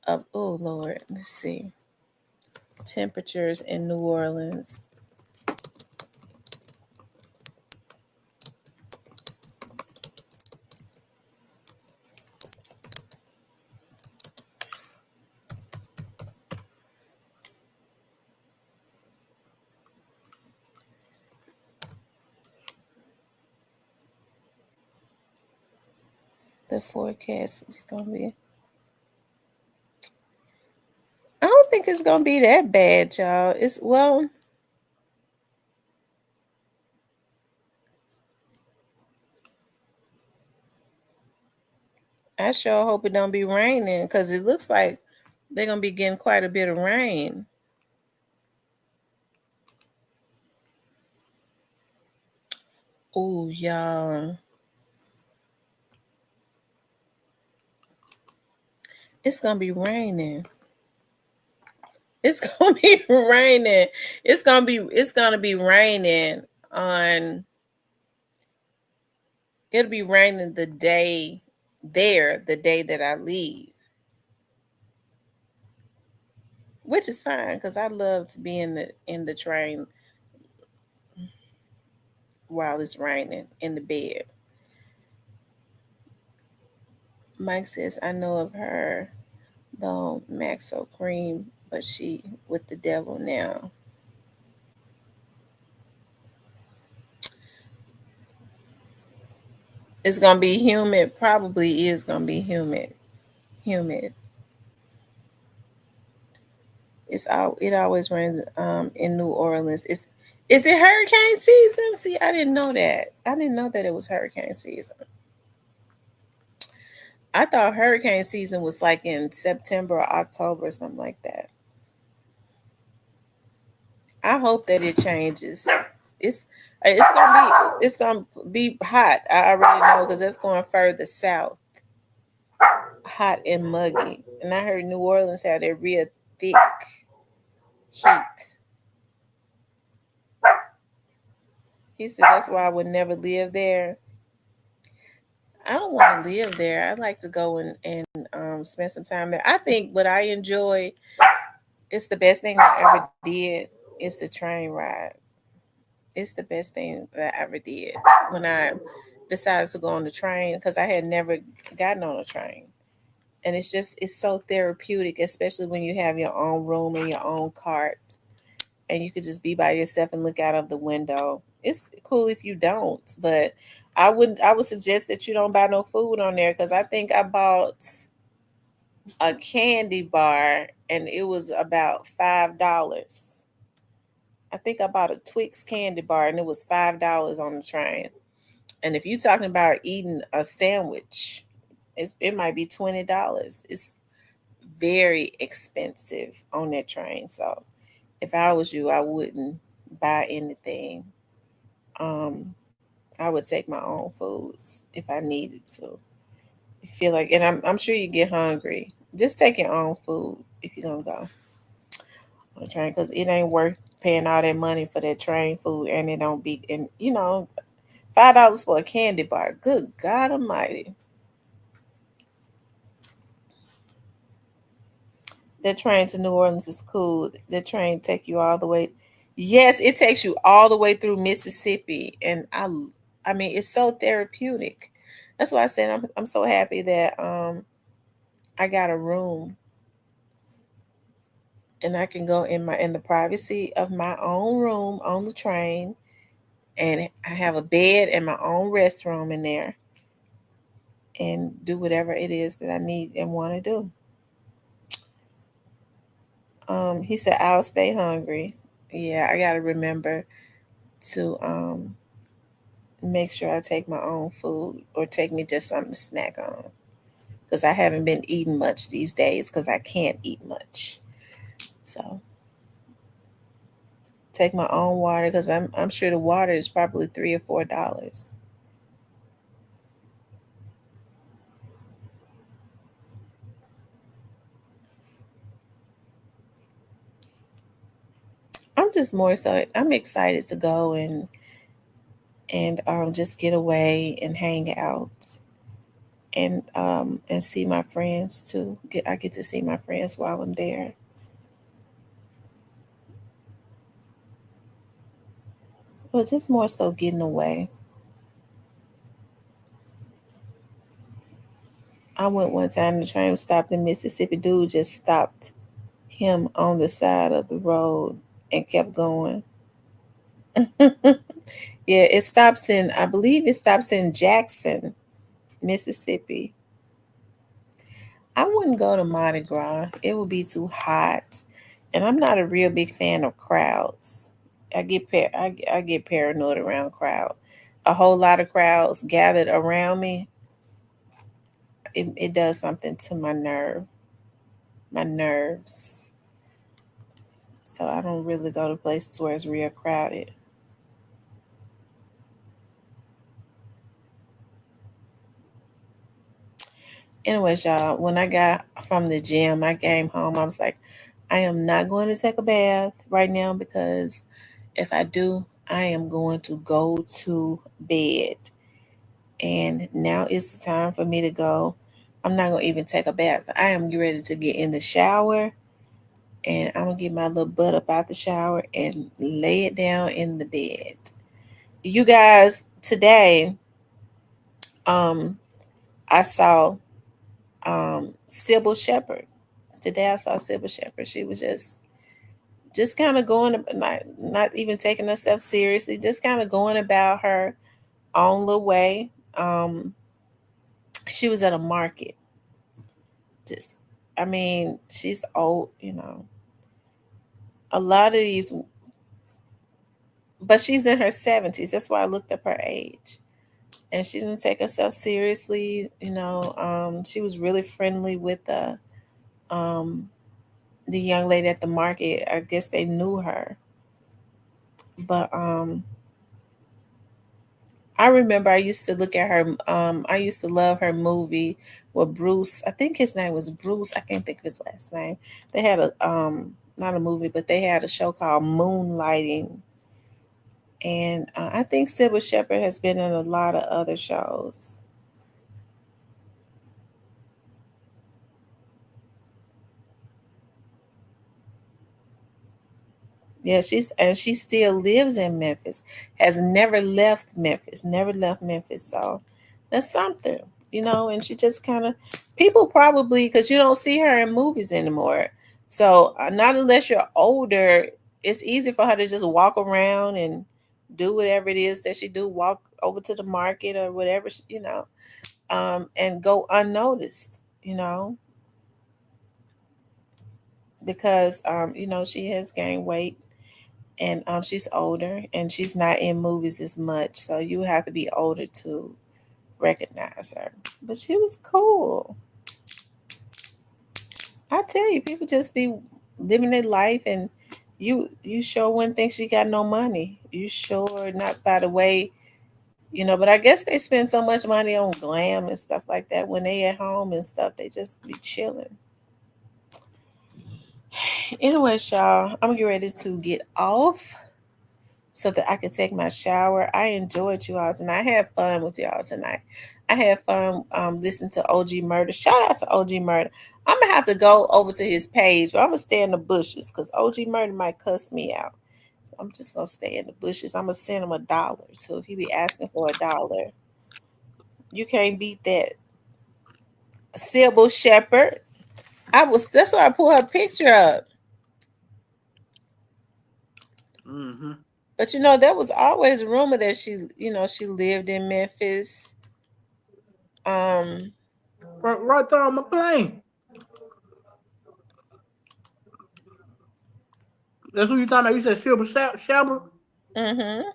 of, oh, Lord, let's see. Temperatures in New Orleans. The forecast is going to be, I don't think it's going to be that bad, y'all. It's, well, I sure hope it don't be raining because it looks like they're going to be getting quite a bit of rain. Oh, y'all. It's going to be raining. It's going to be raining. It's going to be raining on, it'll be raining the day the day that I leave. Which is fine because I love to be in the train while it's raining in the bed. Mike says, I know of her, though Maxo Cream, but she with the devil now. It's gonna be humid. Probably is gonna be humid. Humid. It always rains in New Orleans. Is it hurricane season? See, I didn't know that. I didn't know that it was hurricane season. I thought hurricane season was like in September or October or something like that. I hope that it changes. It's it's gonna be hot. I already know because it's going further south, hot and muggy. And I heard New Orleans had that real thick heat. He said that's why I would never live there. I don't want to live there. I'd like to go and spend some time there. I think what I enjoy, it's the best thing I ever did. It's the train ride. It's the best thing that I ever did when I decided to go on the train because I had never gotten on a train. And it's so therapeutic, especially when you have your own room and your own cart and you could just be by yourself and look out of the window. It's cool if you don't, but I would suggest that you don't buy no food on there because I think I bought a candy bar and it was about $5. I think I bought a Twix candy bar and it was $5 on the train. And if you're talking about eating a sandwich, it might be $20. It's very expensive on that train. So if I was you, I wouldn't buy anything. Um, I would take my own foods if I needed to. You feel like, and I'm sure you get hungry. Just take your own food if you're gonna go on the train because it ain't worth paying all that money for that train food and it don't be and $5 for a candy bar. Good God Almighty. That train to New Orleans is cool. That train take you all the way. Yes, it takes you all the way through Mississippi, and I mean, it's so therapeutic. That's why I said I'm so happy that I got a room and I can go in the privacy of my own room on the train, and I have a bed and my own restroom in there, and do whatever it is that I need and want to do. He said I'll stay hungry. Yeah, I gotta remember to make sure I take my own food or take me just something to snack on because I haven't been eating much these days because I can't eat much. So take my own water because I'm sure the water is probably $3 or $4. just more so I'm excited to go and just get away and hang out and see my friends too. I get to see my friends while I'm there. But just more so getting away. I went one time, the train was stopped in Mississippi. Dude just stopped him on the side of the road and kept going. Yeah, it stops in, I believe it stops in Jackson, Mississippi. I wouldn't go to Mardi Gras. It would be too hot. And I'm not a real big fan of crowds. I get paranoid around crowd. A whole lot of crowds gathered around me, it does something to my nerves. So I don't really go to places where it's real crowded. Anyways, y'all, when I got from the gym, I came home. I was like, I am not going to take a bath right now because if I do, I am going to go to bed. And now it's the time for me to go. I'm not going to even take a bath. I am ready to get in the shower and I'm going to get my little butt up out the shower and lay it down in the bed. You guys, today, um, I saw Sybil Shepherd. Today I saw Sybil Shepherd. She was just kind of going, not even taking herself seriously, just kind of going about her own little way. She was at a market. Just, I mean, she's old, A lot of these, but she's in her 70s. That's why I looked up her age. And she didn't take herself seriously. She was really friendly with the young lady at the market. I guess they knew her. But I remember I used to look at her. I used to love her movie with Bruce. I think his name was Bruce. I can't think of his last name. They had a not a movie, but they had a show called Moonlighting. And I think Sybil Shepherd has been in a lot of other shows. Yeah, she still lives in Memphis. Has never left Memphis. Never left Memphis. So that's something, And she just kind of people probably because you don't see her in movies anymore. So not unless you're older, it's easy for her to just walk around and do whatever it is that she do. Walk over to the market or whatever, and go unnoticed. Because she has gained weight and she's older and she's not in movies as much, so you have to be older to recognize her. But she was cool. I tell you, people just be living their life, and you sure wouldn't think she got no money. You sure not by the way, But I guess they spend so much money on glam and stuff like that when they at home and stuff. They just be chilling. Anyway, y'all, I'm getting ready to get off so that I can take my shower. I enjoyed you all tonight. I had fun with y'all tonight. I had fun listening to OG Murder. Shout out to OG Murder. I'm gonna have to go over to his page, but I'm gonna stay in the bushes because OG Murder might cuss me out. So I'm just gonna stay in the bushes. I'm gonna send him $1 too. He be asking for $1. You can't beat that. Sybil Shepherd. That's why I pulled her picture up. Mm-hmm. But there was always a rumor that she lived in Memphis. Um, Right there on McLean. That's who you talking about. You said Silver Shabber. mm-hmm.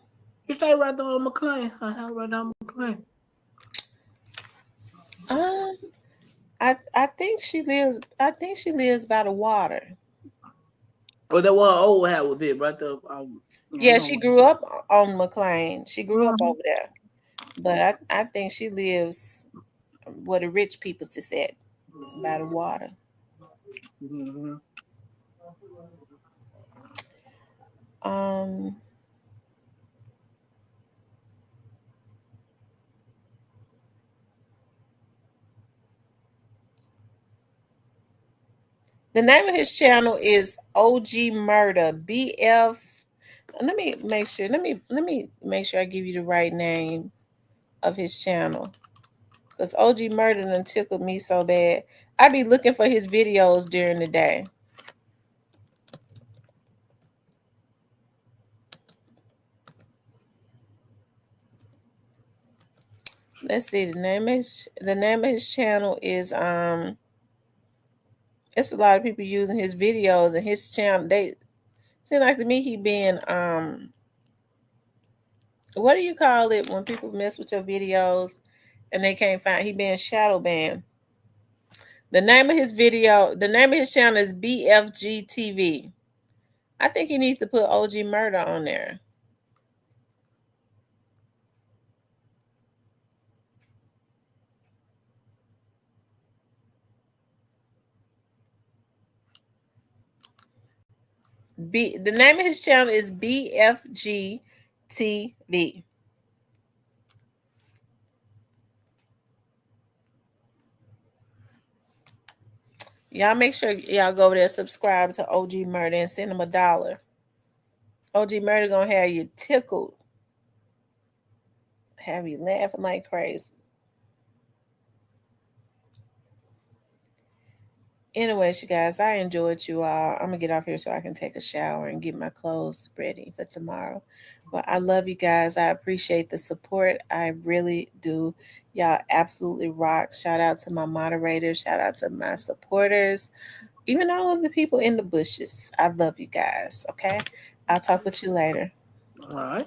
You stay right there on McLean. I have right down McLean. Um, I think she lives. I think she lives by the water. Oh, that one old house was it right there. I Yeah, know. she grew up on McLean. She grew up Mm-hmm. over there, but I think she lives where the rich people is at, by the water. Mm-hmm. The name of his channel is OG Murder BF. Let me make sure. Let me make sure I give you the right name of his channel. Because OG Murder done tickled me so bad. I be looking for his videos during the day. Let's see. The name of his channel is it's a lot of people using his videos and his channel. They seem like to me he been what do you call it when people mess with your videos and they can't find? He been shadow banned. The name of his channel is BFG TV. I think he needs to put OG Murder on there. The name of his channel is BFG TV. Y'all make sure y'all go over there, subscribe to OG Murder, and send him $1. OG Murder gonna have you tickled, have you laughing like crazy. Anyways, you guys, I enjoyed you all. I'm gonna get off here so I can take a shower and get my clothes ready for tomorrow. But I love you guys. I appreciate the support. I really do. Y'all absolutely rock. Shout out to my moderators. Shout out to my supporters. Even all of the people in the bushes. I love you guys. Okay. I'll talk with you later. All right.